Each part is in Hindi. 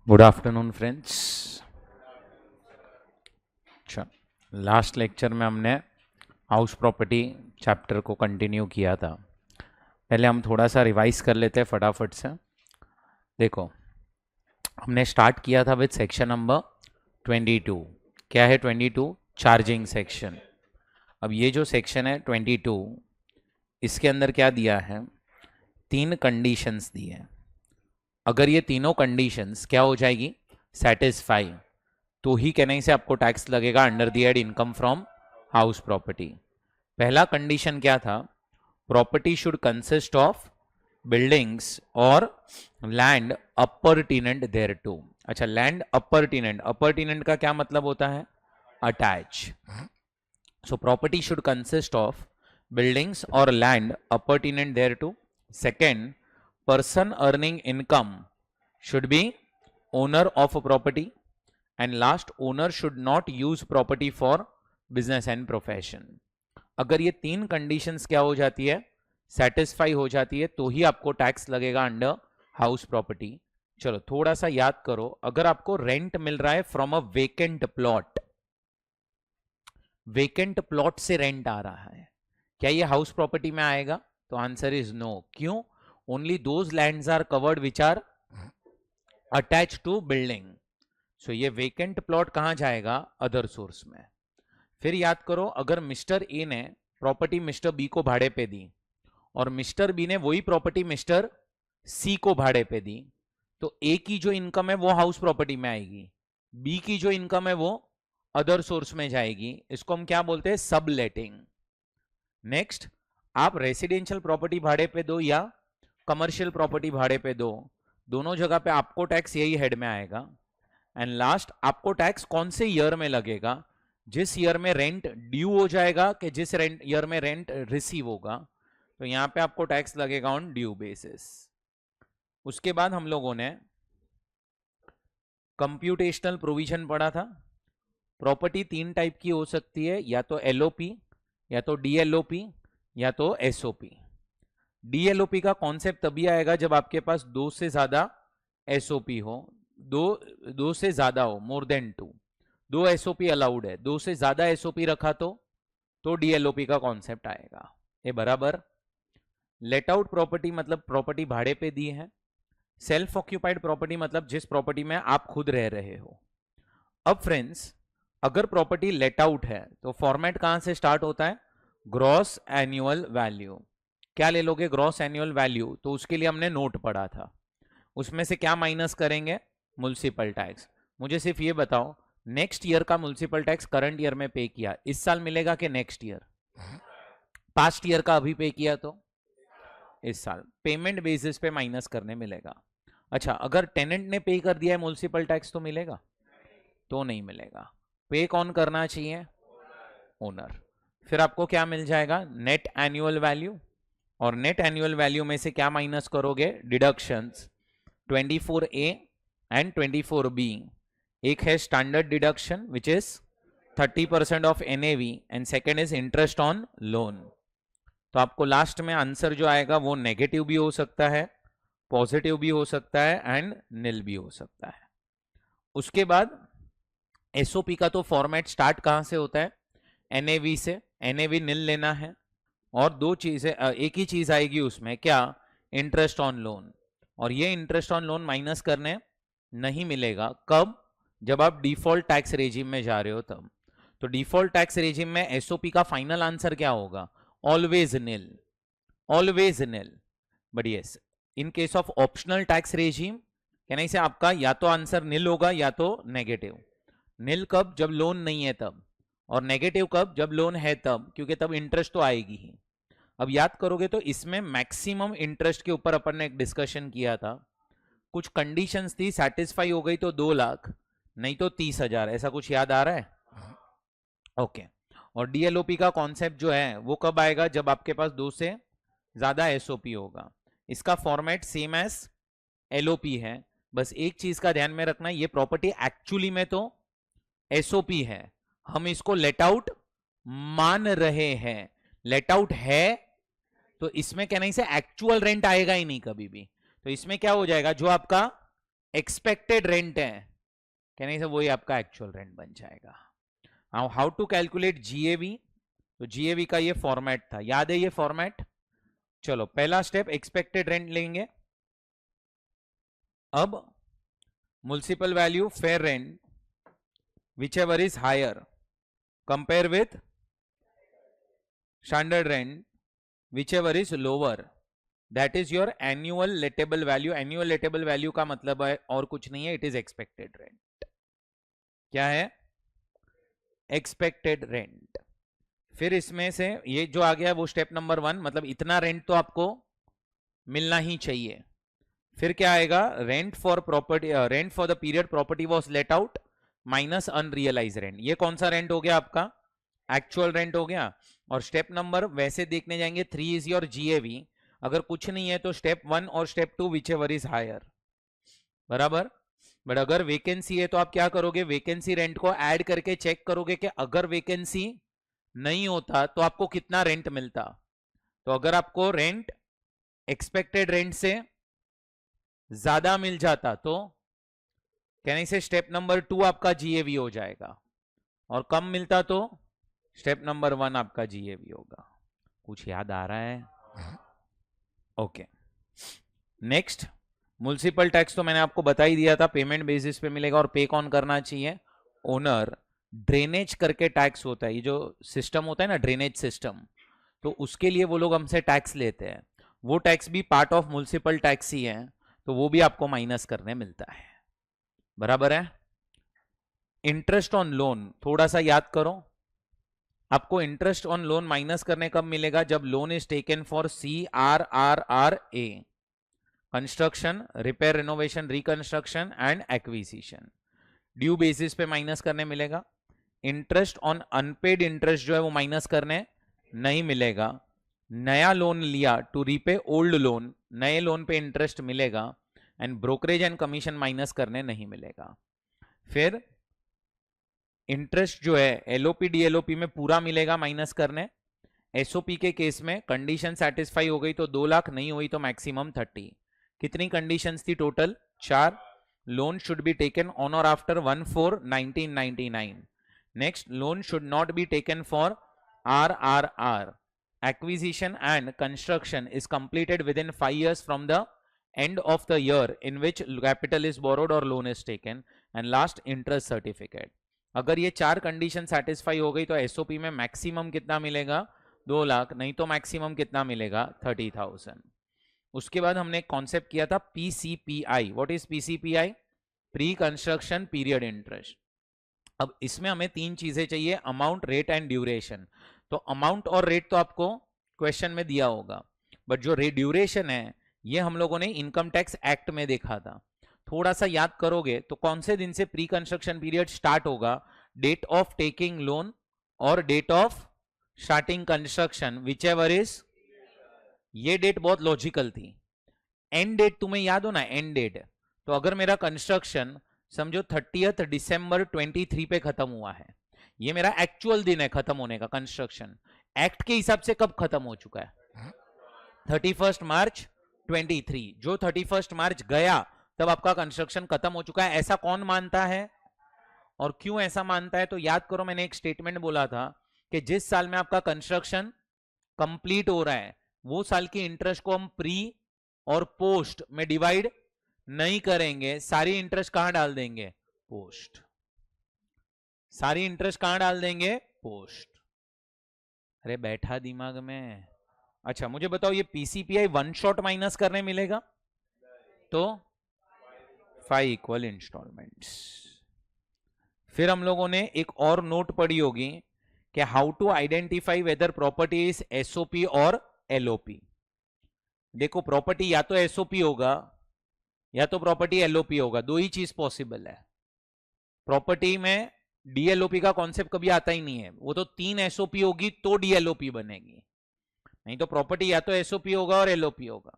Good afternoon friends. अच्छा, लास्ट लेक्चर में हमने हाउस प्रॉपर्टी चैप्टर को कंटिन्यू किया था। पहले हम थोड़ा सा रिवाइज कर लेते हैं फटाफट से। देखो, हमने स्टार्ट किया था विद सेक्शन नंबर 22। क्या है 22? Charging section. अब ये जो सेक्शन है 22, इसके अंदर क्या दिया है? 3 कंडीशंस दी है। अगर ये तीनों कंडीशंस क्या हो जाएगी? सेटिस्फाई, तो ही कहने से आपको टैक्स लगेगा under the head income from house property. पहला कंडीशन क्या था? Property should consist of buildings और लैंड अपरटिनेंट देयर टू। अच्छा, लैंड अपरटिनेंट, अपरटिनेंट का क्या मतलब होता है? Attach. So property should consist of buildings और land appurtenant thereto. Second, person earning income should be owner of a property, and last, owner should not use property for business and profession. अगर ये 3 कंडीशंस क्या हो जाती है? सेटिस्फाई हो जाती है, तो ही आपको टैक्स लगेगा अंडर हाउस प्रॉपर्टी। चलो थोड़ा सा याद करो, अगर आपको रेंट मिल रहा है from a vacant plot, vacant plot से रेंट आ रहा है, क्या ये हाउस प्रॉपर्टी में आएगा? तो आंसर इज नो। क्यों? Only those lands are covered which are attach to building. So ये वेकेंट प्लॉट कहां जाएगा? अदर सोर्स में। फिर याद करो, अगर मिस्टर ए ने प्रॉपर्टी मिस्टर बी को भाड़े पे दी और मिस्टर बी ने वही प्रॉपर्टी मिस्टर सी को भाड़े पे दी, तो ए की जो इनकम है वो हाउस प्रॉपर्टी में आएगी, बी की जो इनकम है वो अदर सोर्स में जाएगी। इसको हम क्या बोलते हैं? सब लेटिंग। नेक्स्ट, आप रेसिडेंशियल प्रॉपर्टी भाड़े पे दो या कमर्शियल प्रॉपर्टी भाड़े पे दो, दोनों जगह पे आपको टैक्स यही हेड में आएगा। एंड लास्ट, आपको टैक्स कौन से ईयर में लगेगा? जिस ईयर में रेंट ड्यू हो जाएगा कि जिस ईयर में रेंट रिसीव होगा, तो यहां पे आपको टैक्स लगेगा ऑन ड्यू बेसिस। उसके बाद हम लोगों ने कंप्यूटेशनल प्रोविजन पढ़ा था। प्रॉपर्टी 3 टाइप की हो सकती है, या तो एलओपी, या तो डीएलओपी, या तो एसओपी। डीएलओपी का कॉन्सेप्ट तभी आएगा जब आपके पास 2 से ज्यादा एसओपी हो, दो से ज्यादा हो, मोर देन 2। 2 एसओपी अलाउड है, 2 से ज्यादा एसओपी रखा तो डीएलओपी का कॉन्सेप्ट आएगा। ये बराबर। लेट आउट प्रॉपर्टी मतलब प्रॉपर्टी भाड़े पे दी है। सेल्फ ऑक्यूपाइड प्रॉपर्टी मतलब जिस प्रॉपर्टी में आप खुद रह रहे हो। अब फ्रेंड्स, अगर प्रॉपर्टी लेट आउट है तो फॉर्मेट कहां से स्टार्ट होता है? Gross annual value. क्या ले लोगे? Gross annual value. तो उसके लिए हमने नोट पढ़ा था, उसमें से क्या माइनस करेंगे? Municipal tax. मुझे सिर्फ ये बताओ, नेक्स्ट ईयर का म्युनिसिपल टैक्स करंट ईयर में पे किया, इस साल मिलेगा कि नेक्स्ट ईयर? पास्ट ईयर का अभी पे किया तो इस साल पेमेंट बेसिस पे माइनस करने मिलेगा। अच्छा, अगर टेनेंट ने पे कर दिया है म्युनिसिपल टैक्स तो मिलेगा? तो नहीं मिलेगा। पे कौन करना चाहिए? ओनर। फिर आपको क्या मिल जाएगा? Net annual value. और नेट एनुअल वैल्यू में से क्या माइनस करोगे? डिडक्शंस। 24A and 24B। एक है standard deduction which is 30% of NAV, and second is interest on loan. तो आपको लास्ट में आंसर जो आएगा वो नेगेटिव भी हो सकता है, पॉजिटिव भी हो सकता है, एंड निल भी हो सकता है। उसके बाद एसओपी का तो फॉर्मेट स्टार्ट कहां से होता है? एनएवी से। एनएवी निल लेना है, और 2 चीजें, एक ही चीज आएगी उसमें, क्या? Interest on loan. और ये इंटरेस्ट ऑन लोन माइनस करने नहीं मिलेगा। कब? जब आप डिफॉल्ट टैक्स रेजिम में जा रहे हो तब। तो डिफॉल्ट टैक्स रेजिम में एसओपी का फाइनल आंसर क्या होगा? Always nil, always nil. But yes, in case of optional tax regime कहने से आपका या तो आंसर निल होगा या तो नेगेटिव। निल कब? जब लोन नहीं है तब। और नेगेटिव कब? जब लोन है तब, क्योंकि तब इंटरेस्ट तो आएगी ही। अब याद करोगे तो इसमें मैक्सिमम इंटरेस्ट के ऊपर अपन ने एक डिस्कशन किया था। कुछ कंडीशंस थी, सेटिस्फाई हो गई तो 2 लाख, नहीं तो 30,000, ऐसा कुछ याद आ रहा है? ओके। और डीएलओपी का कॉन्सेप्ट जो है वो कब आएगा? जब आपके पास 2 से ज्यादा एसओपी होगा। इसका फॉर्मेट सेम एज एलओपी है, बस एक चीज का ध्यान में रखना, ये प्रॉपर्टी एक्चुअली में तो एसओपी है, हम इसको लेट आउट मान रहे हैं। लेट आउट है तो इसमें कहना से एक्चुअल रेंट आएगा ही नहीं कभी भी। तो इसमें क्या हो जाएगा? जो आपका एक्सपेक्टेड रेंट है, कहने से वही आपका एक्चुअल रेंट बन जाएगा। हाउ टू कैलकुलेट जीएवी, तो जीएवी का ये फॉर्मेट था, याद है ये फॉर्मेट। चलो पहला स्टेप एक्सपेक्टेड रेंट लेंगे। अब municipal value fair rent whichever is higher compare with standard rent whichever is lower, that is your annual lettable value. Annual lettable value का मतलब है और कुछ नहीं है, इट इज एक्सपेक्टेड रेंट। क्या है? Expected rent. फिर इसमें से ये जो आ गया वो स्टेप नंबर 1, मतलब इतना रेंट तो आपको मिलना ही चाहिए। फिर क्या आएगा? Rent for property, rent for the period property was let out minus unrealise rent. ये कौन सा रेंट हो गया आपका? एक्चुअल रेंट हो गया। और स्टेप नंबर वैसे देखने जाएंगे 3 इज योर जीएवी। अगर कुछ नहीं है तो स्टेप 1 और step 2 whichever is higher, बराबर। बट अगर वैकेंसी है तो आप क्या करोगे? वैकेंसी रेंट को ऐड करके चेक करोगे कि अगर वैकेंसी नहीं होता तो आपको कितना रेंट मिलता। तो अगर आपको रेंट एक्सपेक्टेड रेंट से ज्यादा मिल जाता तो कहने से स्टेप नंबर 2 आपका जीएवी हो जाएगा, और कम मिलता तो स्टेप नंबर 1 आपका जीएवी होगा। कुछ याद आ रहा है? ओके। नेक्स्ट, म्युनिसिपल टैक्स तो मैंने आपको बता ही दिया था, पेमेंट बेसिस पे मिलेगा और पे कौन करना चाहिए? ओनर। ड्रेनेज करके टैक्स होता है, ये जो सिस्टम होता है ना ड्रेनेज सिस्टम, तो उसके लिए वो लोग हमसे टैक्स लेते हैं। वो टैक्स भी पार्ट ऑफ म्युनिसिपल टैक्स ही है, तो वो भी आपको माइनस करने मिलता है, बराबर है। इंटरेस्ट ऑन लोन थोड़ा सा याद करो। आपको इंटरेस्ट ऑन लोन माइनस करने कब मिलेगा? जब loan is taken for CRRRA, construction, repair, renovation, reconstruction and acquisition. Due basis पे माइनस करने मिलेगा। इंटरेस्ट ऑन अनपेड इंटरेस्ट जो है वो माइनस करने नहीं मिलेगा। नया लोन लिया टू रीपे ओल्ड लोन, नए लोन पे इंटरेस्ट मिलेगा। And brokerage and commission minus करने नहीं मिलेगा। फिर इंटरेस्ट जो है एलओपी डीएलओपी में पूरा मिलेगा माइनस करने। एसओपी के केस में कंडीशन सेटिस्फाई हो गई तो 2 लाख, नहीं हुई तो मैक्सिमम 30। कितनी कंडीशंस थी total? 4। Loan should be taken on or after 1/4/1999। Next, loan should not be taken for RRR, acquisition and construction is completed within 5 years from the end of the year in which capital is borrowed or loan is taken, and last interest certificate। अगर ये 4 कंडीशन सेटिस्फाई हो गई तो एसओपी में मैक्सिमम कितना मिलेगा? 2 लाख, नहीं तो मैक्सिमम कितना मिलेगा? 30,000। उसके बाद हमने एक कॉन्सेप्ट किया था PCPI. What is PCPI? Pre construction period interest. अब इसमें हमें 3 चीजें चाहिए, अमाउंट, रेट एंड ड्यूरेशन। तो अमाउंट और रेट तो आपको क्वेश्चन में दिया होगा, बट जो ड्यूरेशन है ये हम लोगों ने इनकम टैक्स एक्ट में देखा था। थोड़ा सा याद करोगे तो कौन से दिन से प्री कंस्ट्रक्शन पीरियड स्टार्ट होगा? डेट ऑफ टेकिंग लोन और date of starting construction, whichever is. ये डेट बहुत लॉजिकल थी। एंड डेट तुम्हें याद हो ना, एंड डेट। तो अगर मेरा कंस्ट्रक्शन समझो 30 दिसंबर 23 पे खत्म हुआ है, ये मेरा एक्चुअल दिन है खत्म होने का। कंस्ट्रक्शन एक्ट के हिसाब से कब खत्म हो चुका है? 31 मार्च 23। जो 31 मार्च गया तब आपका कंस्ट्रक्शन खत्म हो चुका है। ऐसा कौन मानता है और क्यों ऐसा मानता है? तो याद करो, मैंने एक स्टेटमेंट बोला था कि जिस साल में आपका कंस्ट्रक्शन कंप्लीट हो रहा है वो साल की इंटरेस्ट को हम प्री और पोस्ट में डिवाइड नहीं करेंगे, सारी इंटरेस्ट कहां डाल देंगे? पोस्ट। सारी इंटरेस्ट कहां डाल देंगे? पोस्ट। अरे बैठा दिमाग में। अच्छा मुझे बताओ, ये पीसीपीआई वन शॉट माइनस करने मिलेगा? तो 5 इक्वल इंस्टॉलमेंट्स। फिर हम लोगों ने एक और नोट पढ़ी होगी कि how to identify whether property is SOP और एलओपी। देखो प्रॉपर्टी या तो एसओपी होगा या तो प्रॉपर्टी एलओपी होगा, दो ही चीज पॉसिबल है। प्रॉपर्टी में डीएलओपी का कॉन्सेप्ट कभी आता ही नहीं है, वो तो 3 एसओपी होगी तो डीएलओपी बनेगी, नहीं तो प्रॉपर्टी या तो एसओपी होगा और एलओपी होगा।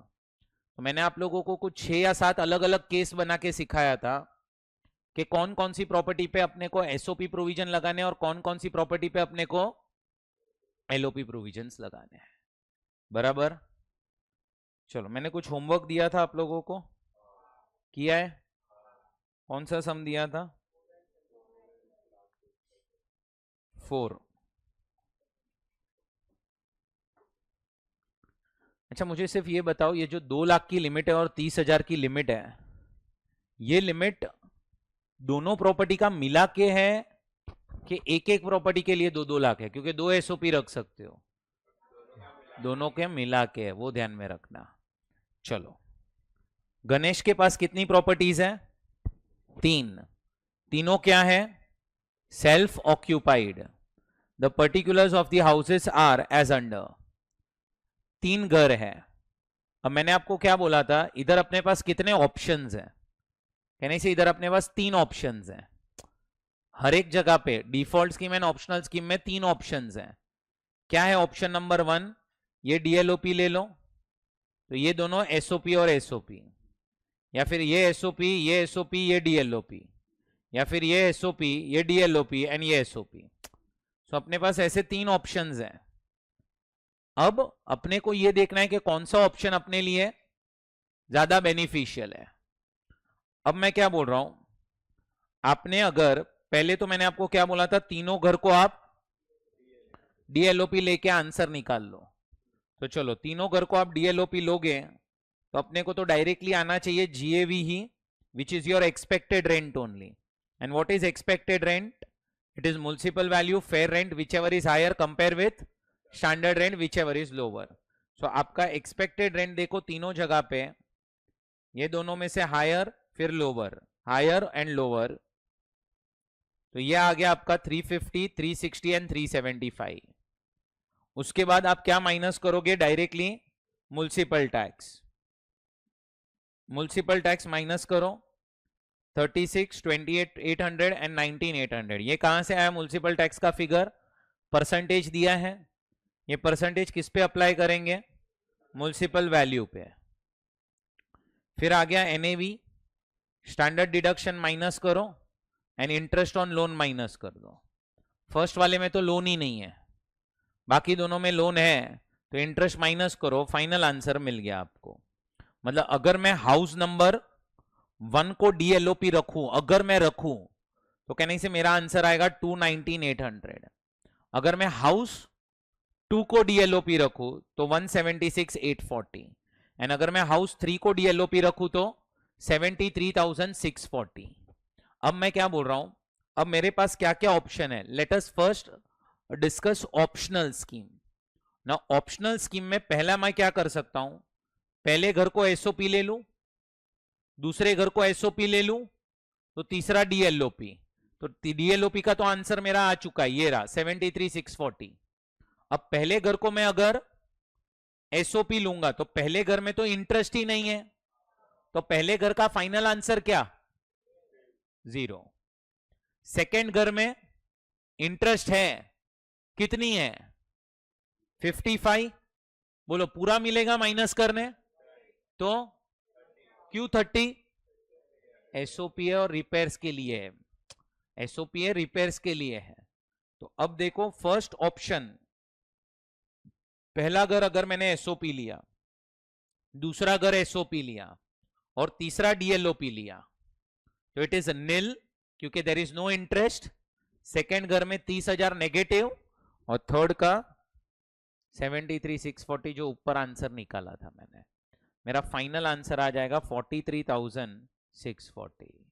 तो मैंने आप लोगों को कुछ 6 या 7 अलग अलग केस बना के सिखाया था कि कौन कौन सी प्रॉपर्टी पे अपने को एसओपी प्रोविजन लगाने और कौन कौन सी प्रॉपर्टी पे अपने को एलओपी प्रोविजंस लगाने हैं, बराबर। चलो मैंने कुछ होमवर्क दिया था आप लोगों को, किया है? कौन सा सम दिया था? 4। अच्छा मुझे सिर्फ ये बताओ, ये जो 2 लाख की लिमिट है और 30,000 की लिमिट है, ये लिमिट दोनों प्रॉपर्टी का मिला के है कि एक एक प्रॉपर्टी के लिए 2-2 लाख है? क्योंकि 2 एसओपी रख सकते हो, दोनों के मिला के है, वो ध्यान में रखना। चलो, गणेश के पास कितनी प्रॉपर्टीज है? 3। तीनों क्या है? Self occupied. The particulars of the houses are as under. 3 घर है। अब मैंने आपको क्या बोला था, इधर अपने पास कितने ऑप्शंस हैं? कहने से इधर अपने पास 3 ऑप्शंस हैं। हर एक जगह पे default scheme and optional scheme में 3 ऑप्शंस हैं। क्या है ऑप्शन नंबर 1? ये डीएलओपी ले लो, तो ये दोनों एसओपी और एसओपी, या फिर ये एसओपी, ये एसओपी, ये डीएलओपी, या फिर ये एसओपी, ये डीएलओपी एंड ये एसओपी। तो अपने पास ऐसे 3 ऑप्शंस हैं। अब अपने को ये देखना है कि कौन सा ऑप्शन अपने लिए ज्यादा बेनिफिशियल है। अब मैं क्या बोल रहा हूं, आपने अगर पहले तो मैंने आपको क्या बोला था, तीनों घर को आप डीएलओपी लेके आंसर निकाल लो। तो चलो, तीनों घर को आप डीएलओपी लोगे तो अपने को तो डायरेक्टली आना चाहिए जीएवी ही, which is your expected rent only. And what is expected rent? It is municipal value fair rent whichever is higher compare with standard rent whichever is lower. So आपका एक्सपेक्टेड रेंट देखो तीनों जगह पे, ये दोनों में से हायर फिर लोअर, हायर एंड लोअर, तो ये आ गया आपका 350, 360 एंड 375। उसके बाद आप क्या माइनस करोगे directly? Municipal tax. Municipal tax minus करो, 36, 28, 800 एंड 19, 800। ये कहां से आया मुनिसिपल टैक्स का फिगर? परसेंटेज दिया है, ये परसेंटेज किस पे अप्लाई करेंगे? मुनिसिपल वैल्यू पे। फिर आ गया एनएवी, स्टैंडर्ड डिडक्शन माइनस करो and interest on loan minus कर दो। फर्स्ट वाले में तो लोन ही नहीं है, बाकी दोनों में लोन है, तो इंटरेस्ट माइनस करो, फाइनल आंसर मिल गया आपको। मतलब अगर मैं हाउस नंबर 1 को डीएलओपी रखूं, अगर मैं रखूं, तो कहने से मेरा आंसर आएगा 219,800। अगर मैं हाउस 2 को डीएलओपी रखूं तो 176,840। एंड अगर मैं हाउस 3 को डीएलओपी रखूं तो 73,640। अब मैं क्या बोल रहा हूं, अब मेरे पास क्या क्या ऑप्शन है? Let us first discuss optional scheme ना। ऑप्शनल स्कीम में पहला मैं क्या कर सकता हूं, पहले घर को एसओपी ले लूं, दूसरे घर को एसओपी ले लूं, तो तीसरा डीएलओपी। तो डीएलओपी का तो आंसर मेरा आ चुका है, ये रहा 73,640। अब पहले घर को मैं अगर एसओपी लूंगा तो पहले घर में तो इंटरेस्ट ही नहीं है, तो पहले घर का फाइनल आंसर क्या? 0। सेकेंड घर में इंटरेस्ट है, कितनी है? 55। बोलो पूरा मिलेगा माइनस करने, तो क्यू 30 एसओपी है और रिपेयर्स के लिए है, एसओपी है रिपेयर्स के लिए है। तो अब देखो फर्स्ट ऑप्शन, पहला घर अगर मैंने एसओपी लिया, दूसरा घर एसओपी लिया और तीसरा डीएलओपी लिया, तो इट इज नील क्योंकि there is no interest. Second घर में 30,000 नेगेटिव और थर्ड का 73,640 जो ऊपर आंसर निकाला था मैंने, मेरा फाइनल आंसर आ जाएगा 43,640।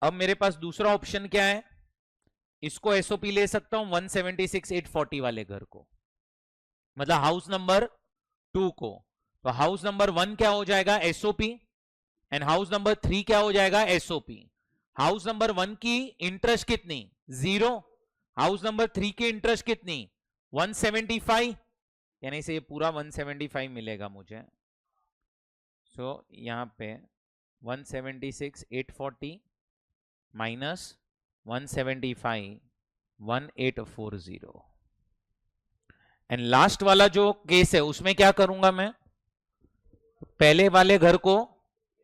अब मेरे पास दूसरा ऑप्शन क्या है, इसको एसओपी ले सकता हूं 176,840 वाले घर को, मतलब हाउस नंबर 2 को। तो हाउस नंबर 1 क्या हो जाएगा? एसओपी। एंड हाउस नंबर 3 क्या हो जाएगा? एसओपी। हाउस नंबर 1 की इंटरेस्ट कितनी? 0। हाउस नंबर 3 की इंटरेस्ट कितनी? 175, यानी से ये पूरा 175 मिलेगा मुझे। सो यहां पे 176,840 माइनस 175, 1840। एंड लास्ट वाला जो केस है उसमें क्या करूंगा मैं, पहले वाले घर को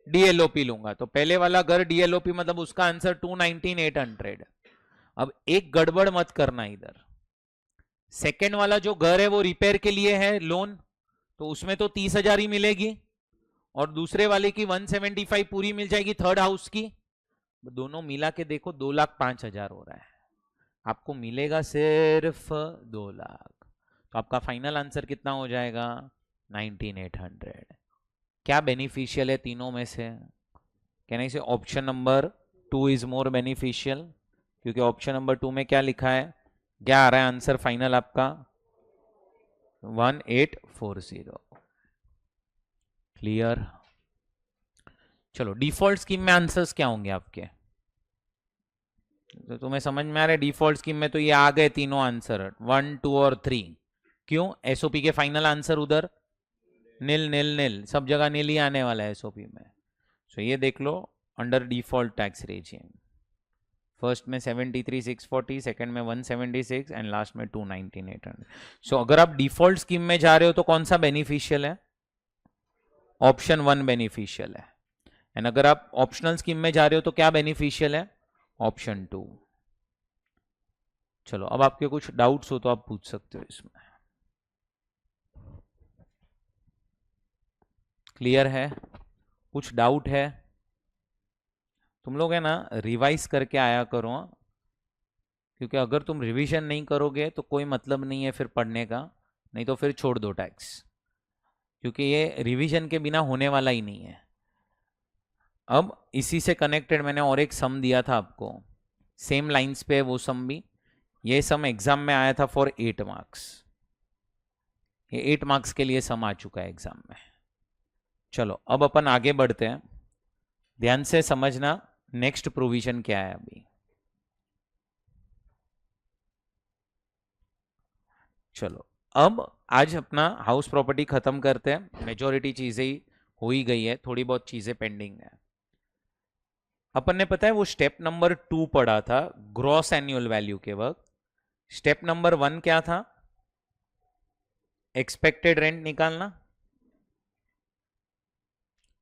डीएलओपी लूंगा, तो पहले वाला घर डीएलओपी मतलब उसका आंसर 219,800। अब एक गड़बड़ मत करना इधर, सेकेंड वाला जो घर है वो रिपेयर के लिए है लोन, तो उसमें तो 30,000 ही मिलेगी, और दूसरे वाले की 175 पूरी मिल जाएगी थर्ड हाउस की, दोनों मिला के देखो 2,05,000 हो रहा है, आपको मिलेगा सिर्फ 2,00,000। तो आपका फाइनल आंसर कितना हो जाएगा 19,800। क्या बेनिफिशियल है तीनों में से? कहने से option number 2 is more beneficial, क्योंकि ऑप्शन नंबर 2 में क्या लिखा है, क्या आ रहा है आंसर फाइनल आपका 1840। क्लियर? चलो डिफॉल्ट स्कीम में आंसर्स क्या होंगे आपके, तो तुम्हें समझ में आ रहा है? डिफॉल्ट स्कीम में तो ये आ गए तीनों आंसर 1, 2 और 3। क्यों? एसओपी के फाइनल आंसर उधर नील नील नील, सब जगह नील ही आने वाला है एसओपी में। सो ये देख लो under default tax regime, first में 73,640, सेकंड में 176 एंड लास्ट में 219,800। सो अगर आप डिफॉल्ट स्कीम में जा रहे हो तो कौन सा बेनिफिशियल है? ऑप्शन 1 बेनिफिशियल है। एंड अगर आप ऑप्शनल स्कीम में जा रहे हो तो क्या बेनिफिशियल है? ऑप्शन 2। चलो अब आपके कुछ डाउट्स हो तो आप पूछ सकते हो इसमें। क्लियर है? कुछ डाउट है? तुम लोग है ना रिवाइज करके आया करो, क्योंकि अगर तुम रिवीजन नहीं करोगे तो कोई मतलब नहीं है फिर पढ़ने का, नहीं तो फिर छोड़ दो टैक्स, क्योंकि ये रिवीजन के बिना होने वाला ही नहीं है। अब इसी से कनेक्टेड मैंने और एक सम दिया था आपको, सेम लाइंस पे वो सम भी, ये सम एग्जाम में आया था फॉर 8 मार्क्स, ये 8 मार्क्स के लिए सम आ चुका है एग्जाम में। चलो अब अपन आगे बढ़ते हैं, ध्यान से समझना नेक्स्ट प्रोविजन क्या है अभी। चलो अब आज अपना हाउस प्रॉपर्टी खत्म करते हैं, मेजॉरिटी चीजें ही हो ही गई है, थोड़ी बहुत चीजें पेंडिंग है। अपन ने पता है वो स्टेप नंबर 2 पढ़ा था ग्रॉस एनुअल वैल्यू के वक्त। स्टेप नंबर 1 क्या था? एक्सपेक्टेड रेंट निकालना।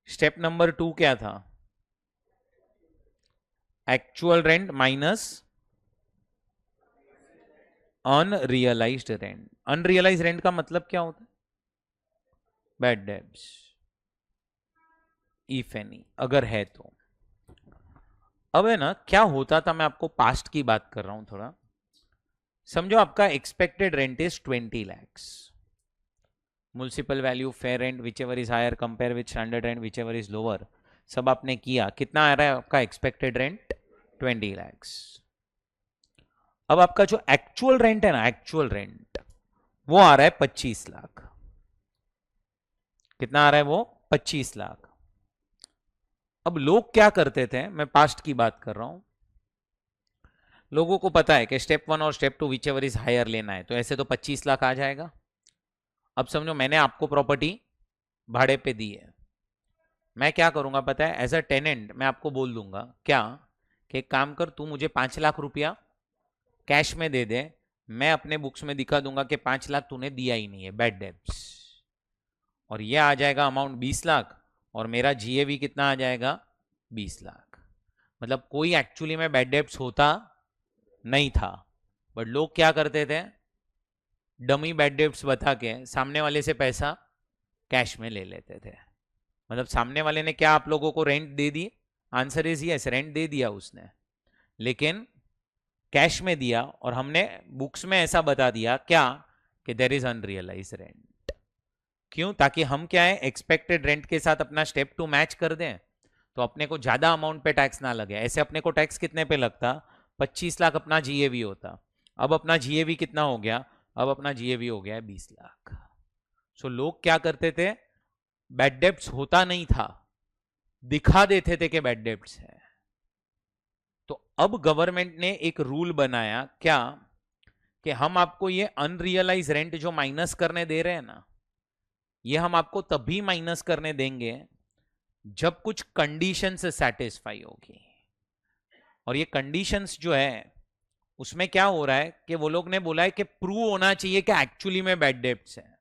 स्टेप नंबर 2 क्या था? Actual rent minus unrealised rent. Unrealised rent का मतलब क्या होता है? बैड डेब्ट्स, इफ एनी, अगर है तो। अब है ना क्या होता था, मैं आपको पास्ट की बात कर रहा हूं थोड़ा समझो। आपका expected rent is 20 lakhs, municipal value, fair rent, whichever is higher compare with standard rent, whichever is lower, सब आपने किया। कितना आ रहा है आपका एक्सपेक्टेड रेंट? 20 lakhs। अब आपका जो एक्चुअल रेंट है ना, एक्चुअल रेंट वो आ रहा है 25 लाख। कितना आ रहा है वो? 25 लाख। अब लोग क्या करते थे, मैं पास्ट की बात कर रहा हूं, लोगों को पता है कि स्टेप 1 और step 2 whichever is higher लेना है, तो ऐसे तो 25 लाख आ जाएगा। अब समझो मैंने आपको प्रॉपर्टी भाड़े पे दी है, मैं क्या करूंगा पता है? एज अ टेनेंट मैं आपको बोल दूंगा क्या, कि एक काम कर, तू मुझे 5 लाख रुपया कैश में दे दे, मैं अपने बुक्स में दिखा दूंगा कि 5 लाख तूने दिया ही नहीं है, बैड डेब्ट्स, और ये आ जाएगा अमाउंट 20 लाख, और मेरा जीएवी कितना आ जाएगा? 20 लाख। मतलब कोई एक्चुअली में बैड डेब्ट्स होता नहीं था, बट लोग क्या करते थे, डमी बैड डेब्ट्स बता के सामने वाले से पैसा कैश में ले लेते थे। मतलब सामने वाले ने क्या आप लोगों को रेंट दे दी? आंसर इज यस, रेंट दे दिया उसने, लेकिन कैश में दिया, और हमने बुक्स में ऐसा बता दिया क्या, कि देयर इज अनरियलाइज रेंट। क्यों? ताकि हम क्या है, एक्सपेक्टेड रेंट के साथ अपना स्टेप 2 मैच कर दें, तो अपने को ज्यादा अमाउंट पे टैक्स ना लगे। ऐसे अपने को टैक्स कितने पे लगता? 25 लाख अपना जीएवी होता। अब अपना जीएवी कितना हो गया? अब अपना जीएवी हो गया है 20 लाख। सो लोग क्या करते थे, बैड डेब्ट्स होता नहीं था, दिखा देते थे कि बैड डेब्ट्स है। तो अब गवर्नमेंट ने एक रूल बनाया क्या, कि हम आपको ये अनरियलाइज रेंट जो माइनस करने दे रहे हैं ना, ये हम आपको तभी माइनस करने देंगे जब कुछ कंडीशंस सेटिस्फाई होगी। और ये कंडीशंस जो है उसमें क्या हो रहा है, कि वो लोग ने बोला है कि प्रूव होना चाहिए कि एक्चुअली में बैड डेब्ट्स है,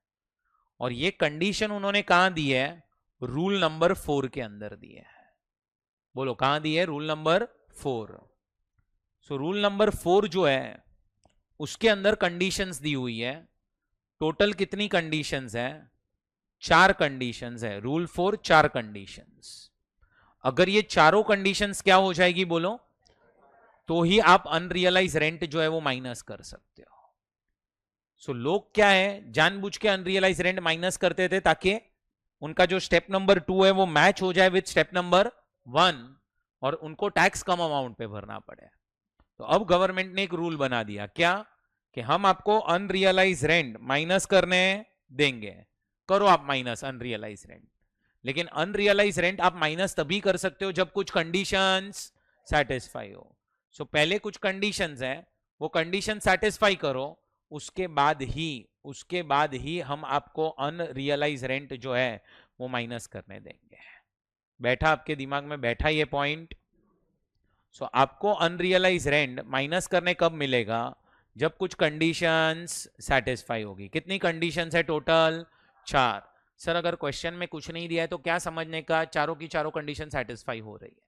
और ये कंडीशन उन्होंने कहां दी है? रूल नंबर 4 के अंदर दी है। बोलो कहां दी है? Rule number 4। So rule number 4 जो है उसके अंदर कंडीशंस दी हुई है। टोटल कितनी कंडीशंस है? 4 कंडीशंस है, रूल फॉर 4 कंडीशंस। अगर ये चारों कंडीशंस क्या हो जाएगी बोलो, तो ही आप अनरियलाइज रेंट जो है वो माइनस कर सकते हो। सो लोग क्या है, जानबूझ के अनरियलाइज रेंट माइनस करते थे ताकि उनका जो स्टेप नंबर 2 है वो मैच हो जाए विद स्टेप नंबर 1 और उनको टैक्स कम अमाउंट पे भरना पड़े। तो अब गवर्नमेंट ने एक रूल बना दिया, क्या कि हम आपको अनरियलाइज रेंट माइनस करने देंगे। करो आप माइनस अनरियलाइज रेंट, लेकिन अनरियलाइज रेंट आप माइनस तभी कर सकते हो जब कुछ कंडीशंस सेटिस्फाई हो। सो पहले कुछ कंडीशंस है, वो कंडीशन सेटिस्फाई करो, उसके बाद ही हम आपको अनरियलाइज रेंट जो है वो माइनस करने देंगे। बैठा आपके दिमाग में, बैठा ये पॉइंट? सो आपको अनरियलाइज रेंट माइनस करने कब मिलेगा, जब कुछ कंडीशंस सेटिस्फाई होगी। कितनी कंडीशंस है टोटल? 4। सर अगर क्वेश्चन में कुछ नहीं दिया है तो क्या समझने का, चारों की चारों कंडीशन सेटिस्फाई हो रही है।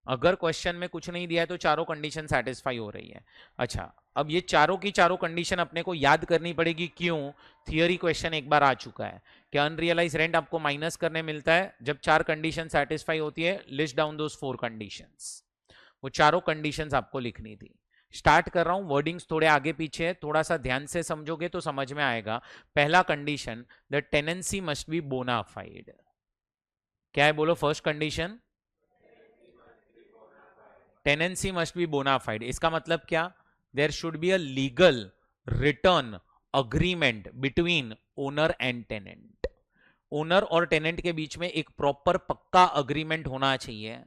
अगर क्वेश्चन में कुछ नहीं दिया है तो चारों कंडीशन सेटिस्फाई हो रही है। अच्छा, अब ये चारों की चारों कंडीशन अपने को याद करनी पड़ेगी। क्यों? थियरी क्वेश्चन एक बार आ चुका है कि अनरियलाइज रेंट आपको माइनस करने मिलता है जब 4 कंडीशन सेटिस्फाई होती है। List down those 4 conditions. वो चारों कंडीशंस आपको लिखनी थी। स्टार्ट कर रहा हूं, वर्डिंग्स थोड़े आगे पीछे, थोड़ा सा ध्यान से समझोगे तो समझ में आएगा। पहला condition, the tenancy must be bona fide. क्या है बोलो? First condition, tenancy must be bona fide. इसका मतलब क्या? There should be a legal written agreement between owner and tenant. Owner और टेनेंट के बीच में एक प्रॉपर पक्का अग्रीमेंट होना चाहिए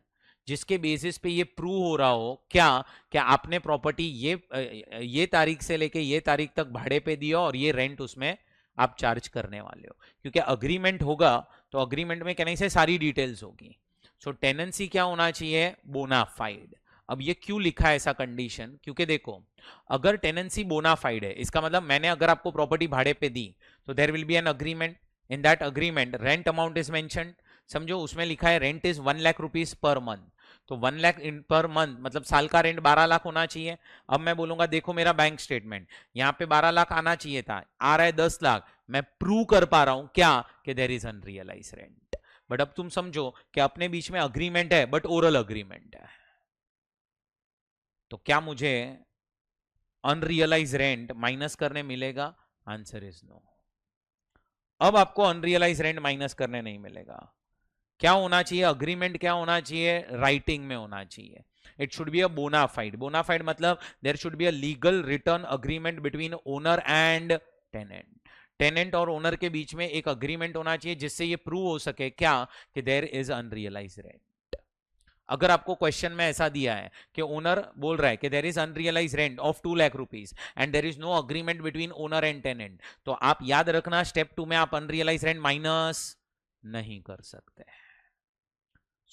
जिसके बेसिस पे ये प्रूव हो रहा हो क्या आपने प्रॉपर्टी ये तारीख से लेके ये तारीख तक भाड़े पे दिया और ये रेंट उसमें आप चार्ज करने वाले हो। क्योंकि अग्रीमेंट होगा तो अग्रीमेंट में कहने से सारी डिटेल्स होगी। सो टेनेंसी क्या होना चाहिए? बोनाफाइड। अब ये क्यों लिखा है ऐसा कंडीशन? क्योंकि देखो, अगर टेनेंसी बोनाफाइड है, इसका मतलब मैंने अगर आपको प्रॉपर्टी भाड़े पे दी तो there will be an agreement. In that agreement rent amount is mentioned. समझो उसमें लिखा है rent is 1 lakh rupees per month, तो 1 लाख पर मंथ मतलब साल का रेंट 12 लाख होना चाहिए। अब मैं बोलूंगा देखो मेरा बैंक स्टेटमेंट, यहाँ पे 12 लाख आना चाहिए था, आ रहा है 10 लाख। मैं प्रूव कर पा रहा हूं क्या कि there is unrealised rent. But अब तुम समझो कि अपने बीच में अग्रीमेंट है बट ओरल अग्रीमेंट है, तो क्या मुझे अनरियलाइज रेंट माइनस करने मिलेगा? Answer is no. अब आपको अनरियलाइज रेंट माइनस करने नहीं मिलेगा। क्या होना चाहिए? अग्रीमेंट क्या होना चाहिए? राइटिंग में होना चाहिए। It should be a bona fide. Bona fide मतलब there should be a legal written agreement between owner and tenant. Tenant और ओनर के बीच में एक अग्रीमेंट होना चाहिए जिससे ये प्रूव हो सके क्या कि देयर इज अनरियलाइज रेंट। अगर आपको क्वेश्चन में ऐसा दिया है कि ओनर बोल रहा है कि there is unrealised rent of 2 lakh rupees and there is no agreement between owner and tenant, तो आप याद रखना स्टेप 2 में आप अनरियलाइज रेंट माइनस नहीं कर सकते।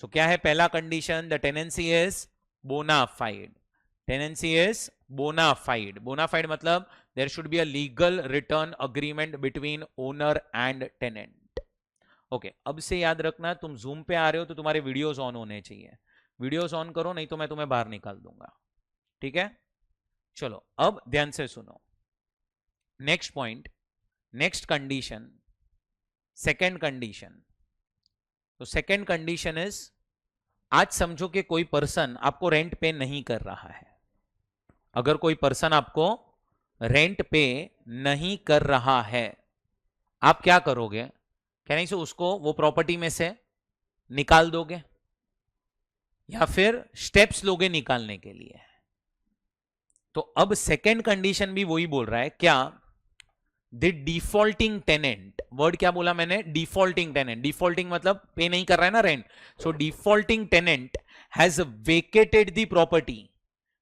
सो क्या है पहला condition? The tenancy is bona fide. Tenancy is bona fide. Bona fide मतलब there should be a legal written agreement between owner and tenant. Okay, अब से याद रखना, तुम जूम पे आ रहे हो तो तुम्हारे वीडियोस ऑन होने चाहिए। वीडियोस ऑन करो नहीं तो मैं तुम्हें बाहर निकाल दूंगा। ठीक है, चलो अब ध्यान से सुनो। Next point, next condition, second condition. तो सेकेंड कंडीशन इज, आज समझो कि कोई पर्सन आपको रेंट पे नहीं कर रहा है। अगर कोई पर्सन आपको रेंट पे नहीं कर रहा है, आप क्या करोगे? कहने से उसको वो प्रॉपर्टी में से निकाल दोगे या फिर स्टेप्स लोगे निकालने के लिए। तो अब सेकेंड कंडीशन भी वही बोल रहा है, क्या? द डिफॉल्टिंग टेनेंट, वर्ड क्या बोला मैंने? Defaulting tenant. डिफॉल्टिंग मतलब पे नहीं कर रहा है ना rent. So defaulting tenant has vacated the property,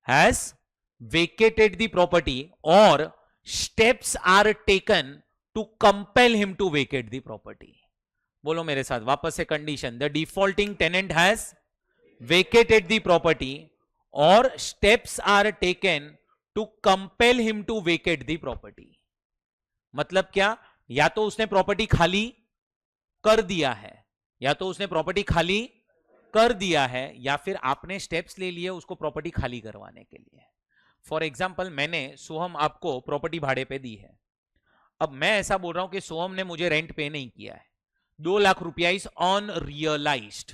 has vacated the property और steps are taken to compel him to vacate the property. बोलो मेरे साथ वापस से condition, the defaulting tenant has vacated the property और steps are taken to compel him to vacate the property. मतलब क्या? या तो उसने प्रॉपर्टी खाली कर दिया है, या तो उसने प्रॉपर्टी खाली कर दिया है या फिर आपने स्टेप्स ले लिए उसको प्रॉपर्टी खाली करवाने के लिए। फॉर एग्जाम्पल, मैंने सोहम आपको प्रॉपर्टी भाड़े पे दी है। अब मैं ऐसा बोल रहा हूं कि सोहम ने मुझे रेंट पे नहीं किया है, 2 लाख रुपया इज अनरियलाइज्ड,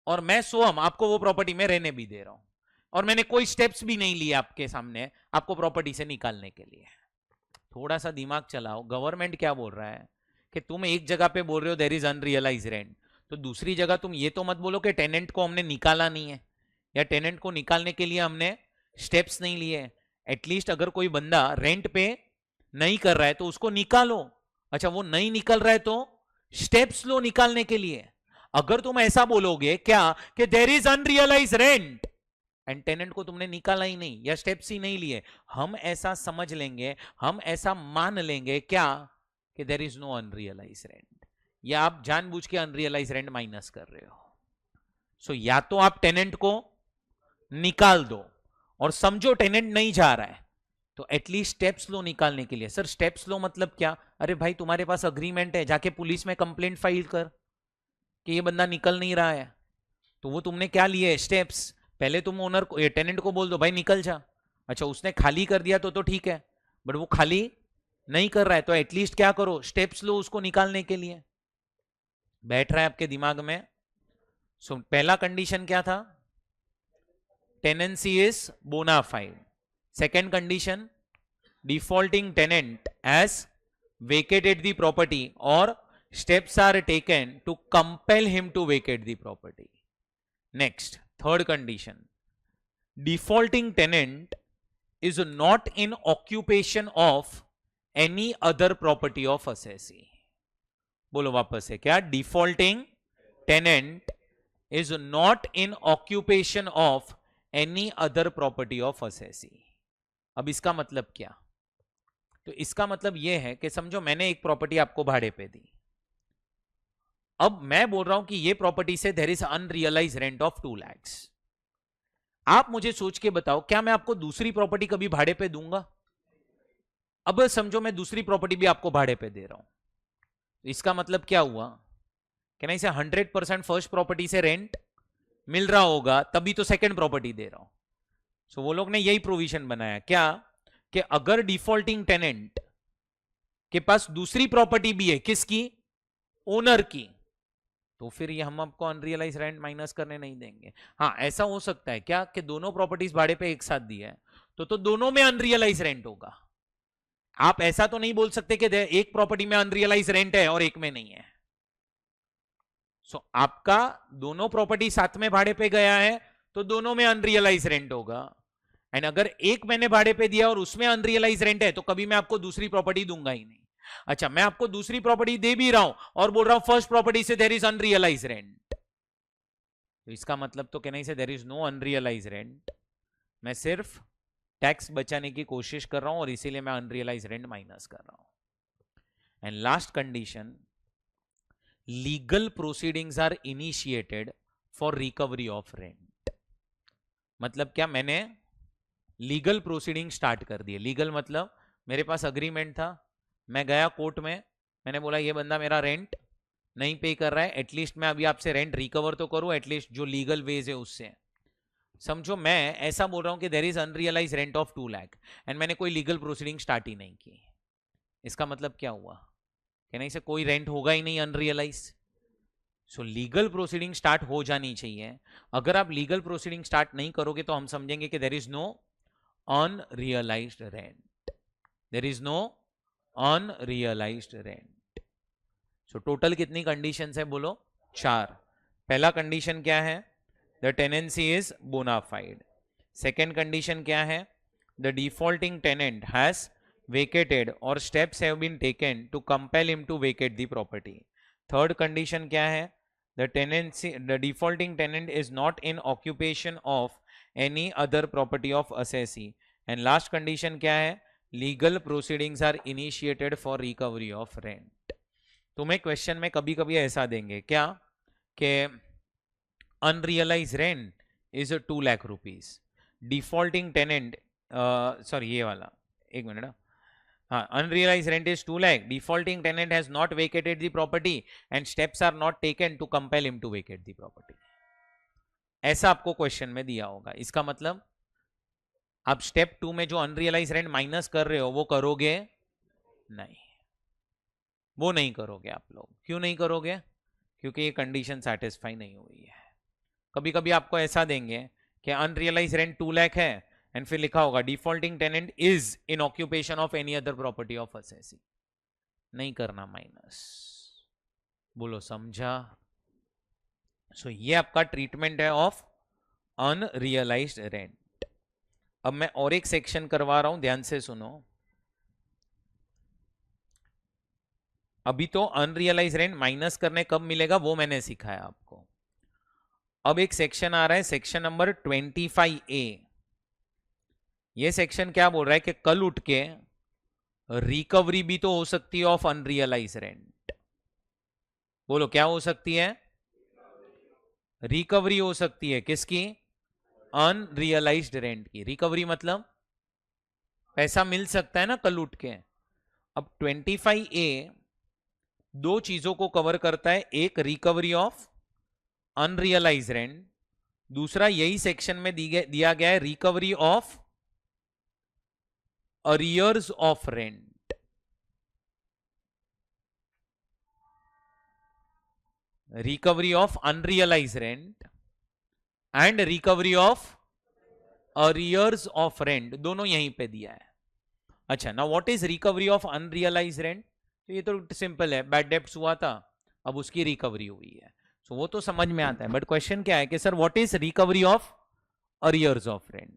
और मैं सोहम आपको वो प्रॉपर्टी में रहने भी दे रहा हूं, और मैंने कोई स्टेप्स भी नहीं लिए आपके सामने आपको प्रॉपर्टी से निकालने के लिए। थोड़ा सा दिमाग चलाओ, गवर्नमेंट क्या बोल रहा है कि तुम एक जगह पे बोल रहे हो देयर इज अनरियलाइज रेंट, तो दूसरी जगह तुम ये तो मत बोलो कि टेनेंट को हमने निकाला नहीं है, या टेनेंट को निकालने के लिए हमने स्टेप्स नहीं लिए। एटलीस्ट अगर कोई बंदा रेंट पे नहीं कर रहा है तो उसको निकालो। अच्छा, वो नहीं निकल रहा है तो स्टेप्स लो निकालने के लिए। अगर तुम ऐसा बोलोगे क्या कि there is unrealised rent and tenant को तुमने निकाला ही नहीं या स्टेप्स ही नहीं लिए, हम ऐसा समझ लेंगे, हम ऐसा मान लेंगे क्या कि there is no unrealised rent, या आप जानबूझ के अनरियलाइज रेंट माइनस कर रहे हो। सो या तो आप टेनेंट को निकाल दो और समझो टेनेंट नहीं जा रहा है, तो एटलीस्ट स्टेप्स लो निकालने के लिए। सर स्टेप्स लो मतलब क्या? अरे भाई तुम्हारे पास अग्रीमेंट है, जाके पुलिस में कंप्लेंट फाइल कर कि ये बंदा निकल नहीं रहा है, तो वो तुमने क्या लिए स्टेप्स। पहले तुम ओनर को, टेनेंट को बोल दो भाई निकल जा। अच्छा, उसने खाली कर दिया तो ठीक है, बट वो खाली नहीं कर रहा है, तो एटलीस्ट क्या करो, स्टेप्स लो उसको निकालने के लिए। बैठ रहा है आपके दिमाग में? सो पहला कंडीशन क्या था? Tenancy is bona fide. Second condition, defaulting tenant has vacated the property or steps are taken to compel him to vacate the property. Next, third condition, defaulting tenant is not in occupation of any other property of assessee. बोलो वापस से, क्या? defaulting tenant is not in occupation of any other property of assessee. अब इसका मतलब क्या? तो इसका मतलब यह है कि समझो मैंने एक प्रॉपर्टी आपको भाड़े पे दी, अब मैं बोल रहा हूं कि ये प्रॉपर्टी से there is unrealised rent of 2 lakhs। आप मुझे सोच के बताओ, क्या मैं आपको दूसरी प्रॉपर्टी कभी भाड़े पे दूंगा? अब समझो मैं दूसरी प्रॉपर्टी भी आपको भाड़े पे दे रहा हूं, तो इसका मतलब क्या हुआ कि नहीं से 100% फर्स्ट प्रॉपर्टी से रेंट मिल रहा होगा, तभी तो सेकंड प्रॉपर्टी दे रहा हूं। सो वो लोग ने यही प्रोविजन बनाया क्या कि अगर डिफॉल्टिंग टेनेंट के पास दूसरी प्रॉपर्टी भी है, किसकी? ओनर की, तो फिर ये हम आपको अनरियलाइज रेंट माइनस करने नहीं देंगे। हाँ, ऐसा हो सकता है क्या कि दोनों प्रॉपर्टीज भाड़े पे एक साथ दी है, तो दोनों में अनरियलाइज रेंट होगा। आप ऐसा तो नहीं बोल सकते कि एक प्रॉपर्टी में अनरियलाइज रेंट है और एक में नहीं है। सो आपका दोनों प्रॉपर्टी साथ में भाड़े पे गया है तो दोनों में अनरियलाइज रेंट होगा, एंड अगर एक मैंने भाड़े पे दिया और उसमें अनरियलाइज रेंट है तो कभी मैं आपको दूसरी प्रॉपर्टी दूंगा ही नहीं। अच्छा, मैं आपको दूसरी प्रॉपर्टी दे भी रहा हूं और बोल रहा हूं फर्स्ट प्रॉपर्टी से देयर इज अनरियलाइज रेंट, तो इसका मतलब तो कहने से there is no unrealised rent, मैं सिर्फ टैक्स बचाने की कोशिश कर रहा हूं और इसीलिए मैं अनरियलाइज रेंट माइनस कर रहा हूं। And last condition, legal proceedings are initiated for recovery of rent. मतलब क्या? मैंने लीगल प्रोसीडिंग स्टार्ट कर दिए। लीगल मतलब मेरे पास अग्रीमेंट था, मैं गया कोर्ट में, मैंने बोला ये बंदा मेरा रेंट नहीं पे कर रहा है, एटलीस्ट मैं अभी आपसे रेंट रिकवर तो करूं, एटलीस्ट जो लीगल वेज है उससे। समझो मैं ऐसा बोल रहा हूं कि there is unrealised rent of 2 lakh and मैंने कोई लीगल प्रोसीडिंग स्टार्ट ही नहीं की, इसका मतलब क्या हुआ कि नहीं से कोई रेंट होगा ही नहीं unrealised. So legal proceeding start हो जानी चाहिए। अगर आप लीगल प्रोसीडिंग स्टार्ट नहीं करोगे तो हम समझेंगे कि there is no unrealised rent, there is no unrealised rent. So total कितनी कंडीशंस है बोलो? 4। पहला कंडीशन क्या है? The tenancy is bona fide. Second condition क्या है? The defaulting tenant has vacated or steps have been taken to compel him to vacate the property. Third condition क्या है? The defaulting tenant is not in occupation of any other property of assessee. And last condition क्या है? Legal proceedings are initiated for recovery of rent. तुम्हें क्वेश्चन में कभी कभी ऐसा देंगे क्या कि unrealised rent is 2 lakh rupees, defaulting tenant, sorry ये वाला, एक मिनट, हाँ, unrealized rent is 2 lakh, defaulting tenant has not vacated the property and steps are not taken to compel him to vacate the property. ऐसा आपको क्वेश्चन में दिया होगा। इसका मतलब आप स्टेप 2 में जो अनरियलाइज रेंट माइनस कर रहे हो वो करोगे नहीं, वो नहीं करोगे आप लोग। क्यों नहीं करोगे? क्योंकि ये कंडीशन सेटिस्फाई नहीं हुई है। कभी कभी आपको ऐसा देंगे कि अनरियलाइज रेंट 2 लाख है एंड फिर लिखा होगा defaulting tenant is in occupation of any other property of assessee. नहीं करना माइनस। बोलो समझा? सो ये आपका ट्रीटमेंट है ऑफ अनरियलाइज्ड रेंट। अब मैं और एक सेक्शन करवा रहा हूं, ध्यान से सुनो। अभी तो अनरियलाइज रेंट माइनस करने कब मिलेगा वो मैंने सिखाया आपको। अब एक सेक्शन आ रहा है, सेक्शन नंबर 25A। ये सेक्शन क्या बोल रहा है कि कल उठ के रिकवरी भी तो हो सकती है ऑफ अनरियलाइज रेंट। बोलो क्या हो सकती है? रिकवरी हो सकती है किसकी? अनरियलाइज्ड रेंट की। रिकवरी मतलब पैसा मिल सकता है ना कल उठ के। अब 25A दो चीजों को कवर करता है, एक रिकवरी ऑफ अनरियलाइज रेंट, दूसरा यही सेक्शन में दिया गया है recovery of arrears of rent. Recovery of unrealised rent and recovery of arrears of rent, दोनों यहीं पे दिया है। अच्छा, now what is recovery of unrealised rent? तो ये तो सिंपल है, बैड डेब्ट्स हुआ था, अब उसकी रिकवरी हुई है, सो वो तो समझ में आता है। बट क्वेश्चन क्या है कि sir what is recovery of arrears of rent?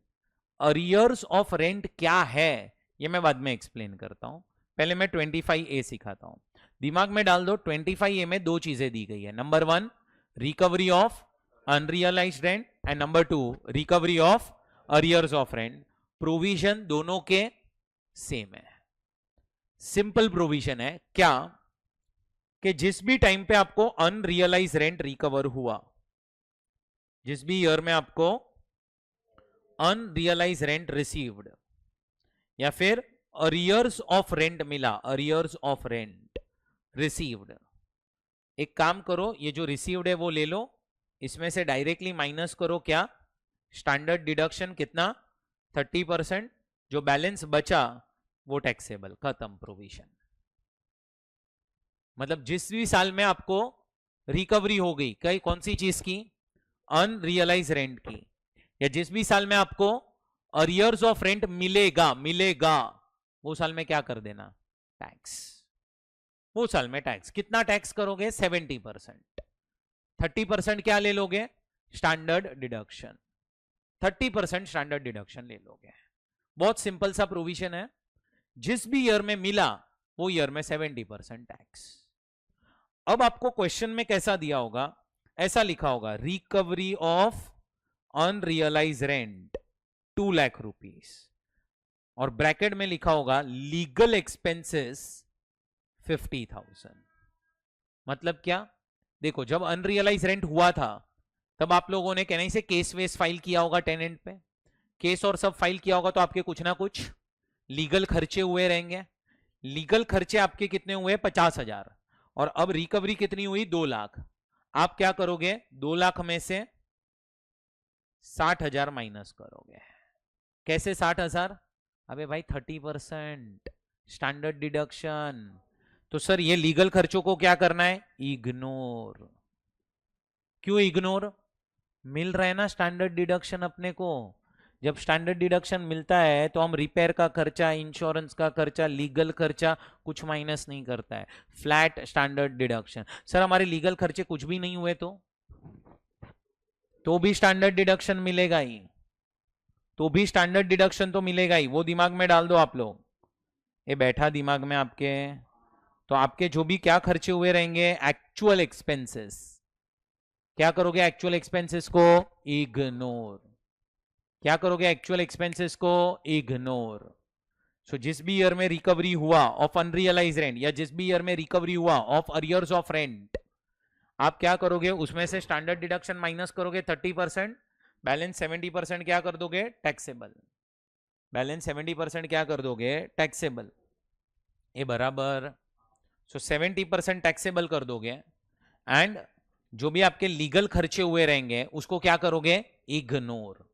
Arrears of rent क्या है ये मैं बाद में एक्सप्लेन करता हूं, पहले मैं 25A सिखाता हूं। दिमाग में डाल दो, 25A में दो चीजें दी गई है। Number 1 recovery of unrealised rent and number 2 recovery of arrears of rent. Provision दोनों के सेम है, सिंपल प्रोविजन है। क्या कि जिस भी टाइम पे आपको अनरियलाइज रेंट रिकवर हुआ, जिस भी ईयर में आपको अनरियलाइज रेंट रिसीव्ड या फिर अरियर्स ऑफ रेंट मिला, अरियर्स ऑफ रेंट रिसीव्ड, एक काम करो, ये जो रिसीव्ड है वो ले लो, इसमें से डायरेक्टली माइनस करो क्या? स्टैंडर्ड डिडक्शन कितना? 30%। जो बैलेंस बचा वो टैक्सेबल, खत्म प्रोविजन। मतलब जिस भी साल में आपको रिकवरी हो गई कई कौन सी चीज की? अनरियलाइज रेंट की, या जिस भी साल में आपको अरियर्स ऑफ रेंट मिलेगा वो साल में क्या कर देना? टैक्स। वो साल में टैक्स कितना टैक्स करोगे? 70%। 30% क्या ले लोगे? Standard deduction. 30% स्टैंडर्ड डिडक्शन ले लोगे। बहुत सिंपल सा प्रोविजन है, जिस भी ईयर में मिला वो ईयर में 70% टैक्स। अब आपको क्वेश्चन में कैसा दिया होगा? ऐसा लिखा होगा recovery of unrealised rent 2 lakh rupees, और ब्रैकेट में लिखा होगा लीगल एक्सपेंसेस 50,000। मतलब क्या? देखो, जब अनरियलाइज रेंट हुआ था तब आप लोगों ने कहने से केस वेस फाइल किया होगा टेनेंट पे, केस और सब फाइल किया होगा, तो आपके कुछ ना कुछ लीगल खर्चे हुए रहेंगे। लीगल खर्चे आपके कितने हुए? 50,000। और अब रिकवरी कितनी हुई? 2 लाख। आप क्या करोगे? 2 लाख में से 60,000 माइनस करोगे। कैसे 60,000? अबे भाई 30% स्टैंडर्ड डिडक्शन। तो सर ये लीगल खर्चों को क्या करना है? इग्नोर। क्यों इग्नोर? मिल रहा है ना स्टैंडर्ड डिडक्शन अपने को। जब स्टैंडर्ड डिडक्शन मिलता है तो हम रिपेयर का खर्चा, इंश्योरेंस का खर्चा, लीगल खर्चा कुछ माइनस नहीं करता है, फ्लैट स्टैंडर्ड डिडक्शन। सर हमारे लीगल खर्चे कुछ भी नहीं हुए तो भी स्टैंडर्ड डिडक्शन मिलेगा ही, तो भी स्टैंडर्ड डिडक्शन तो मिलेगा ही। वो दिमाग में डाल दो आप लोग, ये बैठा दिमाग में आपके। तो आपके जो भी क्या खर्चे हुए रहेंगे, एक्चुअल एक्सपेंसेस, क्या करोगे? एक्चुअल एक्सपेंसेस को इग्नोर। क्या करोगे? एक्चुअल एक्सपेंसेस को इग्नोर। सो जिस भी ईयर में रिकवरी हुआ ऑफ अनरियलाइज रेंट, या जिस भी ईयर में रिकवरी हुआ ऑफ अरियर्स ऑफ रेंट, आप क्या करोगे? उसमें से स्टैंडर्ड डिडक्शन माइनस करोगे 30%, बैलेंस 70% क्या कर दोगे? टैक्सेबल। बैलेंस 70% क्या कर दोगे? टैक्सेबल। ये बराबर। सो 70% टैक्सेबल कर दोगे, एंड जो भी आपके लीगल खर्चे हुए रहेंगे उसको क्या करोगे? इग्नोर।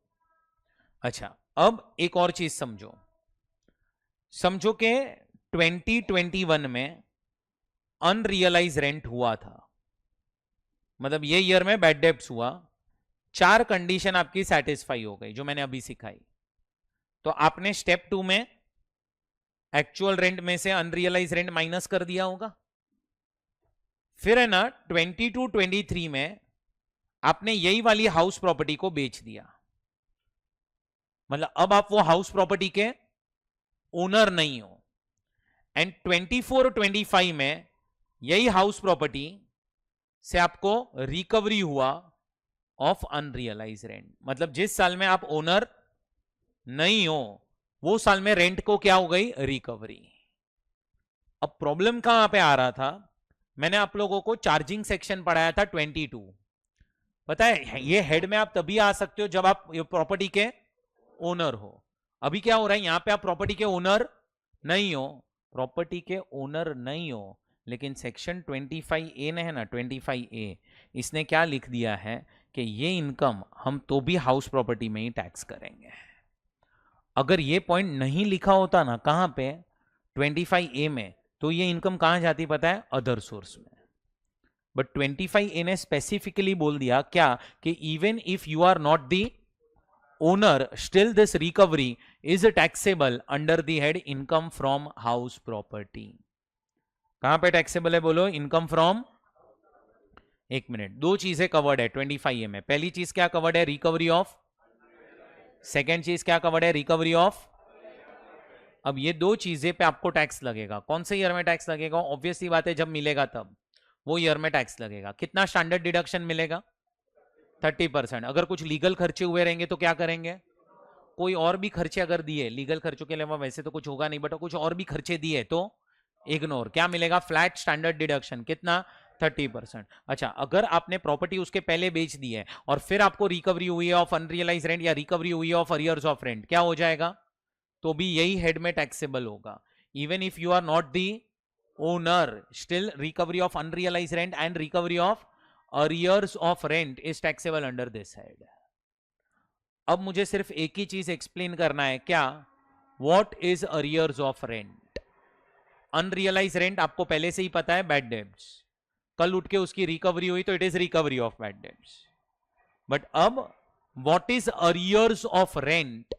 अच्छा, अब एक और चीज समझो। समझो कि 2021 में अनरियलाइज रेंट हुआ था, मतलब ये ईयर में बैड डेब्ट्स हुआ, 4 कंडीशन आपकी सेटिस्फाई हो गई जो मैंने अभी सिखाई, तो आपने स्टेप 2 में एक्चुअल रेंट में से अनरियलाइज रेंट माइनस कर दिया होगा। फिर है ना 22-23 में आपने यही वाली हाउस प्रॉपर्टी को बेच दिया, मतलब अब आप वो हाउस प्रॉपर्टी के ओनर नहीं हो। एंड 24-25 में यही हाउस प्रॉपर्टी से आपको रिकवरी हुआ ऑफ अनरियलाइज रेंट, मतलब जिस साल में आप ओनर नहीं हो वो साल में रेंट को क्या हो गई, रिकवरी। अब प्रॉब्लम कहां पे आ रहा था, मैंने आप लोगों को चार्जिंग सेक्शन पढ़ाया था 22, पता है ये हेड में आप तभी आ सकते हो जब आप प्रॉपर्टी के ओनर हो। अभी क्या हो रहा है, यहां पे आप प्रॉपर्टी के ओनर नहीं हो, प्रॉपर्टी के ओनर नहीं हो, लेकिन सेक्शन 25A ने है ना 25A, इसने क्या लिख दिया है कि ये इनकम हम तो भी हाउस प्रॉपर्टी में ही टैक्स करेंगे। अगर ये पॉइंट नहीं लिखा होता ना कहां पे 25A में, तो ये इनकम कहां जाती पता है, अदर सोर्स में। बट 25A ने स्पेसिफिकली बोल दिया क्या कि even if you are not the owner, still this recovery is taxable under the head income from house property। कहां पे टैक्सेबल है बोलो, इनकम फ्रॉम, एक मिनट, दो चीजें कवर्ड है 25A में। पहली चीज क्या कवर्ड है, रिकवरी ऑफ, सेकेंड चीज क्या कवर्ड है, रिकवरी ऑफ। अब ये दो चीजें पे आपको टैक्स लगेगा, कौन से ईयर में टैक्स लगेगा, ऑब्वियसली बात है जब मिलेगा तब वो ईयर में टैक्स लगेगा। कितना स्टैंडर्ड डिडक्शन मिलेगा, 30%। अगर कुछ लीगल खर्चे हुए रहेंगे तो क्या करेंगे, कोई और भी खर्चे अगर दिए, लीगल खर्चों के अलावा वैसे तो कुछ होगा नहीं, बट कुछ और भी खर्चे दिए तो इग्नोर, क्या मिलेगा, फ्लैट स्टैंडर्ड डिडक्शन, कितना, 30%। अच्छा, अगर आपने प्रॉपर्टी उसके पहले बेच दी है और फिर आपको रिकवरी हुई है ऑफ अनरियलाइज रेंट या रिकवरी हुई है ऑफ अरियर्स ऑफ रेंट, क्या हो जाएगा, तो भी यही हेड में टैक्सेबल होगा। Even if you are not the owner, still recovery of unrealised rent and recovery of arrears of rent is taxable under this head. अब मुझे सिर्फ एक ही चीज एक्सप्लेन करना है, क्या, what is arrears of rent. Unrealised rent आपको पहले से ही पता है, बैड डेब्ट्स, कल उठ के उसकी रिकवरी हुई तो it is recovery of bad debts. But अब what is arrears of rent,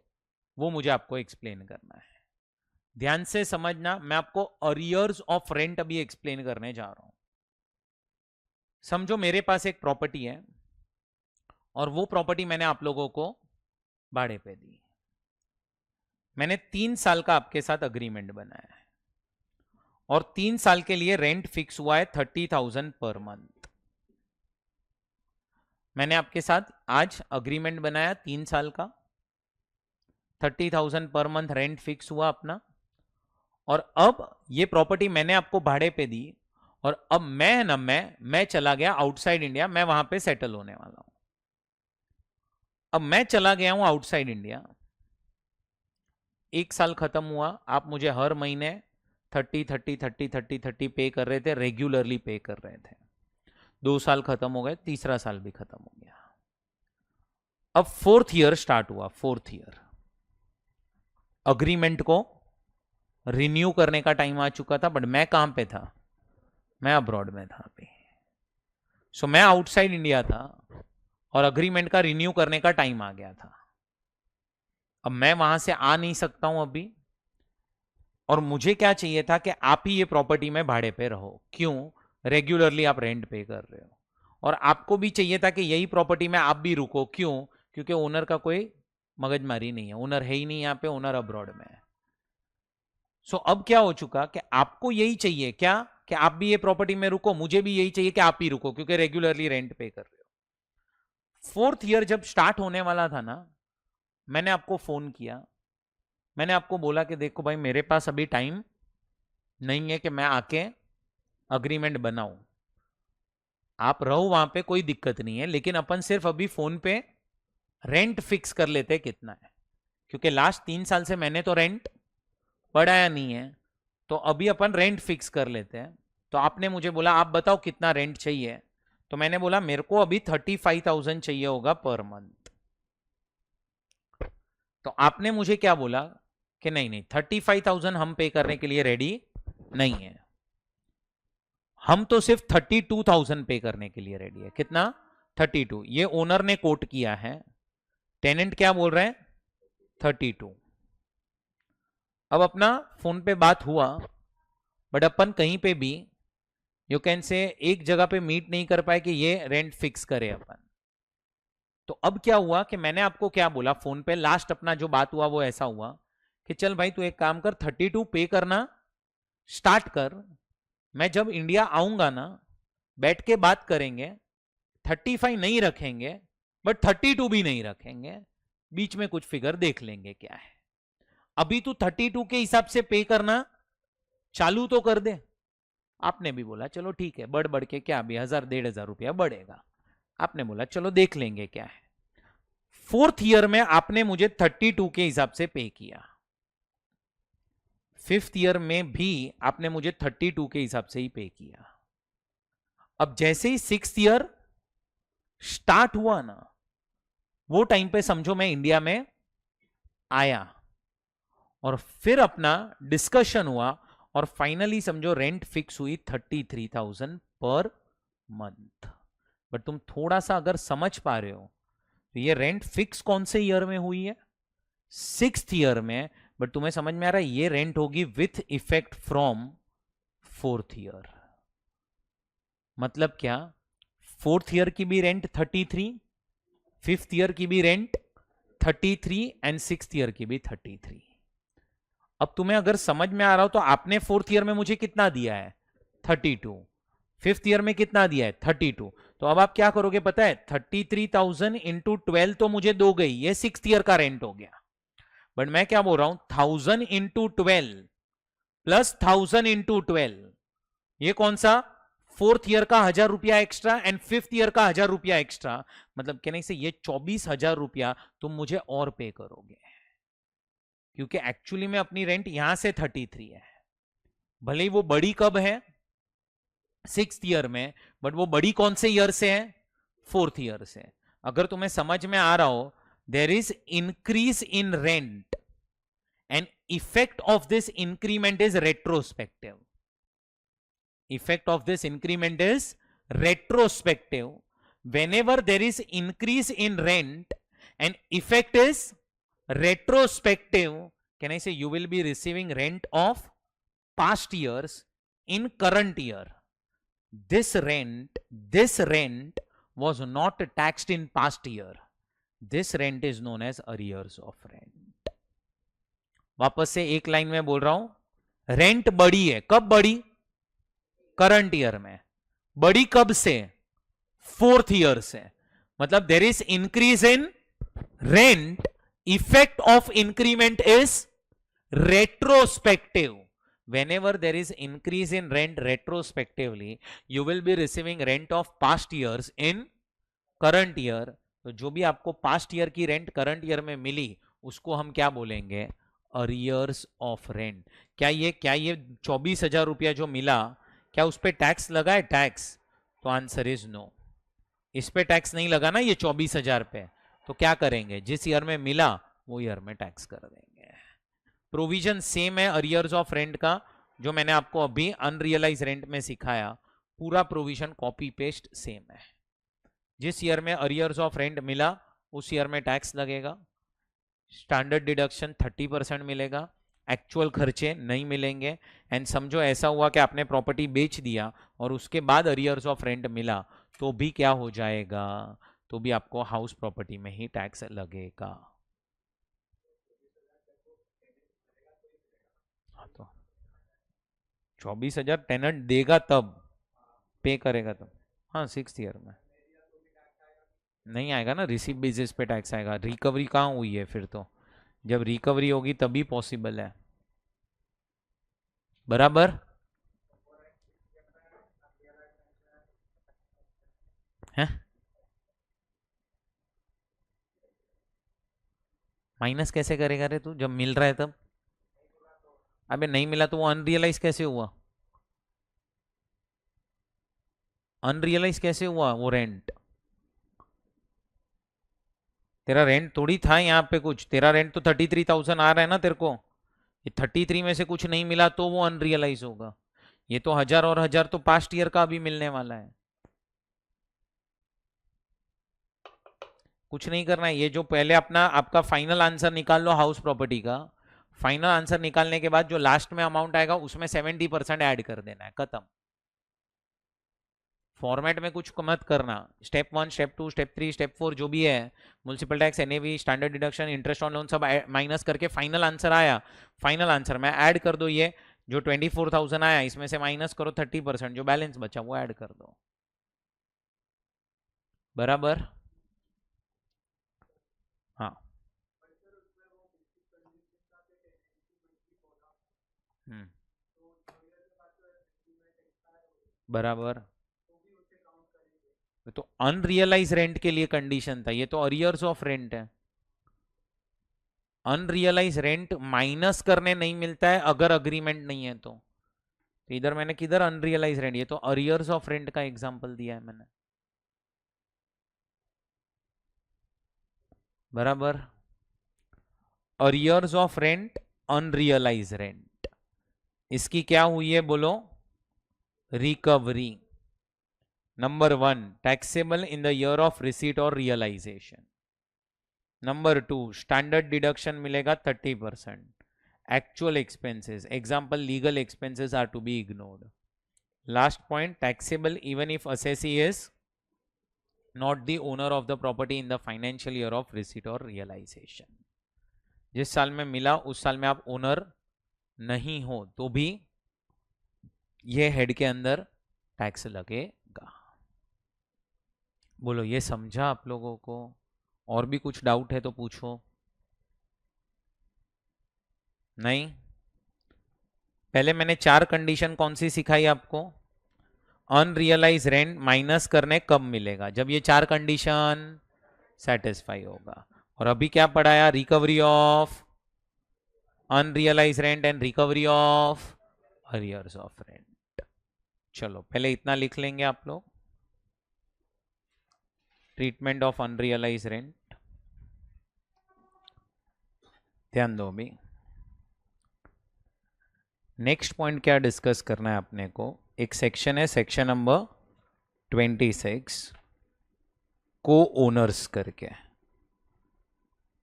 वो मुझे आपको एक्सप्लेन करना है। ध्यान से समझना, मैं आपको अरियर्स ऑफ रेंट अभी एक्सप्लेन करने जा रहा हूं। समझो मेरे पास एक प्रॉपर्टी है और वो प्रॉपर्टी मैंने आप लोगों को भाड़े पे दी, मैंने 3 साल का आपके साथ अग्रीमेंट बनाया है और 3 साल के लिए रेंट फिक्स हुआ है 30,000 पर मंथ। मैंने आपके साथ आज अग्रीमेंट बनाया 3 साल का, 30,000 पर मंथ रेंट फिक्स हुआ अपना, और अब ये प्रॉपर्टी मैंने आपको भाड़े पे दी और अब मैं चला गया आउटसाइड इंडिया, मैं वहां पे सेटल होने वाला हूं। अब मैं चला गया हूं आउटसाइड इंडिया, 1 साल खत्म हुआ, आप मुझे हर महीने 30 पे कर रहे थे, रेगुलरली पे कर रहे थे। 2 साल खत्म हो गए, तीसरा साल भी खत्म हो गया। अब 4th ईयर स्टार्ट हुआ, 4th ईयर अग्रीमेंट को रिन्यू करने का टाइम आ चुका था, बट मैं कहां पे था, मैं अब्रॉड में था अभी। सो मैं आउटसाइड इंडिया था और अग्रीमेंट का रिन्यू करने का टाइम आ गया था। अब मैं वहां से आ नहीं सकता हूं अभी, और मुझे क्या चाहिए था कि आप ही ये प्रॉपर्टी में भाड़े पे रहो। क्यों, रेगुलरली आप रेंट पे कर रहे हो, और आपको भी चाहिए था कि यही प्रॉपर्टी में आप भी रुको। क्यों, क्योंकि ओनर का कोई मगजमारी नहीं है, ओनर है ही नहीं यहाँ पे, ओनर अब्रॉड में है। सो अब क्या हो चुका कि आपको यही चाहिए क्या, कि आप भी ये प्रॉपर्टी में रुको, मुझे भी यही चाहिए कि आप ही रुको, क्योंकि रेगुलरली रेंट पे कर रहे हो। 4th ईयर जब स्टार्ट होने वाला था ना, मैंने आपको फोन किया, मैंने आपको बोला कि देखो भाई मेरे पास अभी टाइम नहीं है कि मैं आके अग्रीमेंट बनाऊं, आप रहो वहां पे, कोई दिक्कत नहीं है, लेकिन अपन सिर्फ अभी फोन पे रेंट फिक्स कर लेते कितना है, क्योंकि लास्ट 3 साल से मैंने तो रेंट बढ़ाया नहीं है, तो अभी अपन रेंट फिक्स कर लेते हैं। तो आपने मुझे बोला आप बताओ कितना रेंट चाहिए, तो मैंने बोला मेरे को अभी 35,000 चाहिए होगा पर मंथ। तो आपने मुझे क्या बोला कि नहीं नहीं 35,000 हम पे करने के लिए रेडी नहीं है, हम तो सिर्फ 32,000 पे करने के लिए रेडी है। कितना? 32। ये ओनर ने कोट किया है, टेनेंट क्या बोल रहे हैं? 32। अब अपना फोन पे बात हुआ, बट अपन कहीं पे भी यू कैन से एक जगह पे मीट नहीं कर पाए कि ये रेंट फिक्स करे अपन। तो अब क्या हुआ कि मैंने आपको क्या बोला फोन पे, लास्ट अपना जो बात हुआ वो ऐसा हुआ कि चल भाई तू एक काम कर, 32 पे करना स्टार्ट कर, मैं जब इंडिया आऊंगा ना बैठ के बात करेंगे, 35 नहीं रखेंगे बट 32 भी नहीं रखेंगे, बीच में कुछ फिगर देख लेंगे क्या है। अभी तू 32 के हिसाब से पे करना चालू तो कर दे। आपने भी बोला चलो ठीक है, बढ़ बढ़ के क्या अभी 1,000-1,500 रुपया बढ़ेगा। आपने बोला चलो देख लेंगे क्या है। 4th ईयर में आपने मुझे 32 के हिसाब से पे किया, 5th ईयर में भी आपने मुझे 32 के हिसाब से ही पे किया। अब जैसे ही 6th ईयर स्टार्ट हुआ ना, वो टाइम पे समझो मैं इंडिया में आया और फिर अपना डिस्कशन हुआ और फाइनली समझो रेंट फिक्स हुई 33,000 पर मंथ। बट तुम थोड़ा सा अगर समझ पा रहे हो तो ये रेंट फिक्स कौन से ईयर में हुई है? 6th ईयर में। बट तुम्हें समझ में आ रहा है ये रेंट होगी with effect from 4th year. मतलब क्या? 4th ईयर की भी रेंट 33, 5th ईयर की भी रेंट 33 एंड 6th ईयर की भी 33। अब तुम्हें अगर समझ में आ रहा हो तो आपने 4th ईयर में मुझे कितना दिया है? 32। 5th ईयर में कितना दिया है? 32। तो अब आप क्या करोगे पता है? 33,000 इंटू 12 तो मुझे दो गई, ये 6th ईयर का रेंट हो गया। बट मैं क्या बोल रहा हूं, 1000 इंटू 12 प्लस 1000 इंटू 12, ये कौन सा? 4th ईयर का 1,000 रुपया एक्स्ट्रा एंड 5th ईयर का 1,000 रुपया एक्स्ट्रा। मतलब कहने से ये 24,000 रुपया तुम मुझे और पे करोगे, क्योंकि एक्चुअली में अपनी रेंट यहां से 33 है। भले ही वो बड़ी कब है? 6th ईयर में, बट वो बड़ी कौन से ईयर से है? 4th ईयर से। अगर तुम्हें समझ में आ रहा हो, there is increase in rent and effect of this increment is retrospective. Effect of this increment is retrospective. whenever there is increase in rent and effect is retrospective, can I say you will be receiving rent of past years in current year. This rent was not taxed in past year. This rent is known as arrears of rent. वापस से एक लाइन में बोल रहा हूं, रेंट बढ़ी है, कब बढ़ी? करंट ईयर में। बढ़ी कब से? 4th ईयर से। मतलब there is increase in rent, effect of increment is retrospective. whenever there is increase in rent retrospectively, you will be receiving rent of past years in current year. तो जो भी आपको past year की रेंट करंट ईयर में मिली उसको हम क्या बोलेंगे? Arrears of rent. क्या ये 24,000 रुपया जो मिला, क्या उस पर टैक्स लगा है? टैक्स? तो आंसर इज नो, इस पे टैक्स नहीं लगा ना ये 24,000 पे। तो क्या करेंगे? जिस ईयर में मिला वो ईयर में टैक्स कर देंगे। प्रोविजन सेम है अरियर्स ऑफ रेंट का, जो मैंने आपको अभी अनरियलाइज रेंट में सिखाया, पूरा प्रोविजन कॉपी पेस्ट सेम है। जिस ईयर में अरियर्स ऑफ रेंट मिला उस ईयर में टैक्स लगेगा, स्टैंडर्ड डिडक्शन 30% मिलेगा, एक्चुअल खर्चे नहीं मिलेंगे। एंड समझो ऐसा हुआ कि आपने प्रॉपर्टी बेच दिया और उसके बाद अरियर्स ऑफ रेंट मिला तो भी क्या हो जाएगा? तो भी आपको हाउस प्रॉपर्टी में ही टैक्स लगेगा। तो 24,000 टेनेंट देगा तब, पे करेगा तब। हाँ 6th ईयर में नहीं आएगा ना, रिसीव बेसिस पे टैक्स आएगा। रिकवरी कहाँ हुई है फिर? तो जब रिकवरी होगी तभी पॉसिबल है, बराबर है? माइनस कैसे करेगा रे तू, जब मिल रहा है तब? अबे नहीं मिला तो वो अनरियलाइज कैसे हुआ? अनरियलाइज कैसे हुआ वो रेंट? तेरा रेंट थोड़ी था यहाँ पे कुछ, तेरा रेंट तो 33,000 आ रहा है ना तेरे को। ये 33 में से कुछ नहीं मिला तो वो अनरियलाइज होगा। ये तो 1000 और 1000 तो पास्ट ईयर का भी मिलने वाला है। कुछ नहीं करना है, ये जो पहले अपना आपका फाइनल आंसर निकाल लो हाउस प्रॉपर्टी का, फाइनल आंसर निकालने के बाद जो लास्ट में अमाउंट आएगा उसमें 70% ऐड कर देना है, खत्म। फॉर्मेट में कुछ मत करना। स्टेप 1, स्टेप 2, स्टेप 3, स्टेप 4 जो भी है, municipal tax, NAV, standard deduction, interest on loan, सब माइनस करके फाइनल आंसर आया। फाइनल आंसर में ऐड कर दो, ये जो 24,000 आया इसमें से माइनस करो 30%, जो बैलेंस बचा वो ऐड कर दो, बराबर। हाँ। बराबर। तो अनरियलाइज रेंट के लिए कंडीशन था, ये तो अरियर्स ऑफ रेंट है। अनरियलाइज रेंट माइनस करने नहीं मिलता है अगर अग्रीमेंट नहीं है तो इधर मैंने किधर अनरियलाइज रेंट, ये तो अरियर्स ऑफ रेंट का एग्जांपल दिया है मैंने, बराबर। Arrears of rent, unrealised rent, इसकी क्या हुई है बोलो, recovery. Number 1 taxable in the year of receipt और रियलाइजेशन। नंबर 2 स्टैंडर्ड डिडक्शन मिलेगा 30%। Actual expenses, example legal expenses are to be ignored. Last point taxable even if assessee is not the owner of the property in the financial year of receipt और रियलाइजेशन। जिस साल में मिला उस साल में आप ओनर नहीं हो तो भी ये हेड के अंदर टैक्स लगेगा। बोलो ये समझा आप लोगों को? और भी कुछ डाउट है तो पूछो। नहीं? पहले मैंने 4 कंडीशन कौन सी सिखाई आपको? अनरियलाइज रेंट माइनस करने कब मिलेगा, जब ये 4 कंडीशन सेटिस्फाई होगा। और अभी क्या पढ़ाया? Recovery of unrealised rent and recovery of arrears of rent. चलो पहले इतना लिख लेंगे आप लोग, ट्रीटमेंट ऑफ अनरियलाइज रेंट। ध्यान दो भी, नेक्स्ट पॉइंट क्या डिस्कस करना है अपने को, एक सेक्शन है सेक्शन नंबर 26 को ओनर्स करके।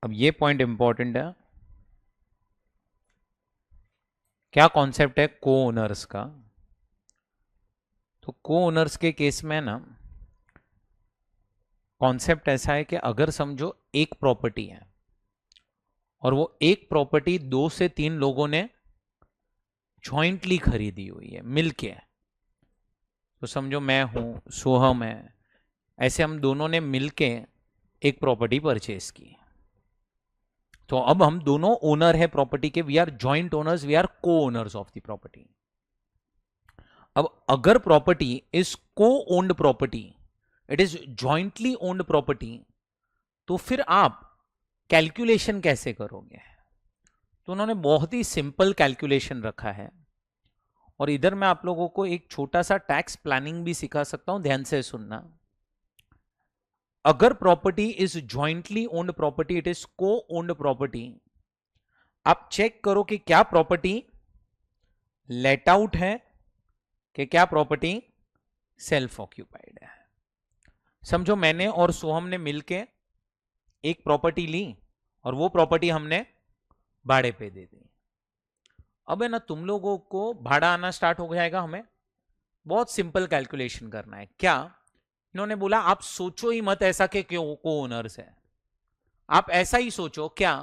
अब ये पॉइंट इंपॉर्टेंट है, क्या कॉन्सेप्ट है को ओनर्स का। तो को ओनर्स के केस में ना कॉन्सेप्ट ऐसा है कि अगर समझो एक प्रॉपर्टी है और वो एक प्रॉपर्टी 2 से 3 लोगों ने जॉइंटली खरीदी हुई है मिलके, तो समझो मैं हूं, सोहम है, ऐसे हम दोनों ने मिलके एक प्रॉपर्टी परचेज की। तो अब हम दोनों ओनर है प्रॉपर्टी के, we are joint owners, we are co owners of the property. अब अगर property is co owned property, it is jointly owned property, तो फिर आप कैलकुलेशन कैसे करोगे? तो उन्होंने बहुत ही सिंपल कैलकुलेशन रखा है, और इधर मैं आप लोगों को एक छोटा सा टैक्स प्लानिंग भी सिखा सकता हूं, ध्यान से सुनना। अगर property is jointly owned property, it is co owned property, आप चेक करो कि क्या प्रॉपर्टी लेट आउट है कि क्या प्रॉपर्टी सेल्फ ऑक्यूपाइड है। समझो मैंने और सोहम ने मिलके एक प्रॉपर्टी ली और वो प्रॉपर्टी हमने भाड़े पे दे दी। अब है ना तुम लोगों को भाड़ा आना स्टार्ट हो जाएगा, हमें बहुत सिंपल कैलकुलेशन करना है। क्या इन्होंने बोला आप सोचो ही मत ऐसा कि क्यों को ओनर्स है, आप ऐसा ही सोचो क्या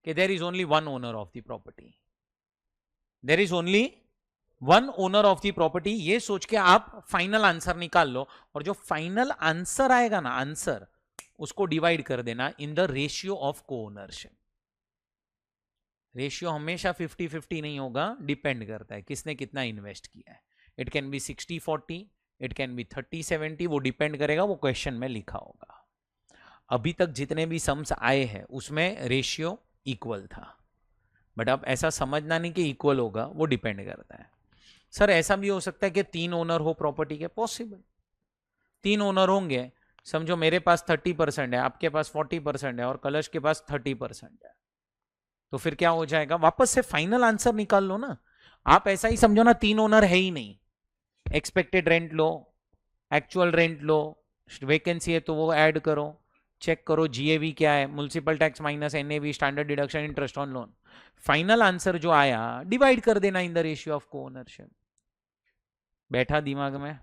कि there is only one owner of the property, there is only one owner of the property. ये सोच के आप फाइनल आंसर निकाल लो, और जो फाइनल आंसर आएगा ना आंसर, उसको डिवाइड कर देना इन the ratio of co ownership. Ratio हमेशा 50-50 नहीं होगा, डिपेंड करता है किसने कितना इन्वेस्ट किया है। It can be 60-40, it can be 30-70, वो डिपेंड करेगा, वो क्वेश्चन में लिखा होगा। अभी तक जितने भी सम्स आए हैं उसमें रेशियो इक्वल था, बट अब ऐसा समझना नहीं कि इक्वल होगा, वो डिपेंड करता है। सर ऐसा भी हो सकता है कि 3 ओनर हो प्रॉपर्टी के, पॉसिबल 3 ओनर होंगे। समझो मेरे पास 30% है, आपके पास 40% है और कलश के पास 30% है, तो फिर क्या हो जाएगा, वापस से फाइनल आंसर निकाल लो ना। आप ऐसा ही समझो ना, 3 ओनर है ही नहीं, एक्सपेक्टेड रेंट लो, एक्चुअल रेंट लो, वैकेंसी है तो वो ऐड करो, चेक करो जीएवी क्या है, municipal tax minus NAV, standard deduction, interest on loan, final answer जो आया डिवाइड कर देना इन the ratio of co ownership. बैठा दिमाग में?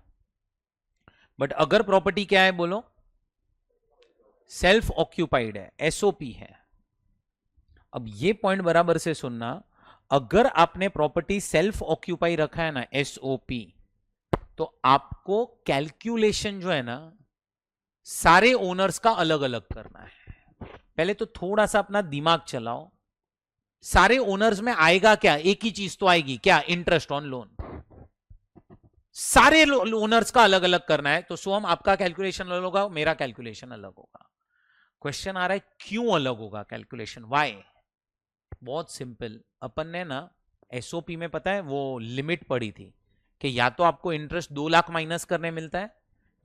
बट अगर प्रॉपर्टी क्या है बोलो, सेल्फ ऑक्यूपाइड है, एसओपी है। अब ये पॉइंट बराबर से सुनना, अगर आपने प्रॉपर्टी सेल्फ ऑक्यूपाई रखा है ना, एसओपी, तो आपको कैलकुलेशन जो है ना सारे ओनर्स का अलग अलग करना है। पहले तो थोड़ा सा अपना दिमाग चलाओ, सारे ओनर्स में आएगा क्या, एक ही चीज तो आएगी, क्या, इंटरेस्ट ऑन लोन। सारे ओनर्स का अलग अलग करना है, तो सोम आपका कैलकुलेशन अलग होगा, मेरा कैलकुलेशन अलग होगा। क्वेश्चन आ रहा है क्यों अलग होगा कैलकुलेशन, वाई? बहुत सिंपल, अपन ने ना एसओपी में पता है वो लिमिट पड़ी थी कि या तो आपको इंटरेस्ट 2 लाख माइनस करने मिलता है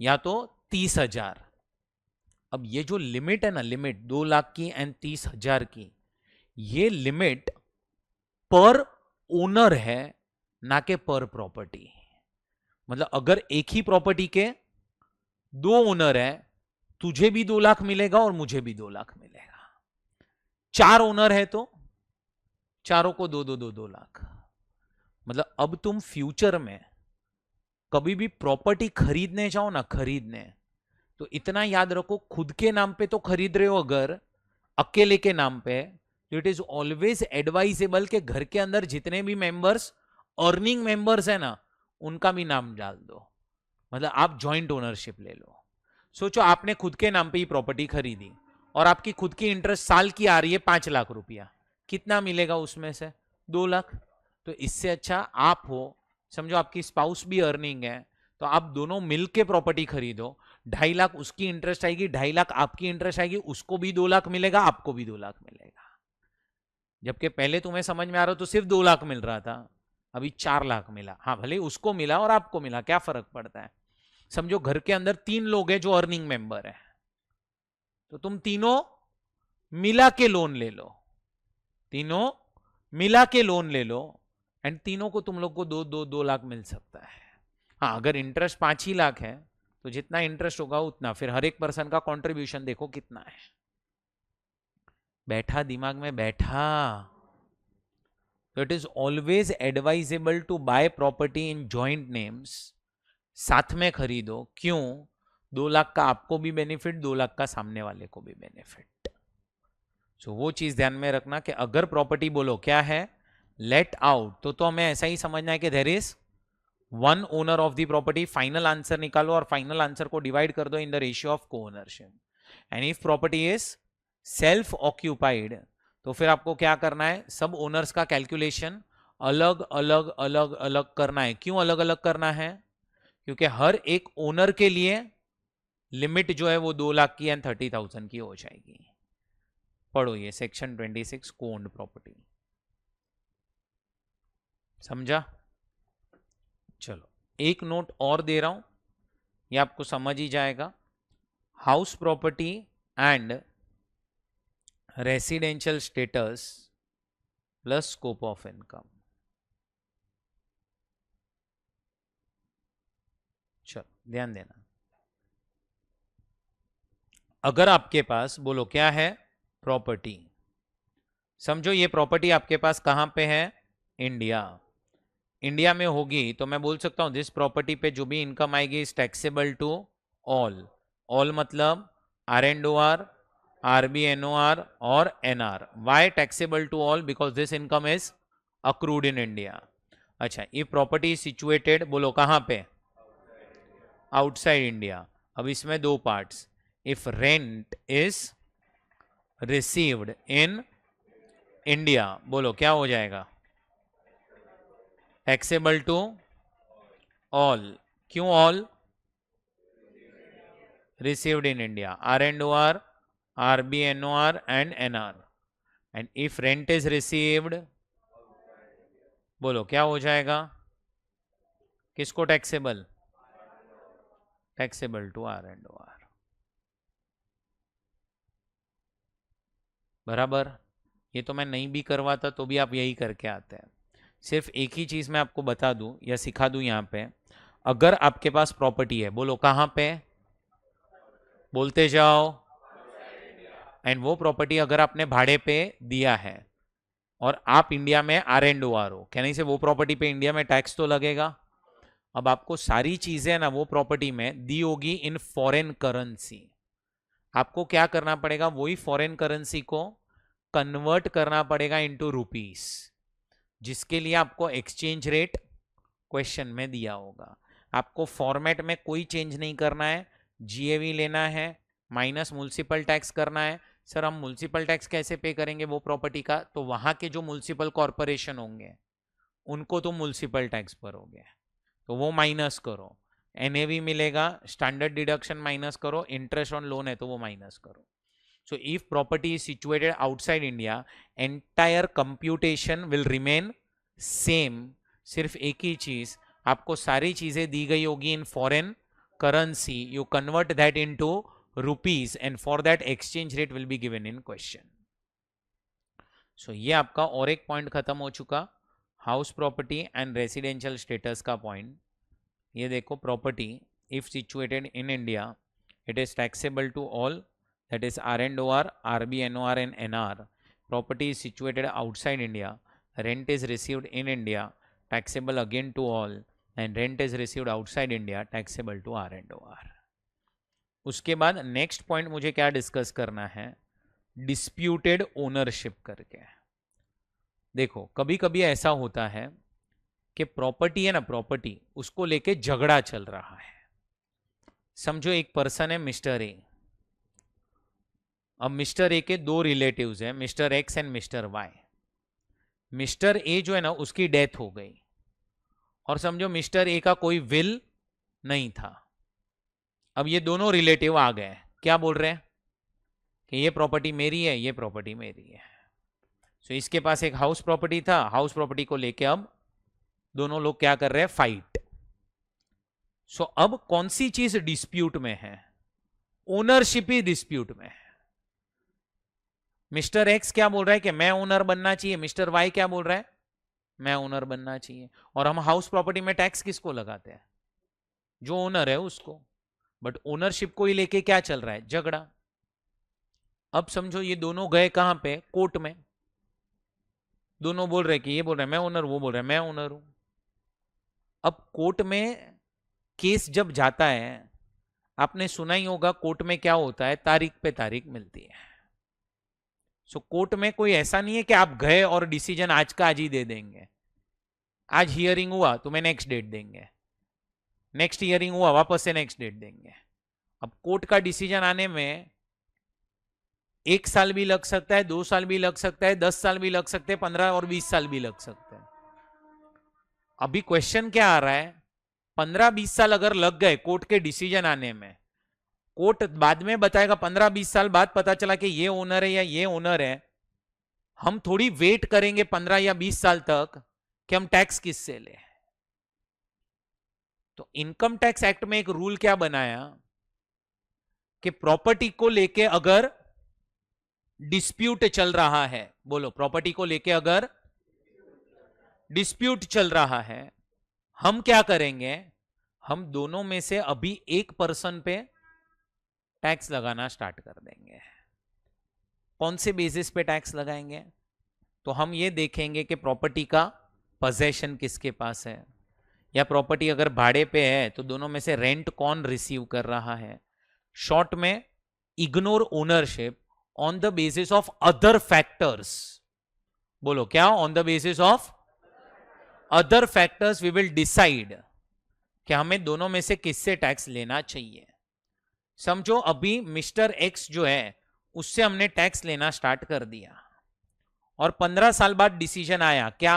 या तो 30,000। अब ये जो लिमिट है ना, लिमिट 2 लाख की एंड 30,000 की, ये लिमिट पर ओनर है ना कि पर प्रॉपर्टी। मतलब अगर एक ही प्रॉपर्टी के 2 ओनर है, तुझे भी 2 लाख मिलेगा और मुझे भी 2 लाख मिलेगा। 4 ओनर है तो चारों को 2 लाख। मतलब अब तुम फ्यूचर में कभी भी प्रॉपर्टी खरीदने जाओ ना, खरीदने, तो इतना याद रखो, खुद के नाम पे तो खरीद रहे हो अगर, अकेले के नाम पे, तो इट इज ऑलवेज एडवाइजेबल कि घर के अंदर जितने भी मेंबर्स अर्निंग मेंबर्स है ना, उनका भी नाम डाल दो। मतलब आप जॉइंट ओनरशिप ले लो। सोचो आपने खुद के नाम पे ही प्रॉपर्टी खरीदी और आपकी खुद की इंटरेस्ट साल की आ रही है 5 लाख रुपया, कितना मिलेगा उसमें से, 2 लाख। तो इससे अच्छा आप हो, समझो आपकी स्पाउस भी अर्निंग है, तो आप दोनों मिलके प्रॉपर्टी खरीदो, 2.5 लाख उसकी इंटरेस्ट आएगी, 2.5 लाख आपकी इंटरेस्ट आएगी, उसको भी 2 लाख मिलेगा, आपको भी 2 लाख मिलेगा। जबकि पहले तुम्हें समझ में आ रहा हो तो सिर्फ 2 लाख मिल रहा था, अभी 4 लाख मिला। हाँ भले उसको मिला और आपको मिला, क्या फर्क पड़ता है। समझो घर के अंदर 3 लोग हैं जो अर्निंग मेंबर है, तो तुम तीनों मिला के लोन ले लो, तीनों मिला के लोन ले लो, एंड तीनों को तुम लोग को 2 लाख मिल सकता है। हाँ अगर इंटरेस्ट 5 ही लाख है तो जितना इंटरेस्ट होगा उतना, फिर हर एक पर्सन का कंट्रीब्यूशन देखो कितना है। बैठा दिमाग में, बैठा? तो it is always advisable to buy property in joint names, साथ में खरीदो। क्यों? 2 लाख का आपको भी बेनिफिट, 2 लाख का सामने वाले को भी बेनिफिट। सो वो चीज ध्यान में रखना कि अगर प्रॉपर्टी बोलो क्या है, लेट आउट, तो हमें ऐसा ही समझना है कि there is 1 owner of the property. Final answer निकालो और फाइनल आंसर को डिवाइड कर दो in the ratio of co ownership. And if property is self occupied, तो फिर आपको क्या करना है, सब ओनर्स का कैलकुलेशन अलग अलग अलग अलग करना है। क्यों अलग अलग करना है? क्योंकि हर एक ओनर के लिए लिमिट जो है वो 2 लाख की एंड 30,000 की हो जाएगी। पढ़ो ये सेक्शन 26 को ओन्ड प्रॉपर्टी, समझा? चलो एक नोट और दे रहा हूं, ये आपको समझ ही जाएगा। House property and residential status plus scope of income. चलो ध्यान देना, अगर आपके पास बोलो क्या है, प्रॉपर्टी, समझो ये प्रॉपर्टी आपके पास कहां पे है, इंडिया, इंडिया में होगी, तो मैं बोल सकता हूं दिस प्रॉपर्टी पे जो भी इनकम आएगी is taxable to all. All मतलब R and O R, RBNOR और NR। Why taxable to all? Because this income is accrued in India. अच्छा, ये प्रॉपर्टी सिचुएटेड बोलो कहां पे, आउटसाइड इंडिया। अब इसमें 2 parts, if rent is received in India, बोलो क्या हो जाएगा, टैक्सेबल टू ऑल। क्यों all? Received in India, R&OR, RBNOR and NR। And if rent is received, बोलो क्या हो जाएगा, किसको टैक्सेबल, टैक्सेबल टू R&OR। बराबर? ये तो मैं नहीं भी करवाता तो भी आप यही करके आते हैं। सिर्फ एक ही चीज़ मैं आपको बता दूं या सिखा दूं यहाँ पे, अगर आपके पास प्रॉपर्टी है, बोलो कहाँ पे, बोलते जाओ, एंड वो प्रॉपर्टी अगर आपने भाड़े पे दिया है और आप इंडिया में R&OR हो, कहने से वो प्रॉपर्टी पे इंडिया में टैक्स तो लगेगा। अब आपको सारी चीजें ना वो प्रॉपर्टी में दी होगी इन फॉरेन करेंसी। आपको क्या करना पड़ेगा, वही फॉरेन करेंसी को कन्वर्ट करना पड़ेगा इनटू रुपीस, जिसके लिए आपको एक्सचेंज रेट क्वेश्चन में दिया होगा। आपको फॉर्मेट में कोई चेंज नहीं करना है, जीएवी लेना है माइनस म्युनिसिपल टैक्स करना है। सर हम म्युनिसिपल टैक्स कैसे पे करेंगे वो प्रॉपर्टी का, तो वहां के जो म्युनिसिपल कॉरपोरेशन होंगे उनको तो म्युनिसिपल टैक्स भरोगे, तो वो माइनस करो, एनएवी मिलेगा, स्टैंडर्ड डिडक्शन माइनस करो, इंटरेस्ट ऑन लोन है तो वो माइनस करो। So if property is situated outside India, entire computation will remain same. सिर्फ एक ही चीज, आपको सारी चीजें दी गई होगी in foreign currency, you convert that into rupees and for that exchange rate will be given in question. So ये आपका और एक पॉइंट खत्म हो चुका, house property and residential status का पॉइंट। ये देखो, property if situated in India it is taxable to all, that is R&OR, RB, NOR and NR. Property is situated outside India, rent is received in India, taxable again to all, and rent is received outside India, taxable to R&OR. उसके बाद नेक्स्ट पॉइंट मुझे क्या डिस्कस करना है, डिस्प्यूटेड ओनरशिप करके। देखो कभी कभी ऐसा होता है कि प्रॉपर्टी है ना, प्रॉपर्टी उसको लेके झगड़ा चल रहा है। समझो एक पर्सन है मिस्टर ए, अब मिस्टर ए के दो रिलेटिव्स हैं, mister X and mister Y. Mister A जो है ना उसकी डेथ हो गई, और समझो मिस्टर ए का कोई विल नहीं था। अब ये दोनों रिलेटिव आ गए, क्या बोल रहे हैं कि ये प्रॉपर्टी मेरी है, ये प्रॉपर्टी मेरी है। सो इसके पास एक हाउस प्रॉपर्टी था, हाउस प्रॉपर्टी को लेके अब दोनों लोग क्या कर रहे हैं, फाइट। सो अब कौन सी चीज डिस्प्यूट में है, ओनरशिप ही डिस्प्यूट में है। मिस्टर एक्स क्या बोल रहा है कि मैं ओनर बनना चाहिए, मिस्टर वाई क्या बोल रहा है, मैं ओनर बनना चाहिए। और हम हाउस प्रॉपर्टी में टैक्स किसको लगाते हैं, जो ओनर है उसको, बट ओनरशिप को ही लेके क्या चल रहा है, झगड़ा। अब समझो ये दोनों गए कहां पे, कोर्ट में। दोनों बोल रहे कि ये बोल रहे मैं ओनर, वो बोल रहे मैं ओनर हूं। अब कोर्ट में केस जब जाता है, आपने सुना ही होगा कोर्ट में क्या होता है, तारीख पे तारीख मिलती है। सो कोर्ट में कोई ऐसा नहीं है कि आप गए और डिसीजन आज का आज ही दे देंगे। आज हियरिंग हुआ तो मैं नेक्स्ट डेट देंगे, नेक्स्ट हियरिंग हुआ वापस से नेक्स्ट डेट देंगे। अब कोर्ट का डिसीजन आने में 1 साल भी लग सकता है, 2 साल भी लग सकता है, 10 साल भी लग सकते हैं, 15 और 20 साल भी लग सकते हैं। अभी क्वेश्चन क्या आ रहा है, 15-20 साल अगर लग गए कोर्ट के डिसीजन आने में, कोर्ट बाद में बताएगा, 15-20 साल बाद पता चला कि ये ओनर है या ये ओनर है, हम थोड़ी वेट करेंगे 15 या 20 साल तक कि हम टैक्स किससे ले। तो इनकम टैक्स एक्ट में एक रूल क्या बनाया कि प्रॉपर्टी को लेके अगर डिस्प्यूट चल रहा है, बोलो प्रॉपर्टी को लेके अगर डिस्प्यूट चल रहा है, हम क्या करेंगे, हम दोनों में से अभी एक पर्सन पे टैक्स लगाना स्टार्ट कर देंगे। कौन से बेसिस पे टैक्स लगाएंगे, तो हम ये देखेंगे कि प्रॉपर्टी का पोजेशन किसके पास है, या प्रॉपर्टी अगर भाड़े पे है तो दोनों में से रेंट कौन रिसीव कर रहा है। शॉर्ट में ignore ownership on the basis of other factors. बोलो क्या, on the basis of other factors we will decide कि हमें दोनों में से किससे टैक्स लेना चाहिए। समझो अभी मिस्टर एक्स जो है उससे हमने टैक्स लेना स्टार्ट कर दिया, और 15 साल बाद डिसीजन आया क्या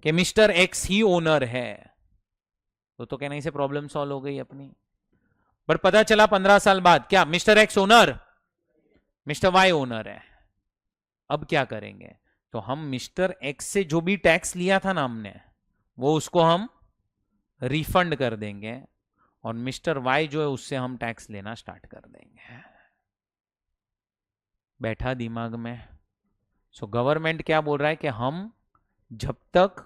कि मिस्टर एक्स ही ओनर है, तो कहने से प्रॉब्लम सॉल्व हो गई अपनी। पर पता चला 15 साल बाद क्या mister X owner, mister Y owner है। अब क्या करेंगे, तो हम मिस्टर एक्स से जो भी टैक्स लिया था ना हमने, वो उसको हम रिफंड कर देंगे, और मिस्टर वाई जो है उससे हम टैक्स लेना स्टार्ट कर देंगे। बैठा दिमाग में, सो गवर्नमेंट क्या बोल रहा है कि हम जब तक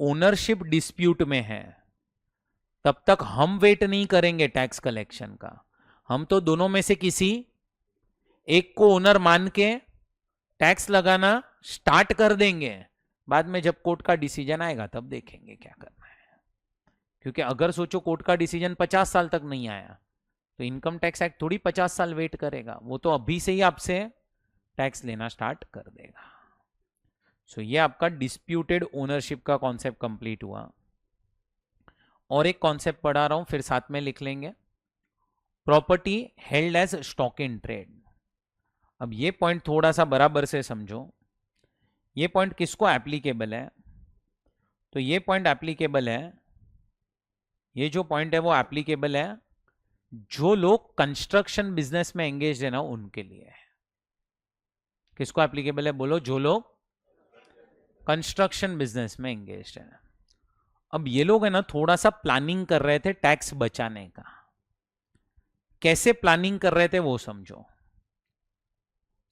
ओनरशिप डिस्प्यूट में है तब तक हम वेट नहीं करेंगे टैक्स कलेक्शन का। हम तो दोनों में से किसी एक को ओनर मान के टैक्स लगाना स्टार्ट कर देंगे। बाद में जब कोर्ट का डिसीजन आएगा तब देखेंगे क्या करना है। क्योंकि अगर सोचो कोर्ट का डिसीजन 50 साल तक नहीं आया तो इनकम टैक्स एक्ट थोड़ी 50 साल वेट करेगा, वो तो अभी से ही आपसे टैक्स लेना स्टार्ट कर देगा। सो ये आपका डिस्प्यूटेड ओनरशिप का कॉन्सेप्ट कंप्लीट हुआ। और एक कॉन्सेप्ट पढ़ा रहा हूं, फिर साथ में लिख लेंगे। Property held as stock in trade. अब ये पॉइंट थोड़ा सा बराबर से समझो। ये पॉइंट किसको एप्लीकेबल है? तो ये पॉइंट एप्लीकेबल है, ये जो पॉइंट है वो एप्लीकेबल है जो लोग कंस्ट्रक्शन बिजनेस में एंगेज है ना उनके लिए। किसको एप्लीकेबल है बोलो? जो लोग कंस्ट्रक्शन बिजनेस में एंगेज है। अब ये लोग है ना थोड़ा सा प्लानिंग कर रहे थे टैक्स बचाने का। कैसे प्लानिंग कर रहे थे वो समझो।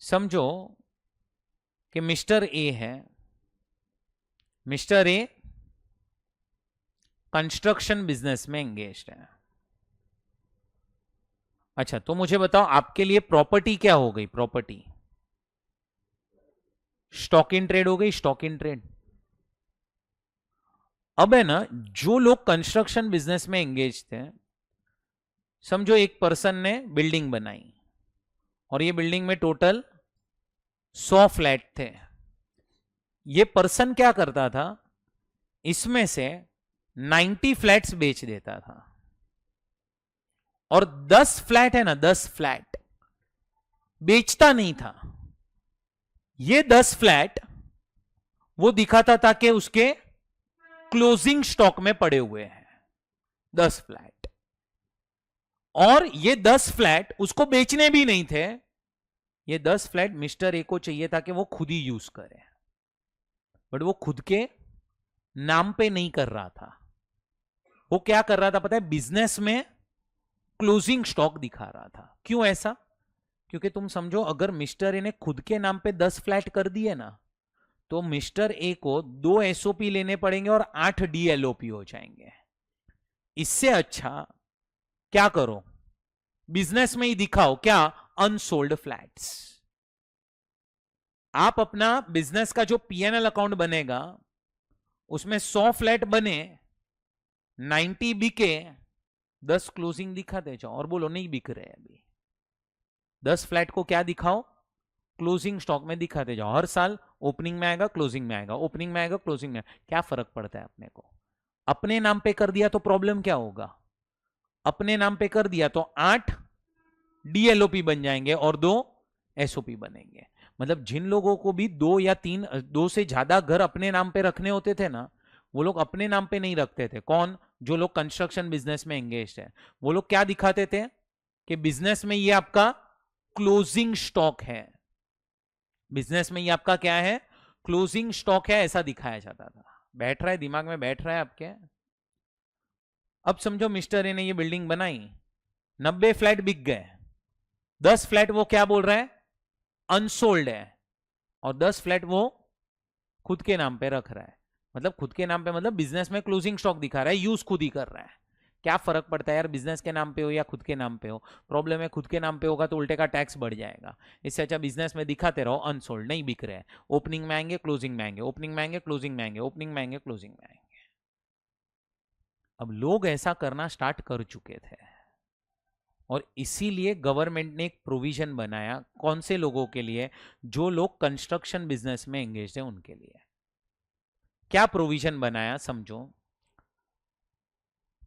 समझो कि मिस्टर ए है, मिस्टर ए कंस्ट्रक्शन बिजनेस में एंगेज है। अच्छा तो मुझे बताओ आपके लिए प्रॉपर्टी क्या हो गई? प्रॉपर्टी स्टॉक इन ट्रेड हो गई, स्टॉक इन ट्रेड। अब है ना जो लोग कंस्ट्रक्शन बिजनेस में एंगेज थे, समझो एक पर्सन ने बिल्डिंग बनाई और ये बिल्डिंग में टोटल 100 फ्लैट थे। ये पर्सन क्या करता था, इसमें से 90 फ्लैट्स बेच देता था और 10 फ्लैट है ना 10 फ्लैट बेचता नहीं था। ये 10 फ्लैट वो दिखाता था कि उसके क्लोजिंग स्टॉक में पड़े हुए हैं 10 फ्लैट, और ये 10 फ्लैट उसको बेचने भी नहीं थे। ये 10 फ्लैट मिस्टर ए को चाहिए था कि वो खुद ही यूज करे, बट वो खुद के नाम पे नहीं कर रहा था। वो क्या कर रहा था पता है? बिजनेस में क्लोजिंग स्टॉक दिखा रहा था। क्यों ऐसा? क्योंकि तुम समझो अगर मिस्टर ए ने खुद के नाम पे 10 फ्लैट कर दिए ना तो मिस्टर ए को 2 एसओपी लेने पड़ेंगे और 8 डीएलओपी हो जाएंगे। इससे अच्छा क्या करो, बिजनेस में ही दिखाओ क्या? Unsold flats. आप अपना बिजनेस का जो पीएनएल अकाउंट बनेगा उसमें 100 फ्लैट बने, 90 बिके, 10 क्लोजिंग दिखाते जाओ और बोलो नहीं बिक रहे अभी। 10 फ्लैट को क्या दिखाओ? क्लोजिंग स्टॉक में दिखाते जाओ। हर साल ओपनिंग में आएगा, क्लोजिंग में आएगा, ओपनिंग में आएगा, क्लोजिंग में। क्या फर्क पड़ता है अपने को? अपने नाम पे कर दिया तो प्रॉब्लम क्या होगा? अपने नाम पे कर दिया तो 8 डीएलओपी बन जाएंगे और 2 एसओपी बनेंगे। मतलब जिन लोगों को भी 2 या 3, 2 से ज्यादा घर अपने नाम पे रखने होते थे ना, वो लोग अपने नाम पे नहीं रखते थे। कौन? जो लोग कंस्ट्रक्शन बिजनेस में एंगेज है वो लोग क्या दिखाते थे कि बिजनेस में ये आपका क्लोजिंग स्टॉक है, बिजनेस में ये आपका क्या है? क्लोजिंग स्टॉक है, ऐसा दिखाया जाता था। बैठ रहा है दिमाग में? बैठ रहा है आपके? अब समझो मिस्टर ए ने ये बिल्डिंग बनाई, 90 फ्लैट बिक गए, 10 फ्लैट वो क्या बोल रहा है? अनसोल्ड है, और 10 फ्लैट वो खुद के नाम पे रख रहा है। मतलब खुद के नाम पे मतलब बिजनेस में क्लोजिंग स्टॉक दिखा रहा है, यूज खुद ही कर रहा है। क्या फर्क पड़ता है यार बिजनेस के नाम पे हो या खुद के नाम पे हो? प्रॉब्लम है खुद के नाम पे होगा तो उल्टे का टैक्स बढ़ जाएगा। इससे अच्छा बिजनेस में दिखाते रहो अनसोल्ड, नहीं बिक रहे हैं, ओपनिंग में आएंगे, क्लोजिंग में आएंगे, ओपनिंग में आएंगे, क्लोजिंग में आएंगे, ओपनिंग में आएंगे, क्लोजिंग में आएंगे। अब लोग ऐसा करना स्टार्ट कर चुके थे और इसीलिए गवर्नमेंट ने एक प्रोविजन बनाया। कौन से लोगों के लिए? जो लोग कंस्ट्रक्शन बिजनेस में एंगेज है उनके लिए। क्या प्रोविजन बनाया समझो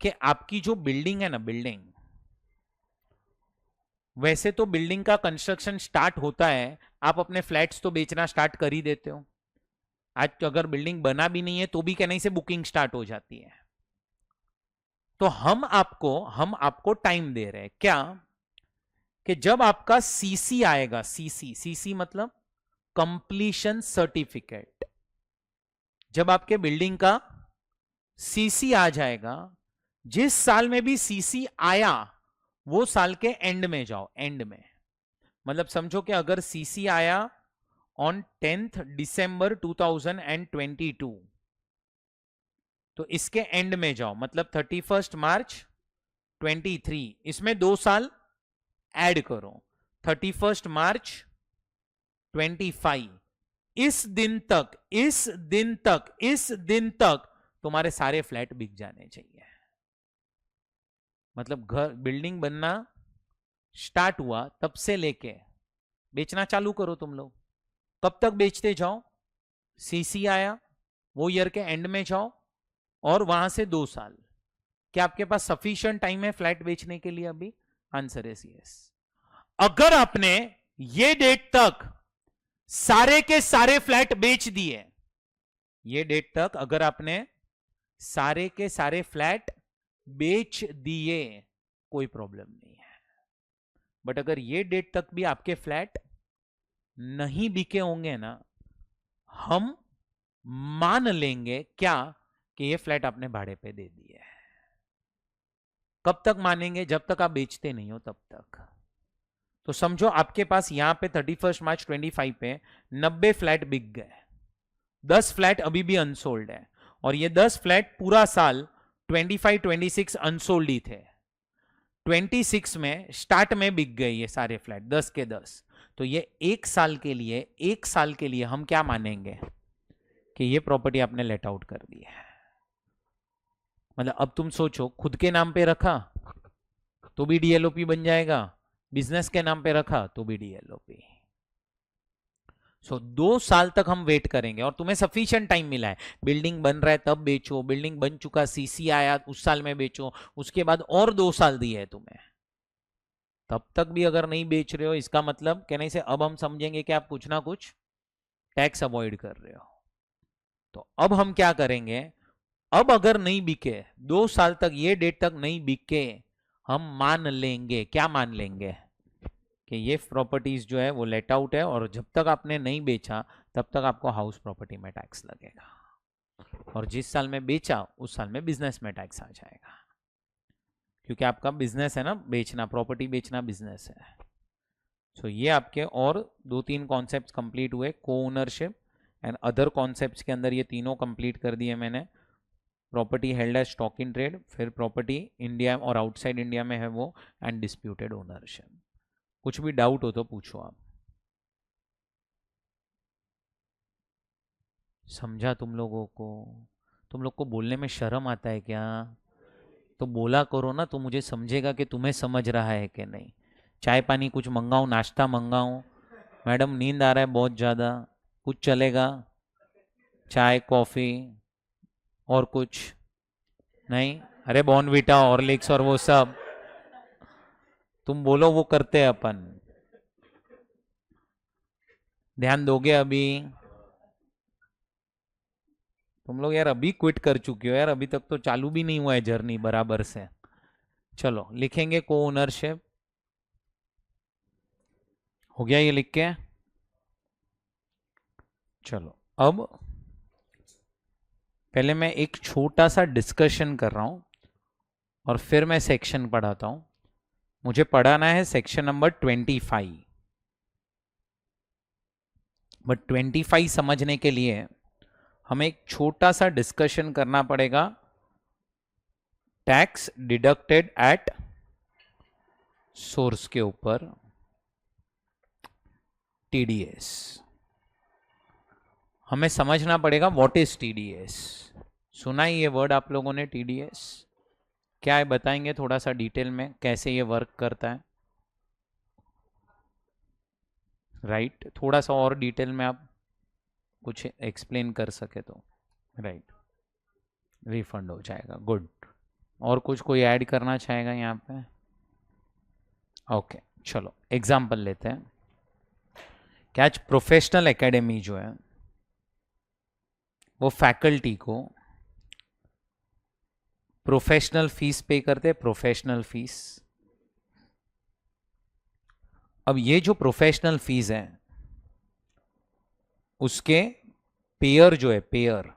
कि आपकी जो बिल्डिंग है ना, बिल्डिंग, वैसे तो बिल्डिंग का कंस्ट्रक्शन स्टार्ट होता है, आप अपने फ्लैट्स तो बेचना स्टार्ट कर ही देते हो। आज तो अगर बिल्डिंग बना भी नहीं है तो भी कहने से बुकिंग स्टार्ट हो जाती है। तो हम आपको टाइम दे रहे हैं क्या? कि जब आपका सीसी आएगा, सीसी मतलब कंप्लीशन सर्टिफिकेट, जब आपके बिल्डिंग का सीसी आ जाएगा, जिस साल में भी सीसी आया वो साल के एंड में जाओ। एंड में मतलब समझो कि अगर सीसी आया ऑन 10th December 2022, तो इसके एंड में जाओ, मतलब 31 March 23, इसमें 2 साल ऐड करो, 31 March 25, इस दिन तक तुम्हारे सारे फ्लैट बिक जाने चाहिए। मतलब घर बिल्डिंग बनना स्टार्ट हुआ तब से लेके बेचना चालू करो तुम लोग। कब तक बेचते जाओ, सीसी आया वो ईयर के एंड में जाओ, और वहां से 2 साल। क्या आपके पास सफिशिएंट टाइम है फ्लैट बेचने के लिए? अभी आंसर इज यस। अगर आपने ये डेट तक सारे के सारे फ्लैट बेच दिए, ये डेट तक अगर आपने सारे के सारे फ्लैट बेच दिए, कोई प्रॉब्लम नहीं है। बट अगर ये डेट तक भी आपके फ्लैट नहीं बिके होंगे ना, हम मान लेंगे क्या कि ये फ्लैट आपने भाड़े पे दे दिए है। कब तक मानेंगे? जब तक आप बेचते नहीं हो तब तक। तो समझो आपके पास यहां पे 31 मार्च 25 पे 90 फ्लैट बिक गए, 10 फ्लैट अभी भी अनसोल्ड है, और ये 10 फ्लैट पूरा साल 25-26 अनसोल्ड ही थे। 26 में स्टार्ट में बिक गए ये सारे फ्लैट 10 के 10। तो ये एक साल के लिए हम क्या मानेंगे कि ये प्रॉपर्टी आपने लेट आउट कर दी है। मतलब अब तुम सोचो, खुद के नाम पे रखा तो भी डीएलओपी बन जाएगा, बिजनेस के नाम पे रखा तो भी डीएलओपी। सो 2 साल तक हम वेट करेंगे, और तुम्हें सफिशिएंट टाइम मिला है। बिल्डिंग बन रहा है तब बेचो, बिल्डिंग बन चुका, सीसी आया उस साल में बेचो, उसके बाद और 2 साल दिए है तुम्हें। तब तक भी अगर नहीं बेच रहे हो, इसका मतलब कहने से अब हम समझेंगे कि आप कुछ ना कुछ टैक्स अवॉइड कर रहे हो। तो अब हम क्या करेंगे, अब अगर नहीं बिके 2 साल तक, ये डेट तक नहीं बिके, हम मान लेंगे, क्या मान लेंगे कि ये प्रॉपर्टीज जो है वो लेट आउट है, और जब तक आपने नहीं बेचा तब तक आपको हाउस प्रॉपर्टी में टैक्स लगेगा, और जिस साल में बेचा उस साल में बिजनेस में टैक्स आ जाएगा, क्योंकि आपका बिजनेस है ना, बेचना, प्रॉपर्टी बेचना बिजनेस है। सो ये आपके और 2-3 कॉन्सेप्ट्स कंप्लीट हुए। को ओनरशिप एंड अदर कॉन्सेप्ट्स के अंदर ये तीनों कंप्लीट कर दिए मैंने। Property held as stock in trade, फिर प्रॉपर्टी इंडिया और आउटसाइड इंडिया में है वो, एंड डिस्प्यूटेड ओनरशिप। कुछ भी डाउट हो तो पूछो आप। समझा तुम लोगों को? तुम लोग को बोलने में शर्म आता है क्या? तो बोला करो ना, तो मुझे समझेगा कि तुम्हें समझ रहा है कि नहीं। चाय पानी कुछ मंगाऊं, नाश्ता मंगाऊं? मैडम नींद आ रहा है बहुत ज़्यादा, कुछ चलेगा? चाय कॉफ़ी और कुछ नहीं? अरे बॉर्नविटा हॉर्लिक्स और वो सब तुम बोलो, वो करते हैं अपन। ध्यान दोगे अभी? तुम लोग यार अभी क्विट कर चुके हो यार, अभी तक तो चालू भी नहीं हुआ है जर्नी बराबर से। चलो लिखेंगे को ओनरशिप। हो गया ये लिख के? चलो अब पहले मैं एक छोटा सा डिस्कशन कर रहा हूं, और फिर मैं सेक्शन पढ़ाता हूं। मुझे पढ़ाना है सेक्शन नंबर 25। बट 25 समझने के लिए हमें एक छोटा सा डिस्कशन करना पड़ेगा टैक्स डिडक्टेड एट सोर्स के ऊपर, टीडीएस। हमें समझना पड़ेगा व्हाट इज टीडीएस। सुना ही ये वर्ड आप लोगों ने, टीडीएस क्या है? बताएंगे थोड़ा सा डिटेल में कैसे ये वर्क करता है, राइट? थोड़ा सा और डिटेल में आप कुछ एक्सप्लेन कर सके तो, राइट? रिफंड हो जाएगा, गुड। और कुछ कोई ऐड करना चाहेगा यहाँ पे? ओके चलो एग्जाम्पल लेते हैं। क्या आज प्रोफेशनल एकेडमी जो है वो फैकल्टी को प्रोफेशनल फीस पे करते हैं, प्रोफेशनल फीस। अब ये जो प्रोफेशनल फीस है उसके पेयर जो है, पेयर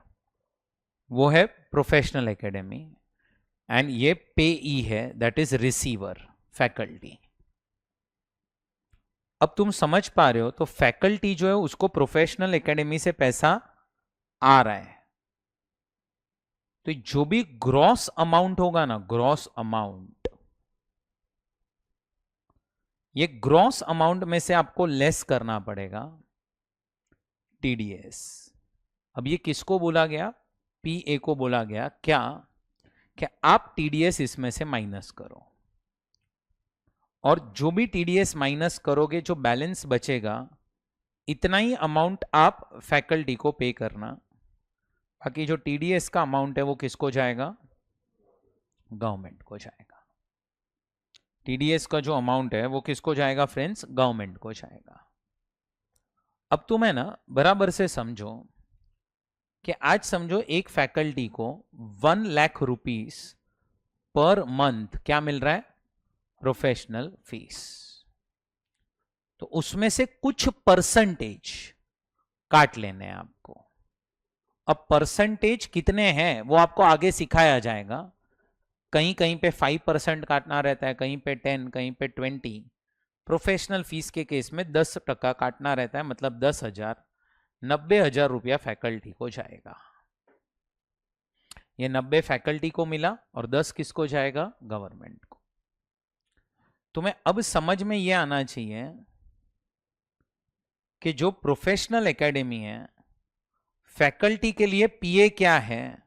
वो है प्रोफेशनल एकेडमी, एंड ये पेई है, दैट इज रिसीवर, फैकल्टी। अब तुम समझ पा रहे हो, तो फैकल्टी जो है उसको प्रोफेशनल एकेडमी से पैसा आ रहा है, तो जो भी ग्रॉस अमाउंट होगा ना, ग्रॉस अमाउंट, ये ग्रॉस अमाउंट में से आपको लेस करना पड़ेगा टीडीएस। अब ये किसको बोला गया? पीए को बोला गया। क्या आप टीडीएस इसमें से माइनस करो, और जो भी टीडीएस माइनस करोगे, जो बैलेंस बचेगा, इतना ही अमाउंट आप फैकल्टी को पे करना। बाकी जो टीडीएस का अमाउंट है वो किसको जाएगा? गवर्नमेंट को जाएगा। टीडीएस का जो अमाउंट है वो किसको जाएगा फ्रेंड्स? गवर्नमेंट को जाएगा। अब तुम है ना बराबर से समझो कि आज समझो एक फैकल्टी को 1 लाख रुपीस पर मंथ क्या मिल रहा है? Professional fees. तो उसमें से कुछ परसेंटेज काट लेने हैं आपको। अब परसेंटेज कितने हैं वो आपको आगे सिखाया जाएगा। कहीं कहीं पे 5% काटना रहता है, कहीं पे 10, कहीं पे 20। प्रोफेशनल फीस के केस में 10% काटना रहता है, मतलब 10,000। 90,000 रुपया फैकल्टी को जाएगा। ये 90 फैकल्टी को मिला और 10 किसको जाएगा? गवर्नमेंट को। तुम्हें अब समझ में यह आना चाहिए कि जो प्रोफेशनल एकेडमी है, फैकल्टी के लिए पीए क्या है?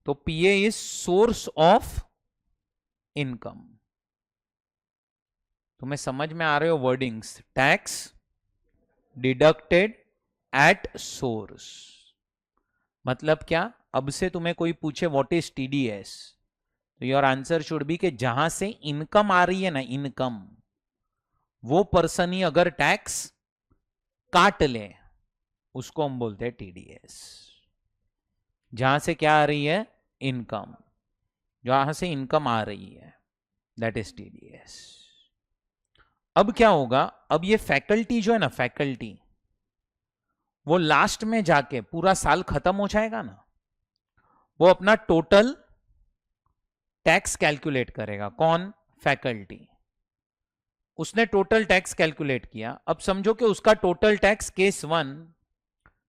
तो पीए इज सोर्स ऑफ इनकम। तुम्हें समझ में आ रहे हो wordings? Tax deducted at source. मतलब क्या? अब से तुम्हें कोई पूछे व्हाट इज टीडीएस, तो योर आंसर शुड बी कि जहां से इनकम आ रही है ना, इनकम, वो पर्सन ही अगर टैक्स काट ले उसको हम बोलते हैं टीडीएस। जहां से क्या आ रही है? इनकम। जहां से इनकम आ रही है, दैट इज टीडीएस। अब क्या होगा? अब ये फैकल्टी जो है ना, फैकल्टी, वो लास्ट में जाके पूरा साल खत्म हो जाएगा ना, वो अपना टोटल टैक्स कैलकुलेट करेगा। कौन? फैकल्टी। उसने टोटल टैक्स कैलकुलेट किया। अब समझो कि उसका टोटल टैक्स केस 1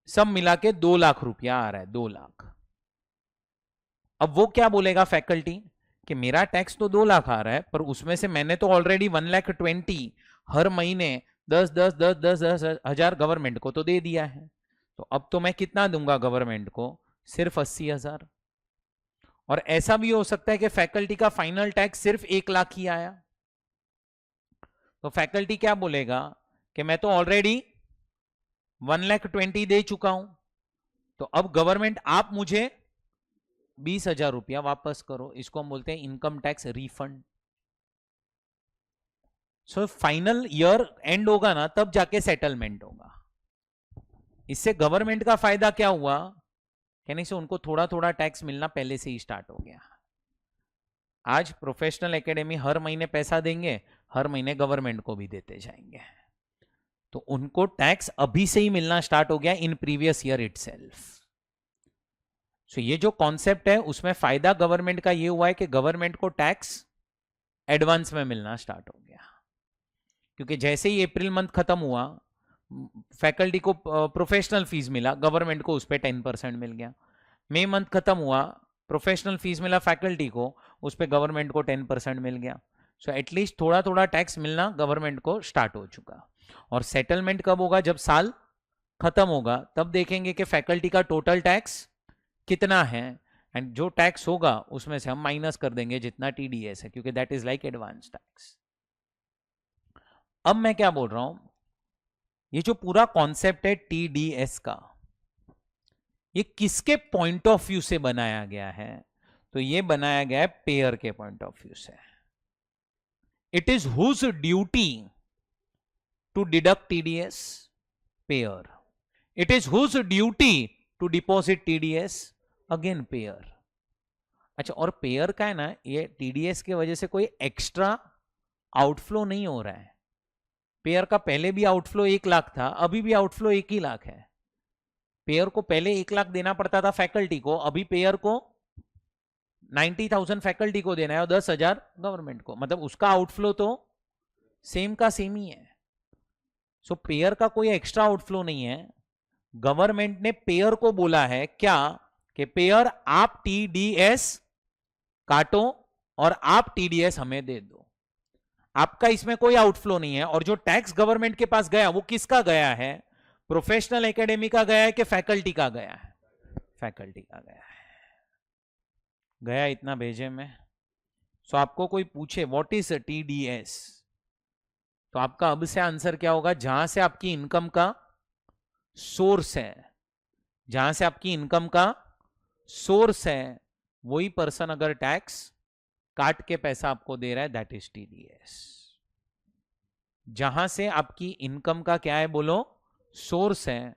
सब मिला के 2 लाख रुपया आ रहा है, 2 लाख। अब वो क्या बोलेगा फैकल्टी कि मेरा टैक्स तो 2 लाख आ रहा है, पर उसमें से मैंने तो ऑलरेडी 1,20,000 हर महीने 10 हजार गवर्नमेंट को तो दे दिया है, तो अब तो मैं कितना दूंगा गवर्नमेंट को? सिर्फ 80,000। और ऐसा भी हो सकता है कि फैकल्टी का फाइनल टैक्स सिर्फ 1 लाख ही आया, तो फैकल्टी क्या बोलेगा कि मैं तो ऑलरेडी 1,20,000 दे चुका हूं, तो अब गवर्नमेंट आप मुझे 20,000 रुपया वापस करो। इसको हम बोलते हैं income tax refund. So final year and होगा ना, तब जाके सेटलमेंट होगा। इससे गवर्नमेंट का फायदा क्या हुआ? कहने से उनको थोड़ा थोड़ा टैक्स मिलना पहले से ही स्टार्ट हो गया। आज प्रोफेशनल एकेडमी हर महीने पैसा देंगे, हर महीने गवर्नमेंट को भी देते जाएंगे, तो उनको टैक्स अभी से ही मिलना स्टार्ट हो गया इन प्रीवियस ईयर इटसेल्फ। सो ये जो कॉन्सेप्ट है उसमें फायदा गवर्नमेंट का ये हुआ है कि गवर्नमेंट को टैक्स एडवांस में मिलना स्टार्ट हो गया, क्योंकि जैसे ही अप्रैल मंथ खत्म हुआ, फैकल्टी को प्रोफेशनल फीस मिला, गवर्नमेंट को उस पर 10% मिल गया। मई मंथ खत्म हुआ, प्रोफेशनल फीस मिला फैकल्टी को, उस पर गवर्नमेंट को 10% मिल गया। सो एटलीस्ट थोड़ा थोड़ा टैक्स मिलना गवर्नमेंट को स्टार्ट हो चुका। और सेटलमेंट कब होगा? जब साल खत्म होगा, तब देखेंगे कि फैकल्टी का टोटल टैक्स कितना है, एंड जो टैक्स होगा उसमें से हम माइनस कर देंगे जितना टीडीएस है, क्योंकि that is like advance tax. अब मैं क्या बोल रहा हूं, ये जो पूरा कॉन्सेप्ट है टीडीएस का, ये किसके पॉइंट ऑफ व्यू से बनाया गया है? तो ये बनाया गया है पेयर के पॉइंट ऑफ व्यू से। It is whose duty to deduct TDS? Payer. It is whose duty to deposit TDS? Again payer. अच्छा, और पेयर का है ना, ये टीडीएस की वजह से कोई एक्स्ट्रा आउटफ्लो नहीं हो रहा है। पेयर का पहले भी आउटफ्लो 1 लाख था, अभी भी आउटफ्लो 1 ही लाख है। पेयर को पहले 1 लाख देना पड़ता था फैकल्टी को, अभी पेयर को 90,000 फैकल्टी को देना है और 10,000 गवर्नमेंट को, मतलब उसका आउटफ्लो तो सेम का सेम ही है। सो पेयर का कोई एक्स्ट्रा आउटफ्लो नहीं है। गवर्नमेंट ने पेयर को बोला है क्या कि पेयर आप टीडीएस काटो और आप टीडीएस हमें दे दो। आपका इसमें कोई आउटफ्लो नहीं है। और जो टैक्स गवर्नमेंट के पास गया वो किसका गया है? प्रोफेशनल एकेडमी का गया है कि फैकल्टी का गया है? फैकल्टी का गया है। गया इतना भेजे में। सो आपको कोई पूछे व्हाट इज टीडीएस, तो आपका अब से आंसर क्या होगा? जहां से आपकी इनकम का सोर्स है, जहां से आपकी इनकम का सोर्स है, वही पर्सन अगर टैक्स काट के पैसा आपको दे रहा है, दैट इज टीडीएस। जहां से आपकी इनकम का क्या है बोलो? सोर्स है,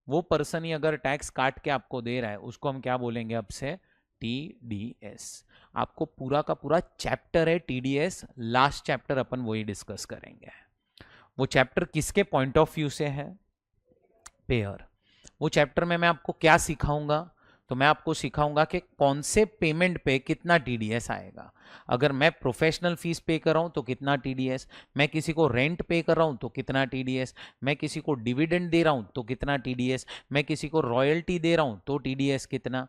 वो पर्सन ही अगर टैक्स काट के आपको दे रहा है, उसको हम क्या बोलेंगे अब से? टीडीएस। आपको पूरा का पूरा चैप्टर है टीडीएस, लास्ट चैप्टर अपन वही डिस्कस करेंगे। वो चैप्टर किसके पॉइंट ऑफ व्यू से है? पेयर। वो चैप्टर में मैं आपको क्या सिखाऊंगा? तो मैं आपको सिखाऊंगा कि कौन से पेमेंट पे कितना टीडीएस आएगा। अगर मैं प्रोफेशनल फीस पे कर रहा हूं तो कितना टीडीएस, मैं किसी को रेंट पे कर रहा हूं तो कितना टीडीएस, मैं किसी को डिविडेंड दे रहा हूं तो कितना टीडीएस, मैं किसी को रॉयल्टी दे रहा हूं तो टीडीएस कितना।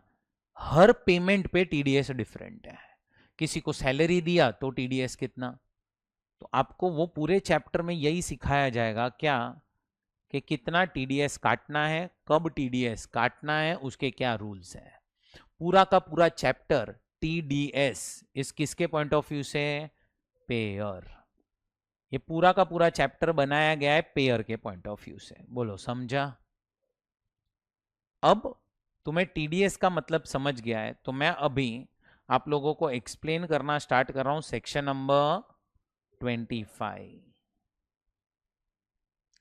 हर पेमेंट पे टीडीएस डिफरेंट है। किसी को सैलरी दिया तो टीडीएस कितना। तो आपको वो पूरे चैप्टर में यही सिखाया जाएगा क्या कि कितना टीडीएस काटना है, कब टीडीएस काटना है, उसके क्या रूल्स हैं। पूरा का पूरा चैप्टर टीडीएस इस किसके पॉइंट ऑफ व्यू से? पेयर। ये पूरा का पूरा चैप्टर बनाया गया है पेयर के पॉइंट ऑफ व्यू से। बोलो समझा? अब तुम्हें टीडीएस का मतलब समझ गया है, तो मैं अभी आप लोगों को एक्सप्लेन करना स्टार्ट कर रहा हूं सेक्शन नंबर 25।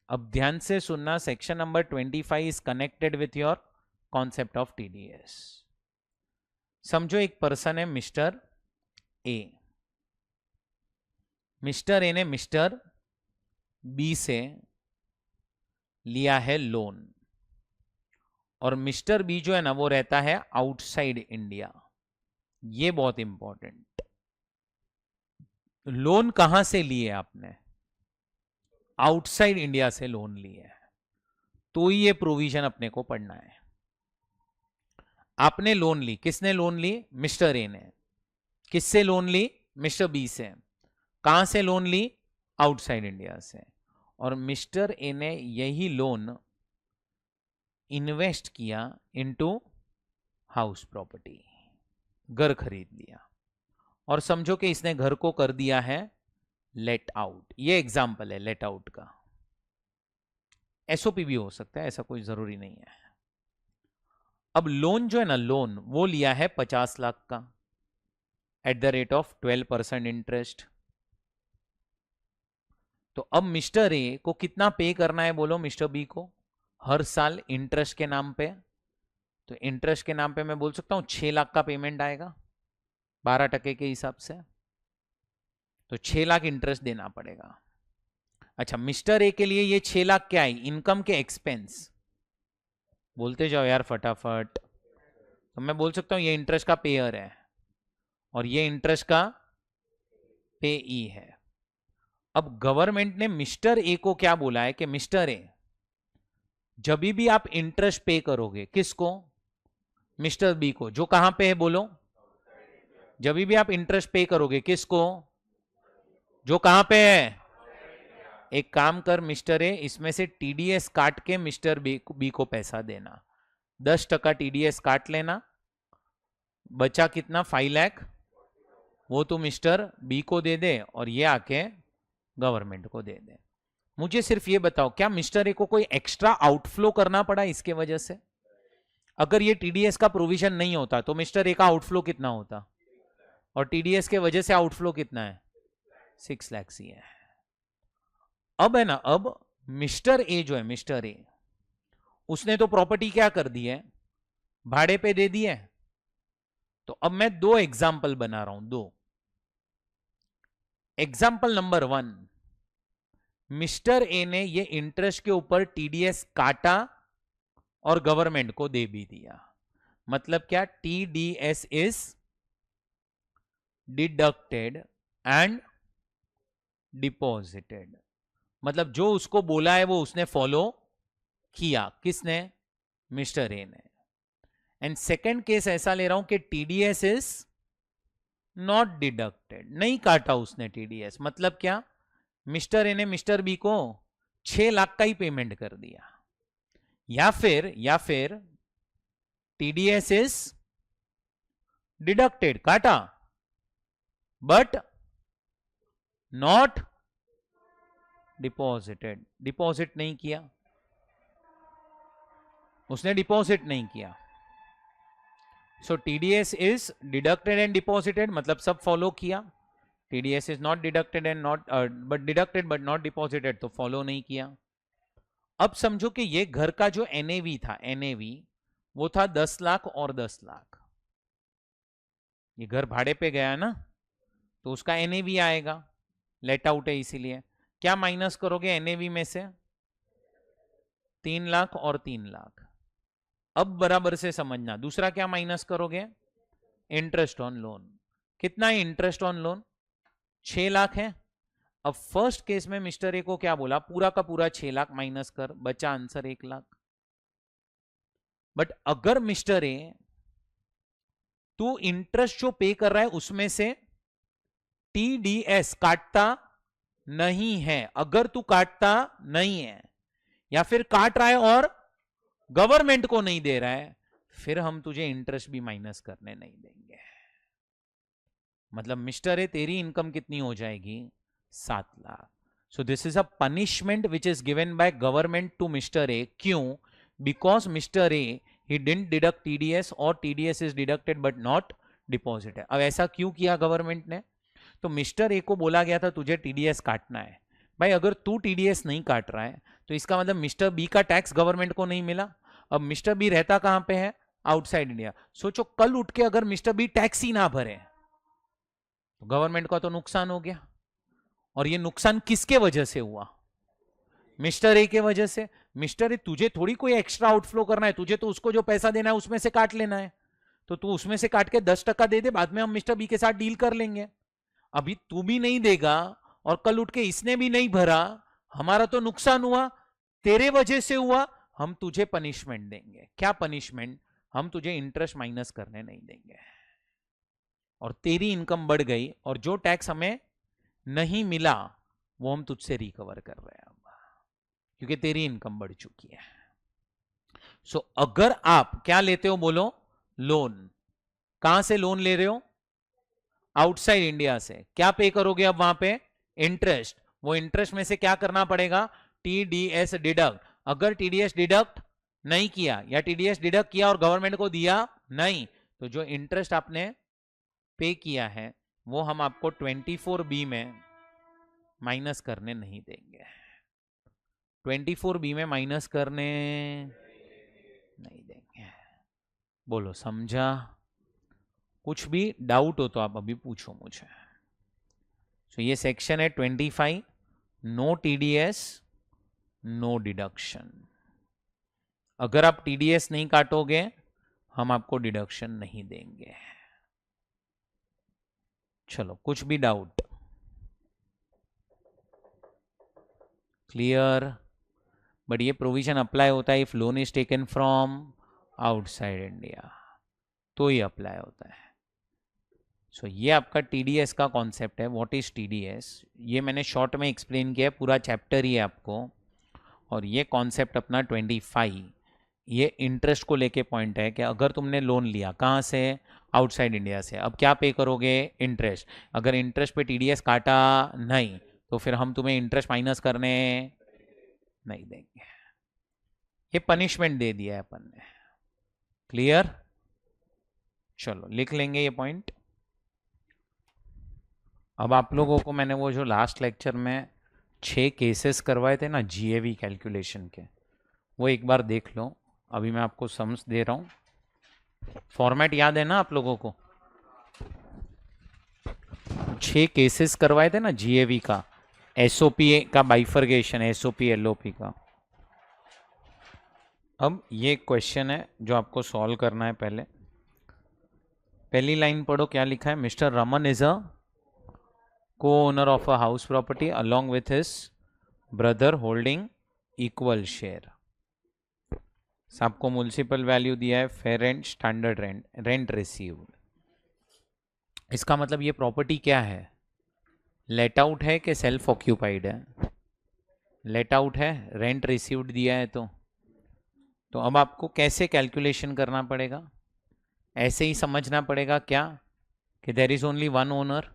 अब ध्यान से सुनना, section number 25 is connected with your concept of TDS. समझो एक पर्सन है मिस्टर ए। मिस्टर ए ने मिस्टर बी से लिया है लोन, और मिस्टर बी जो है ना वो रहता है आउटसाइड इंडिया। ये बहुत इंपॉर्टेंट। लोन कहां से लिए आपने? आउटसाइड इंडिया से लोन लिए है, तो ये प्रोविजन अपने को पढ़ना है। आपने लोन ली, किसने लोन ली? मिस्टर ए ने। किससे लोन ली? मिस्टर बी से। कहां से लोन ली? आउटसाइड इंडिया से। और मिस्टर ए ने यही लोन इन्वेस्ट किया इनटू हाउस प्रॉपर्टी, घर खरीद लिया। और समझो कि इसने घर को कर दिया है लेट आउट। ये एग्जाम्पल है लेट आउट का। एसओपी भी हो सकता है, ऐसा कोई जरूरी नहीं है। अब लोन जो है ना, लोन वो लिया है 50 लाख का eight the rate of 12% interest. तो अब मिस्टर ए को कितना पे करना है बोलो मिस्टर बी को? हर साल इंटरेस्ट के नाम पे। तो इंटरेस्ट के नाम पे मैं बोल सकता हूं 6 लाख का पेमेंट आएगा 12% के हिसाब से। तो 6 लाख इंटरेस्ट देना पड़ेगा। अच्छा, मिस्टर ए के लिए ये 6 लाख क्या है? इनकम के एक्सपेंस। बोलते जाओ यार फटाफट। तो मैं बोल सकता हूं ये इंटरेस्ट का पेयर है और ये इंटरेस्ट का पेई है। अब गवर्नमेंट ने मिस्टर ए को क्या बोला है कि मिस्टर ए, जब भी आप इंटरेस्ट पे करोगे, किसको? मिस्टर बी को, जो कहां पे है बोलो? जब भी आप इंटरेस्ट पे करोगे, किसको? जो कहां पे है? एक काम कर मिस्टर ए, इसमें से टीडीएस काट के मिस्टर बी को पैसा देना। 10% टीडीएस काट लेना, बचा कितना? 5 लाख। वो तो मिस्टर बी को दे दे और ये आके गवर्नमेंट को दे दे। मुझे सिर्फ ये बताओ, क्या मिस्टर ए को कोई एक्स्ट्रा आउटफ्लो करना पड़ा इसके वजह से? अगर ये टीडीएस का प्रोविजन नहीं होता तो मिस्टर ए का आउटफ्लो कितना होता? और टीडीएस के वजह से आउटफ्लो कितना है? 6 लाख ही है। अब है ना, अब मिस्टर ए जो है, मिस्टर ए, उसने तो प्रॉपर्टी क्या कर दी है? भाड़े पे दे दी है। तो अब मैं 2 एग्जाम्पल बना रहा हूं, 2। एग्जाम्पल नंबर 1, मिस्टर ए ने ये इंटरेस्ट के ऊपर टीडीएस काटा और गवर्नमेंट को दे भी दिया। मतलब क्या? TDS is deducted and deposited. मतलब जो उसको बोला है वो उसने फॉलो किया। किसने? मिस्टर ए ने। एंड सेकेंड केस ऐसा ले रहा हूं कि टीडीएस इज नॉट डिडक्टेड, नहीं काटा उसने टीडीएस। मतलब क्या? मिस्टर ए ने मिस्टर बी को 6 लाख का ही पेमेंट कर दिया। या फिर टीडीएस इज डिडक्टेड, काटा, बट नॉट डिपॉजिटेड, डिपॉजिट नहीं किया, उसने डिपॉजिट नहीं किया। So TDS is deducted and deposited, मतलब सब फॉलो किया। TDS is not deducted and not but deducted but not deposited, तो फॉलो नहीं किया। अब समझो कि ये घर का जो एनएवी था, एनएवी वो था 10 लाख और 10 लाख। ये घर भाड़े पे गया ना, तो उसका एनएवी आएगा, लेट आउट है इसीलिए। क्या माइनस करोगे एनएवी में से? 3 लाख और 3 लाख। अब बराबर से समझना, दूसरा क्या माइनस करोगे? Interest on loan. कितना है इंटरेस्ट ऑन लोन? 6 लाख है। अब फर्स्ट केस में मिस्टर ए को क्या बोला? पूरा का पूरा 6 लाख माइनस कर, बचा आंसर 1 लाख। बट अगर मिस्टर ए तू इंटरेस्ट जो पे कर रहा है उसमें से टीडीएस काटता नहीं है, अगर तू काटता नहीं है या फिर काट रहा है और गवर्नमेंट को नहीं दे रहा है, फिर हम तुझे इंटरेस्ट भी माइनस करने नहीं देंगे। मतलब मिस्टर ए तेरी इनकम कितनी हो जाएगी? 7 lakh. So this is a punishment which is given by government to mister A. क्यों? Because mister A he didn't deduct TDS और TDS is deducted but not deposited. अब ऐसा क्यों किया गवर्नमेंट ने? तो मिस्टर ए को बोला गया था तुझे टीडीएस काटना है। भाई अगर तू टीडीएस नहीं काट रहा है तो इसका मतलब मिस्टर बी का टैक्स गवर्नमेंट को नहीं मिला। अब मिस्टर बी रहता कहां पे है? Outside India. सोचो कल उठ के अगर मिस्टर बी टैक्स ही ना भरे तो गवर्नमेंट का तो नुकसान हो गया। और ये नुकसान किसके वजह से हुआ? मिस्टर ए के वजह से। मिस्टर ए तुझे थोड़ी कोई एक्स्ट्रा आउटफ्लो करना है, तुझे तो उसको जो पैसा देना है उसमें से काट लेना है। तो तू उसमें से काट के 10% दे दे, बाद में हम मिस्टर बी के साथ डील कर लेंगे। अभी तू भी नहीं देगा और कल उठ के इसने भी नहीं भरा, हमारा तो नुकसान हुआ, तेरे वजह से हुआ। हम तुझे पनिशमेंट देंगे। क्या पनिशमेंट? हम तुझे इंटरेस्ट माइनस करने नहीं देंगे और तेरी इनकम बढ़ गई और जो टैक्स हमें नहीं मिला वो हम तुझसे रिकवर कर रहे हैं क्योंकि तेरी इनकम बढ़ चुकी है। सो अगर आप क्या लेते हो? बोलो लोन। कहां से लोन ले रहे हो? आउटसाइड इंडिया से। क्या पे करोगे अब वहां पे? इंटरेस्ट। वो इंटरेस्ट में से क्या करना पड़ेगा? TDS deduct. अगर टीडीएस डिडक्ट नहीं किया या टीडीएस डिडक्ट किया और गवर्नमेंट को दिया नहीं, तो जो इंटरेस्ट आपने पे किया है वो हम आपको 24B में माइनस करने नहीं देंगे। 24B में माइनस करने नहीं देंगे। बोलो समझा? कुछ भी डाउट हो तो आप अभी पूछो मुझे। तो ये सेक्शन है 25, नो टीडीएस नो डिडक्शन। अगर आप टीडीएस नहीं काटोगे हम आपको डिडक्शन नहीं देंगे। चलो कुछ भी डाउट? क्लियर? बट ये प्रोविजन अप्लाई होता है if loan is taken from outside India, तो ही अप्लाई होता है। सो ये आपका टीडीएस का कॉन्सेप्ट है। What is TDS? ये मैंने शॉर्ट में एक्सप्लेन किया है, पूरा चैप्टर ही है आपको। और ये कॉन्सेप्ट अपना 25, ये इंटरेस्ट को लेके पॉइंट है कि अगर तुमने लोन लिया कहाँ से? आउटसाइड इंडिया से। अब क्या पे करोगे? इंटरेस्ट। अगर इंटरेस्ट पे टीडीएस काटा नहीं तो फिर हम तुम्हें इंटरेस्ट माइनस करने नहीं देंगे। ये पनिशमेंट दे दिया है अपन ने। क्लियर? चलो लिख लेंगे ये पॉइंट। अब आप लोगों को मैंने वो जो लास्ट लेक्चर में 6 केसेस करवाए थे ना जीएवी कैलकुलेशन के, वो एक बार देख लो। अभी मैं आपको सम्स दे रहा हूँ। फॉर्मेट याद है ना आप लोगों को? 6 केसेस करवाए थे ना जीएवी का, एसओपी का बाइफर्गेशन, एसओपी एलओपी का। अब ये क्वेश्चन है जो आपको सॉल्व करना है। पहली लाइन पढ़ो, क्या लिखा है? Mister Raman is a co-owner of a house property along with his brother holding equal share. आपको म्युनिसिपल वैल्यू दिया है fair rent, standard rent, rent received. इसका मतलब ये प्रॉपर्टी क्या है, लेट आउट है कि सेल्फ ऑक्यूपाइड है? लेट आउट है, रेंट रिसीव्ड दिया है। तो अब आपको कैसे कैलकुलेशन करना पड़ेगा, ऐसे ही समझना पड़ेगा क्या कि there is only one owner,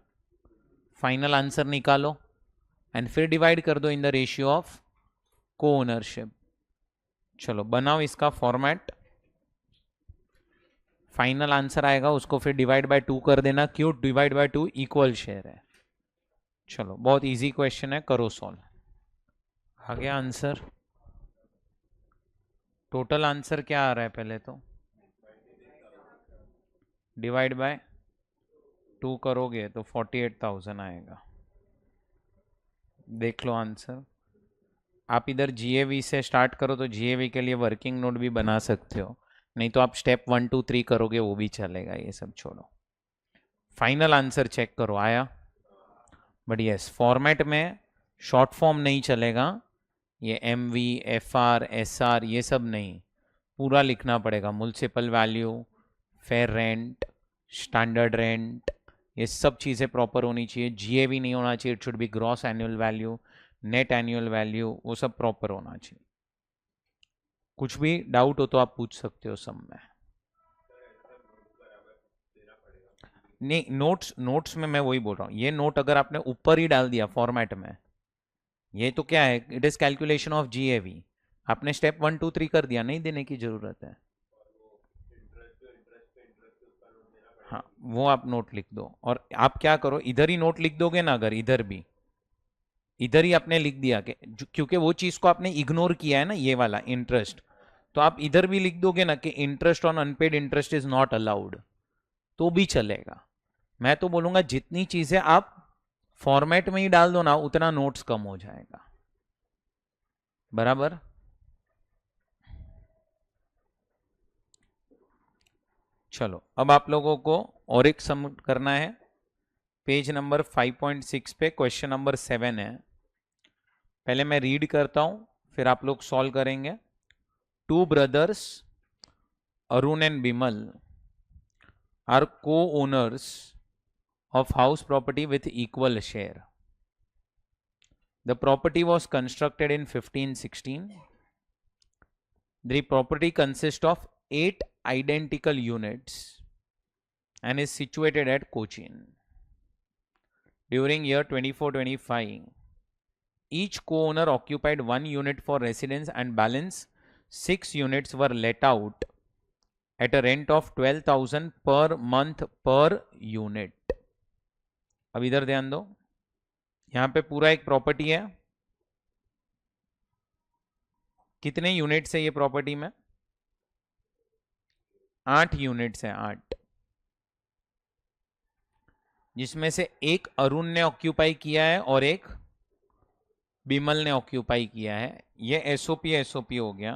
final answer निकालो एंड फिर डिवाइड कर दो in the ratio of co ownership. चलो बनाओ इसका फॉर्मेट, फाइनल आंसर आएगा उसको फिर डिवाइड बाय 2 कर देना, क्यों डिवाइड बाय 2 इक्वल शेयर है। चलो बहुत इजी क्वेश्चन है, करो सॉल्व। आ गया आंसर, टोटल आंसर क्या आ रहा है पहले तो डिवाइड बाय 2 करोगे तो 48,000 आएगा। देख लो आंसर। आप इधर जीएवी से स्टार्ट करो तो जीएवी के लिए वर्किंग नोट भी बना सकते हो, नहीं तो आप स्टेप 1 2 3 करोगे वो भी चलेगा, ये सब छोड़ो। फाइनल आंसर चेक करो आया, बट यस फॉर्मेट में शॉर्ट फॉर्म नहीं चलेगा, ये MV FR SR ये सब नहीं, पूरा लिखना पड़ेगा। Municipal value, fair rent, standard rent, ये सब चीज़ें प्रॉपर होनी चाहिए। जीएवी नहीं होना चाहिए, it should B gross annual value, net annual value, वो सब प्रॉपर होना चाहिए। कुछ भी डाउट हो तो आप पूछ सकते हो सब में। नहीं नोट्स में मैं वही बोल रहा हूँ, ये नोट अगर आपने ऊपर ही डाल दिया फॉर्मेट में, ये तो क्या है, it is calculation of GAV, आपने स्टेप 1 2 3 कर दिया, नहीं देने की जरूरत है। हाँ वो आप नोट लिख दो, और आप क्या करो इधर ही नोट लिख दोगे ना, अगर इधर भी इधर ही आपने लिख दिया कि क्योंकि वो चीज को आपने इग्नोर किया है ना, ये वाला इंटरेस्ट, तो आप इधर भी लिख दोगे ना कि interest on unpaid interest is not allowed, तो भी चलेगा। मैं तो बोलूंगा जितनी चीजें आप फॉर्मेट में ही डाल दो ना, उतना नोट्स कम हो जाएगा। बराबर। चलो अब आप लोगों को और एक सम करना है, पेज नंबर 5.6 पे क्वेश्चन नंबर 7 है। पहले मैं रीड करता हूं फिर आप लोग सॉल्व करेंगे। Two brothers Arun and Bimal are co-owners of house property with equal share. The property was constructed in 1516. The property consists of 8 identical units and is situated at Cochin. During year 24-25, each co-owner occupied 1 unit for residence and balance 6 units were let out at a rent of 12,000 per month per unit. अब इधर ध्यान दो, यहां पे पूरा एक प्रॉपर्टी है, कितने यूनिट्स है ये प्रॉपर्टी में, 8 यूनिट्स है, 8, जिसमें से एक अरुण ने ऑक्यूपाई किया है और एक बिमल ने ऑक्यूपाई किया है। ये एसओपी हो गया,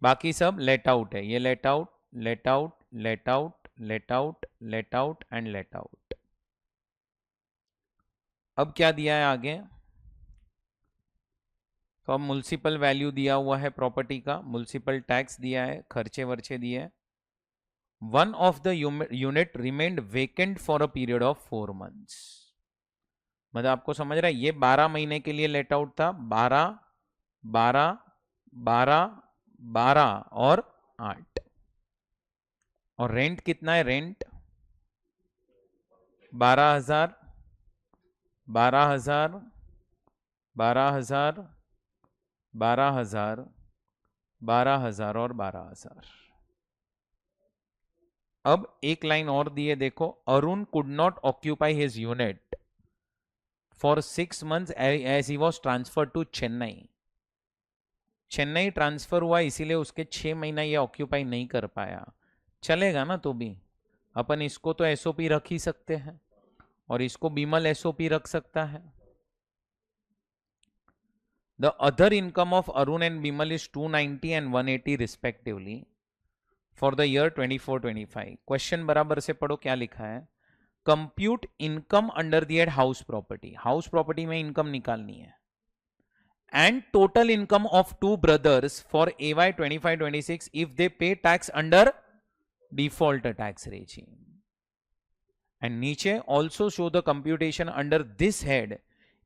बाकी सब लेट आउट है, ये let out let out let out let out let out and let out. अब क्या दिया है आगे, तो अब म्युनिसिपल वैल्यू दिया हुआ है प्रॉपर्टी का, म्युनिसिपल टैक्स दिया है, खर्चे वर्चे दिए हैं। One of the unit remained vacant for a period of 4 months। मतलब आपको समझ रहा है, ये 12 महीने के लिए लेट आउट था, 12 12 12 12 और 8, और रेंट कितना है, रेंट 12,000 12,000 12,000 12,000 12,000 और 12,000। अब एक लाइन और दी है देखो, Arun could not occupy his unit for 6 months as he was transfer to Chennai. Chennai transfer हुआ इसीलिए उसके 6 महीना ये ऑक्यूपाई नहीं कर पाया, चलेगा ना, तो भी अपन इसको तो एसओपी रख ही सकते हैं और इसको बिमल एसओपी रख सकता है। The other income of Arun and Bimal is 290 and 180 respectively for the year 24-25। Question बराबर से पढ़ो क्या लिखा है, compute income under the head house property. House property में इनकम निकालनी है, and total income of two brothers for AY 25-26 if they pay tax under default tax regime. And नीचे also show the computation under this head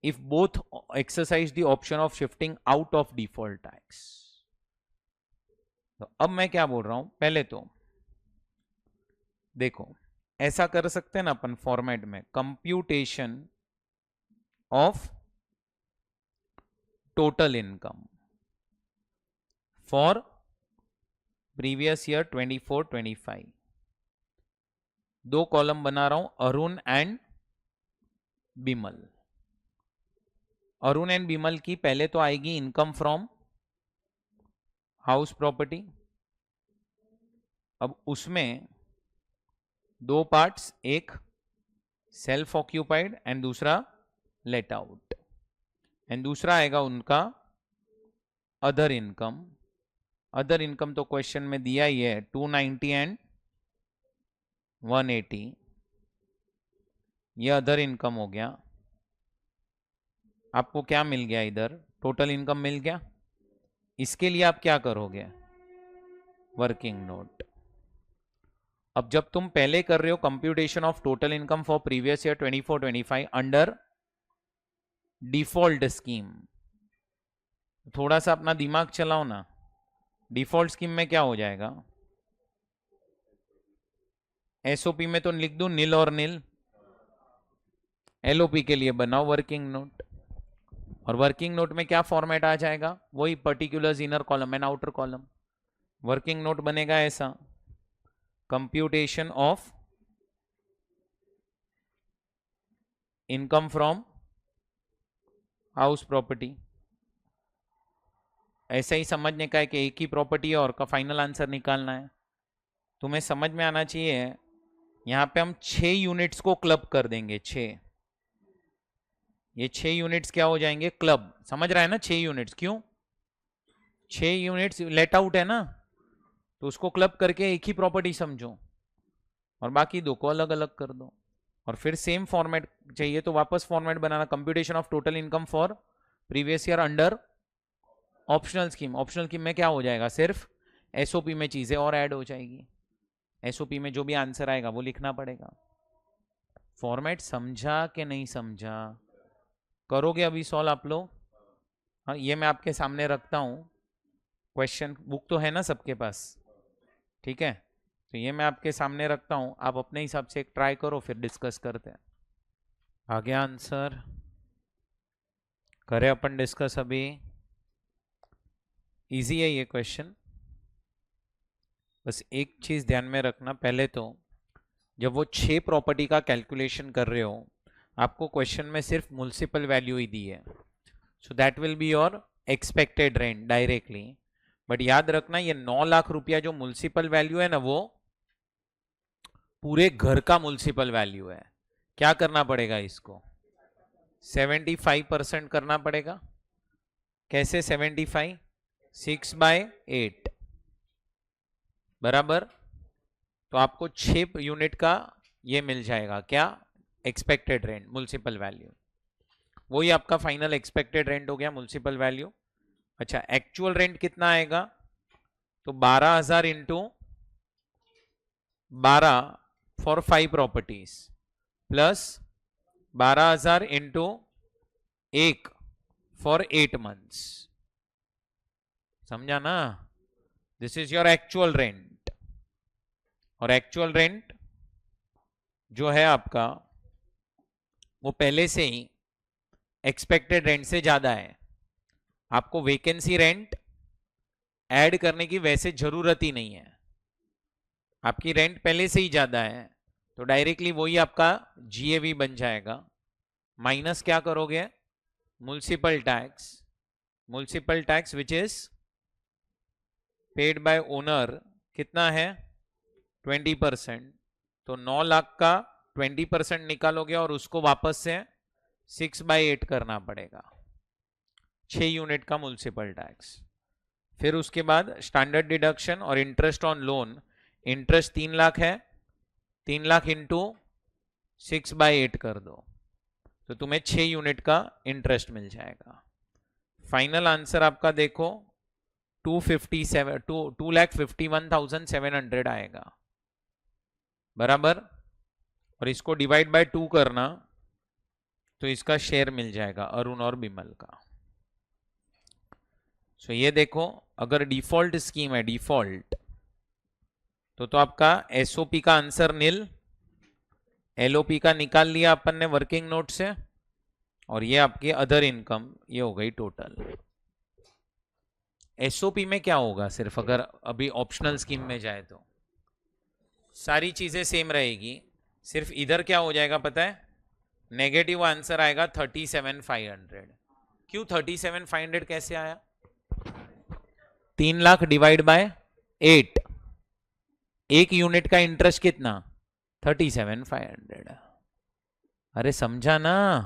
if both exercise the option of shifting out of default tax. तो अब मैं क्या बोल रहा हूं, पहले तो देखो ऐसा कर सकते हैं ना अपन फॉर्मेट में, computation of total income for previous year 24-25, दो कॉलम बना रहा हूं, अरुण एंड बिमल। अरुण एंड बिमल की पहले तो आएगी इनकम फ्रॉम हाउस प्रॉपर्टी। अब उसमें दो पार्ट्स, एक सेल्फ ऑक्यूपाइड एंड दूसरा लेट आउट, एंड दूसरा आएगा उनका अदर इनकम। अदर इनकम तो क्वेश्चन में दिया ही है, 290 एंड 180, ये अदर इनकम हो गया। आपको क्या मिल गया इधर, टोटल इनकम मिल गया। इसके लिए आप क्या करोगे, वर्किंग नोट। अब जब तुम पहले कर रहे हो computation of total income for previous year 24-25 under default scheme, थोड़ा सा अपना दिमाग चलाओ ना। डिफॉल्ट स्कीम में क्या हो जाएगा, एसओपी में तो लिख दूं नील और नील, एलओपी के लिए बनाओ वर्किंग नोट। और वर्किंग नोट में क्या फॉर्मेट आ जाएगा, वही particulars inner column and outer column. Working note बनेगा ऐसा, computation of income from house property. ऐसा ही समझने का है कि एक ही प्रॉपर्टी है और का फाइनल आंसर निकालना है। तुम्हें समझ में आना चाहिए, यहां पे हम 6 यूनिट्स को क्लब कर देंगे, 6। ये 6 यूनिट्स क्या हो जाएंगे, क्लब। समझ रहा है ना, 6 यूनिट्स। क्यों 6 यूनिट्स, लेट आउट है ना, तो उसको क्लब करके एक ही प्रॉपर्टी समझो और बाकी दो को अलग अलग कर दो। और फिर सेम फॉर्मेट चाहिए तो वापस format banana, computation of total income for previous year under optional scheme. Optional scheme में क्या हो जाएगा, सिर्फ एसओपी में चीजें और ऐड हो जाएगी। एसओपी में जो भी आंसर आएगा वो लिखना पड़ेगा। फॉर्मेट समझा कि नहीं समझा, करोगे अभी सॉल्व आप लोग। हाँ, ये मैं आपके सामने रखता हूँ, क्वेश्चन बुक तो है ना सबके पास, ठीक है। तो ये मैं आपके सामने रखता हूँ, आप अपने हिसाब से एक ट्राई करो, फिर डिस्कस करते हैं। आ गया आंसर, करें अपन डिस्कस अभी। इजी है ये क्वेश्चन, बस एक चीज ध्यान में रखना, पहले तो जब वो 6 प्रॉपर्टी का कैलकुलेशन कर रहे हो, आपको क्वेश्चन में सिर्फ म्युनिसिपल वैल्यू ही दी है, so that will be your expected rent directly. But याद रखना, ये 9 लाख रुपया जो म्युनिसिपल वैल्यू है ना, वो पूरे घर का म्युनिसिपल वैल्यू है। क्या करना पड़ेगा, इसको 75% करना पड़ेगा। कैसे 75, 6/8 बराबर। तो आपको 6 यूनिट का ये मिल जाएगा, क्या, एक्सपेक्टेड रेंट, म्युनिसिपल वैल्यू। वही आपका फाइनल एक्सपेक्टेड रेंट हो गया, म्युनिसिपल वैल्यू। अच्छा, एक्चुअल रेंट कितना आएगा, तो 12,000 into 12 for 5 properties plus 12,000 into 1 for 8 months. समझा ना, this is your actual rent. और एक्चुअल रेंट जो है आपका, वो पहले से ही एक्सपेक्टेड रेंट से ज्यादा है। आपको वैकेंसी रेंट ऐड करने की वैसे जरूरत ही नहीं है, आपकी रेंट पहले से ही ज्यादा है, तो डायरेक्टली वही आपका जीएवी बन जाएगा। माइनस क्या करोगे, municipal tax, municipal tax which is paid by owner, कितना है 20%। तो 9 लाख का 20% निकालोगे और उसको वापस से 6/8 करना पड़ेगा, 6 यूनिट का म्युनिसिपल टैक्स। फिर उसके बाद स्टैंडर्ड डिडक्शन और interest on loan. Interest 3 lakh है, 3 लाख इंटू 6/8 कर दो, तो तुम्हें 6 यूनिट का इंटरेस्ट मिल जाएगा। फाइनल आंसर आपका देखो 2,51,700 आएगा, बराबर। और इसको डिवाइड बाय 2 करना तो इसका शेयर मिल जाएगा अरुण और बिमल का। सो ये देखो, अगर डिफॉल्ट स्कीम है डिफॉल्ट, तो आपका एसओपी का आंसर नील, एलओपी का निकाल लिया अपन ने वर्किंग नोट से, और ये आपकी अदर इनकम ये हो गई टोटल। एसओपी में क्या होगा, सिर्फ अगर अभी ऑप्शनल स्कीम में जाए तो सारी चीजें सेम रहेगी, सिर्फ इधर क्या हो जाएगा पता है, नेगेटिव आंसर आएगा 37,500। क्यों 37,500 कैसे आया? 3 लाख डिवाइड बाय 8, एक यूनिट का इंटरेस्ट कितना? 37,500। अरे समझा ना,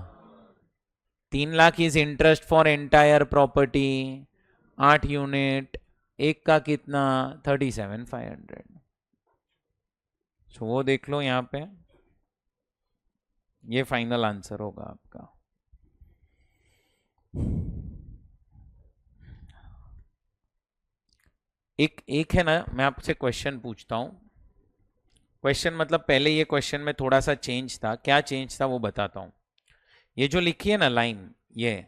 3 lakh is interest for entire property, 8 unit, एक का कितना? 37,500। वो देख लो यहां पे, ये फाइनल आंसर होगा आपका। एक है ना, मैं आपसे क्वेश्चन पूछता हूं, क्वेश्चन मतलब पहले ये क्वेश्चन में थोड़ा सा चेंज था, क्या चेंज था वो बताता हूं। ये जो लिखी है ना लाइन, ये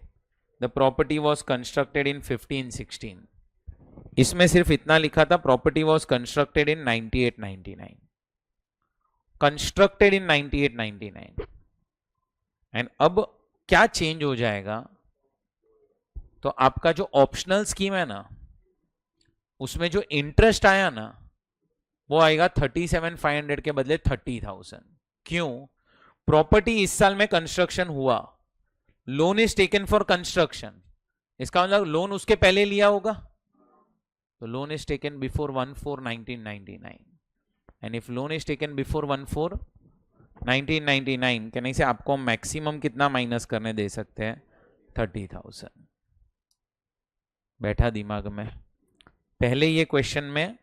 the property was constructed in 1516, इसमें सिर्फ इतना लिखा था property was constructed in 9899, constructed in 9899। And अब क्या चेंज हो जाएगा, तो आपका जो ऑप्शनल स्कीम है ना, उसमें जो इंटरेस्ट आया ना, वो आएगा 37,500 के बदले 30,000। क्यों? प्रॉपर्टी इस साल में कंस्ट्रक्शन हुआ, loan is taken for construction, इसका मतलब लोन उसके पहले लिया होगा, तो loan is taken before 1/4/1999। And if loan is taken before 1/4/1999, कहने से आपको मैक्सिमम कितना माइनस करने दे सकते हैं? 30,000। बैठा दिमाग में? पहले ये क्वेश्चन में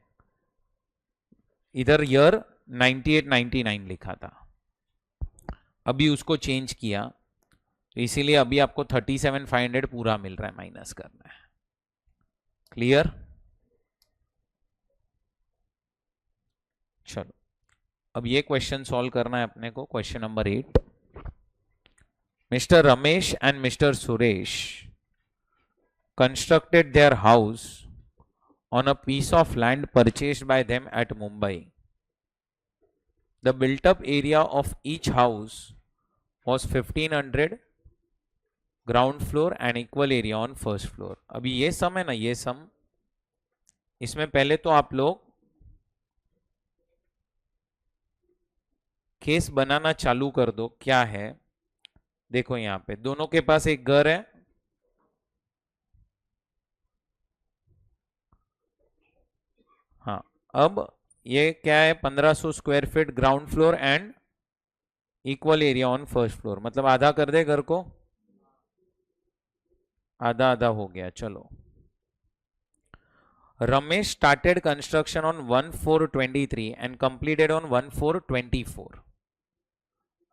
इधर ईयर 9899 लिखा था, अभी उसको चेंज किया, तो इसीलिए अभी आपको 37,500 पूरा मिल रहा है, माइनस करना है। क्लियर? चलो अब ये क्वेश्चन सॉल्व करना है अपने को, question number 8। Mister Ramesh and mister Suresh constructed their house on a piece of land purchased by them at Mumbai. The built-up area of each house was 1,500 ground floor and equal area on first floor. अभी ये सम है ना, ये सम, इसमें पहले तो आप लोग केस बनाना चालू कर दो। क्या है देखो, यहां पे दोनों के पास एक घर है, हाँ, अब ये क्या है, 1500 square feet ground floor and equal area on first floor, मतलब आधा कर दे घर को, आधा आधा हो गया। चलो, Ramesh started construction on 1/4/23 and completed on 1/4/24।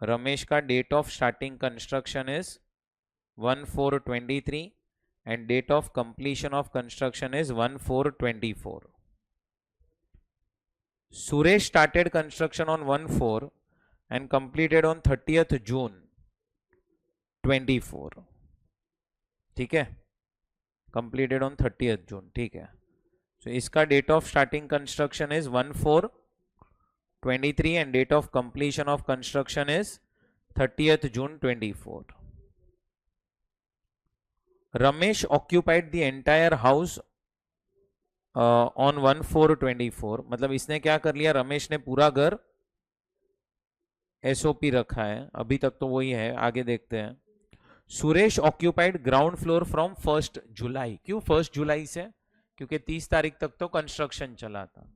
Ramesh का date of starting construction is 1/4/23 and date of completion of construction is 1/4/24। Suresh started construction on 1/4 and completed on 30th June 24। ठीक है, completed on 30th June, ठीक है। So इसका date of starting construction is 1/4/23 and date of completion of construction is 30th June 24। Ramesh occupied the entire house on 1/4/24, मतलब इसने क्या कर लिया, रमेश ने पूरा घर एसओपी रखा है, अभी तक तो वही है, आगे देखते हैं। Suresh occupied ground floor from 1 जुलाई। क्यों 1 जुलाई से? क्योंकि 30 तारीख तक तो कंस्ट्रक्शन चला था।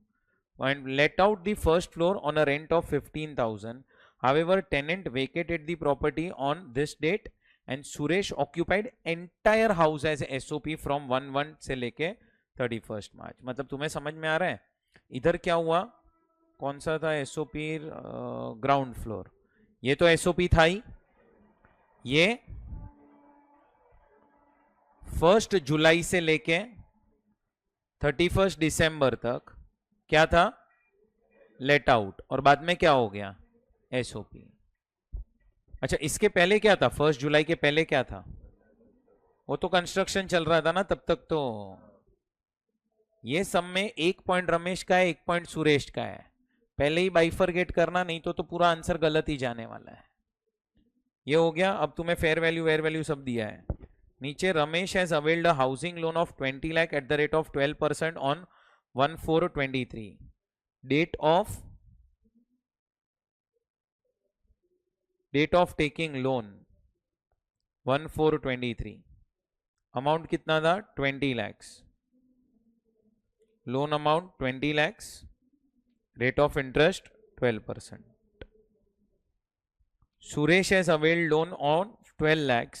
And let out the first floor on a rent of 15,000। However tenant vacated the property on this date and Suresh occupied entire house as SOP from 1/1 से लेके 31 मार्च। मतलब तुम्हें समझ में आ रहा है, इधर क्या हुआ, कौन सा था एसओपी? ग्राउंड फ्लोर, ये तो एसओपी था ही, ये 1 जुलाई से लेके 31 दिसंबर तक क्या था? Let out. और बाद में क्या हो गया? एसओपी। अच्छा, इसके पहले क्या था? 1 जुलाई के पहले क्या था? वो तो कंस्ट्रक्शन चल रहा था ना तब तक। तो ये सब में 1 पॉइंट रमेश का है, 1 पॉइंट सुरेश का है। पहले ही बाइफरगेट करना, नहीं तो पूरा आंसर गलत ही जाने वाला है। ये हो गया। अब तुम्हें फेयर वैल्यू वेयर वैल्यू सब दिया है नीचे। Ramesh has availed a housing loan of 20 lakh at the rate of 12% on 1/4/23। Date of taking loan 1/4/23। Amount कितना था? 20 lakhs। Loan amount 20 lakhs। Rate of interest 12%। Suresh has availed loan on 12 lakhs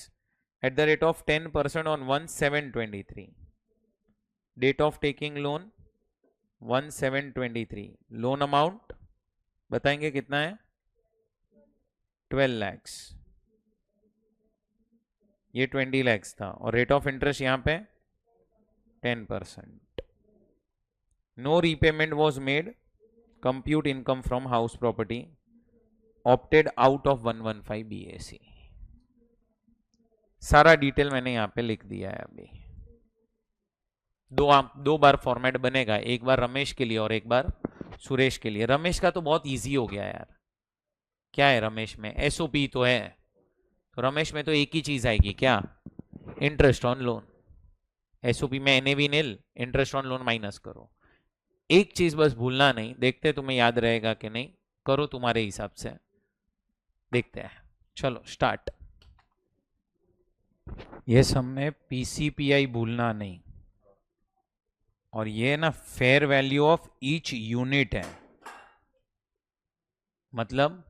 at the rate of 10% on 1/7/23. Date of taking loan 1/7/23। Loan amount बताएंगे कितना है? 12 lakhs। ये 20 lakhs था और रेट ऑफ इंटरेस्ट यहां पे 10%। No repayment was made. Compute income from house property opted out of 115 BAC। सारा डिटेल मैंने यहां पे लिख दिया है। अभी दो बार फॉर्मेट बनेगा, एक बार रमेश के लिए और एक बार सुरेश के लिए। रमेश का तो बहुत इजी हो गया यार। क्या है रमेश में? एसओपी तो है, तो रमेश में तो एक ही चीज आएगी, क्या? Interest on loan. एसओपी में NAV nil, interest on loan minus करो। एक चीज बस भूलना नहीं, देखते तुम्हें याद रहेगा कि नहीं, करो तुम्हारे हिसाब से, देखते हैं। चलो स्टार्ट। ये सब में पीसीपीआई भूलना नहीं। और ये ना fair value of each unit है, मतलब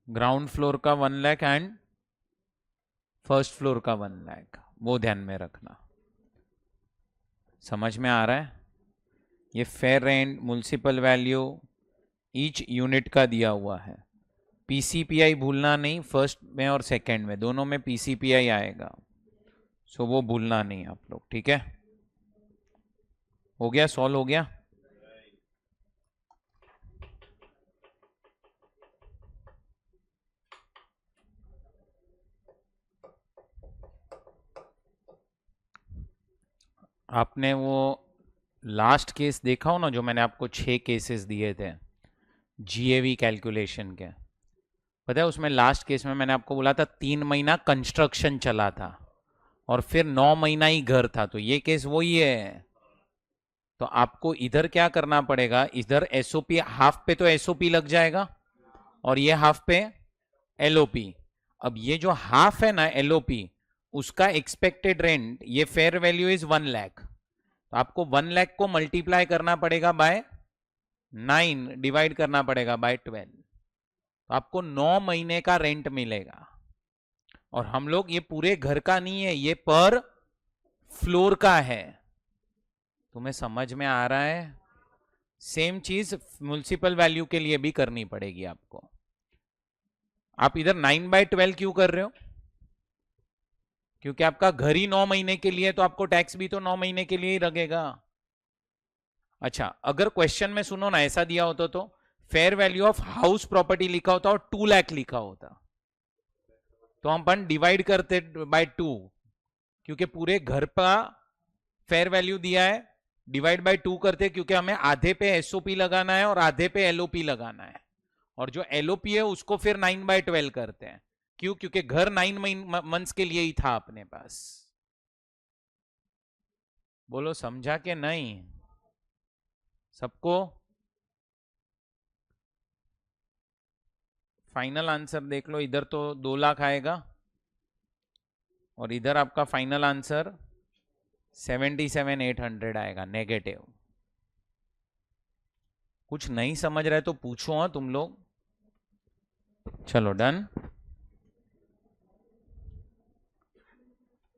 ग्राउंड फ्लोर का 1 लाख एंड फर्स्ट फ्लोर का 1 लाख, वो ध्यान में रखना। समझ में आ रहा है? ये fair rent, municipal value each unit का दिया हुआ है। पीसीपीआई भूलना नहीं, फर्स्ट में और सेकंड में दोनों में पीसीपीआई आएगा, सो वो भूलना नहीं आप लोग, ठीक है? हो गया? सॉल्व हो गया? आपने वो लास्ट केस देखा हो ना, जो मैंने आपको 6 केसेस दिए थे जीएवी कैलकुलेशन के? पता है उसमें लास्ट केस में मैंने आपको बोला था 3 महीना कंस्ट्रक्शन चला था और फिर 9 महीना ही घर था, तो ये केस वही है। तो आपको इधर क्या करना पड़ेगा, इधर एसओपी हाफ पे तो एसओपी लग जाएगा और ये हाफ पे एलओपी। अब ये जो हाफ है ना एलओपी, उसका एक्सपेक्टेड रेंट, ये फेयर वैल्यू इज 1 लाख, तो आपको 1 लाख को मल्टीप्लाई करना पड़ेगा बाय 9, डिवाइड करना पड़ेगा बाय 12, तो आपको 9 महीने का रेंट मिलेगा। और हम लोग, ये पूरे घर का नहीं है, ये पर फ्लोर का है। तुम्हें समझ में आ रहा है? सेम चीज म्युनिसिपल वैल्यू के लिए भी करनी पड़ेगी आपको। आप इधर 9/12 क्यों कर रहे हो? क्योंकि आपका घर ही 9 महीने के लिए, तो आपको टैक्स भी तो 9 महीने के लिए ही लगेगा। अच्छा, अगर क्वेश्चन में सुनो ना ऐसा दिया होता तो fair value of house property लिखा होता और 2 लाख लिखा होता, तो हम अपन डिवाइड करते बाय 2, क्योंकि पूरे घर का फेयर वैल्यू दिया है, डिवाइड बाय 2 करते, क्योंकि हमें आधे पे एसओपी लगाना है और आधे पे एलओपी लगाना है। और जो एलओपी है उसको फिर 9/12 करते हैं। क्यों? क्योंकि घर 9 मंथ्स के लिए ही था अपने पास। बोलो समझा के नहीं सबको? फाइनल आंसर देख लो, इधर तो 2 लाख आएगा और इधर आपका फाइनल आंसर 77,800 आएगा नेगेटिव। कुछ नहीं समझ रहे तो पूछो हाँ तुम लोग। चलो डन।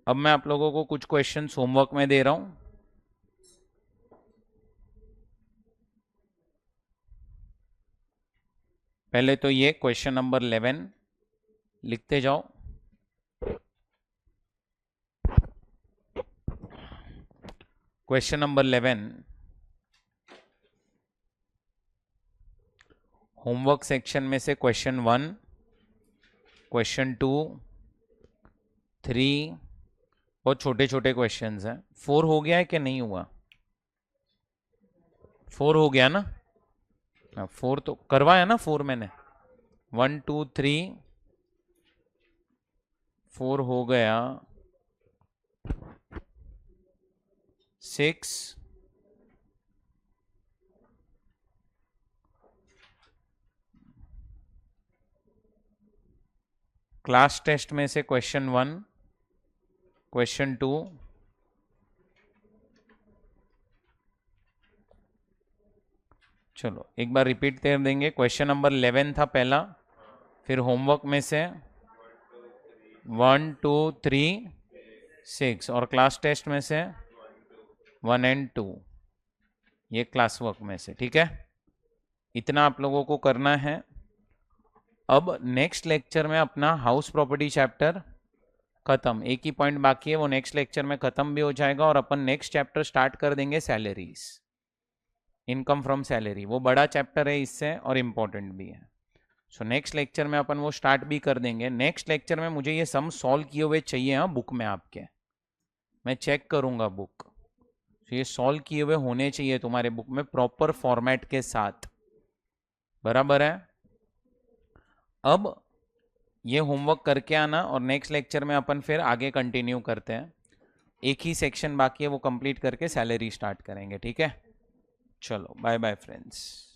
अब मैं आप लोगों को कुछ क्वेश्चन होमवर्क में दे रहा हूं। पहले तो ये क्वेश्चन नंबर 11 लिखते जाओ। क्वेश्चन नंबर 11 होमवर्क सेक्शन में से क्वेश्चन 1, क्वेश्चन 2, 3, बहुत छोटे छोटे क्वेश्चंस हैं। 4 हो गया है कि नहीं हुआ? 4 हो गया ना? 4 तो करवाया ना, 4 मैंने 1 2 3 4 हो गया। 6 क्लास टेस्ट में से क्वेश्चन 1, क्वेश्चन 2, चलो एक बार रिपीट कर देंगे। क्वेश्चन नंबर 11 था पहला, फिर होमवर्क में से 1 2 3 6 और क्लास टेस्ट में से 1 एंड 2, ये क्लास वर्क में से। ठीक है, इतना आप लोगों को करना है। अब नेक्स्ट लेक्चर में अपना हाउस प्रॉपर्टी चैप्टर खत्म, एक ही पॉइंट बाकी है, वो नेक्स्ट लेक्चर में खत्म भी हो जाएगा और अपन नेक्स्ट चैप्टर स्टार्ट कर देंगे सैलरीज, इनकम फ्रॉम सैलरी। वो बड़ा चैप्टर है इससे और इम्पोर्टेंट भी है। सो नेक्स्ट लेक्चर में अपन वो स्टार्ट भी कर देंगे। नेक्स्ट लेक्चर में मुझे ये सम सॉल्व किए हुए चाहिए। हाँ, बुक में आपके मैं चेक करूंगा बुक, तो ये सॉल्व किए हुए होने चाहिए तुम्हारे बुक में प्रॉपर फॉर्मेट के साथ। बराबर है? अब ये होमवर्क करके आना और नेक्स्ट लेक्चर में अपन फिर आगे कंटिन्यू करते हैं। एक ही सेक्शन बाकी है, वो कंप्लीट करके सैलरी स्टार्ट करेंगे। ठीक है, चलो बाय बाय फ्रेंड्स।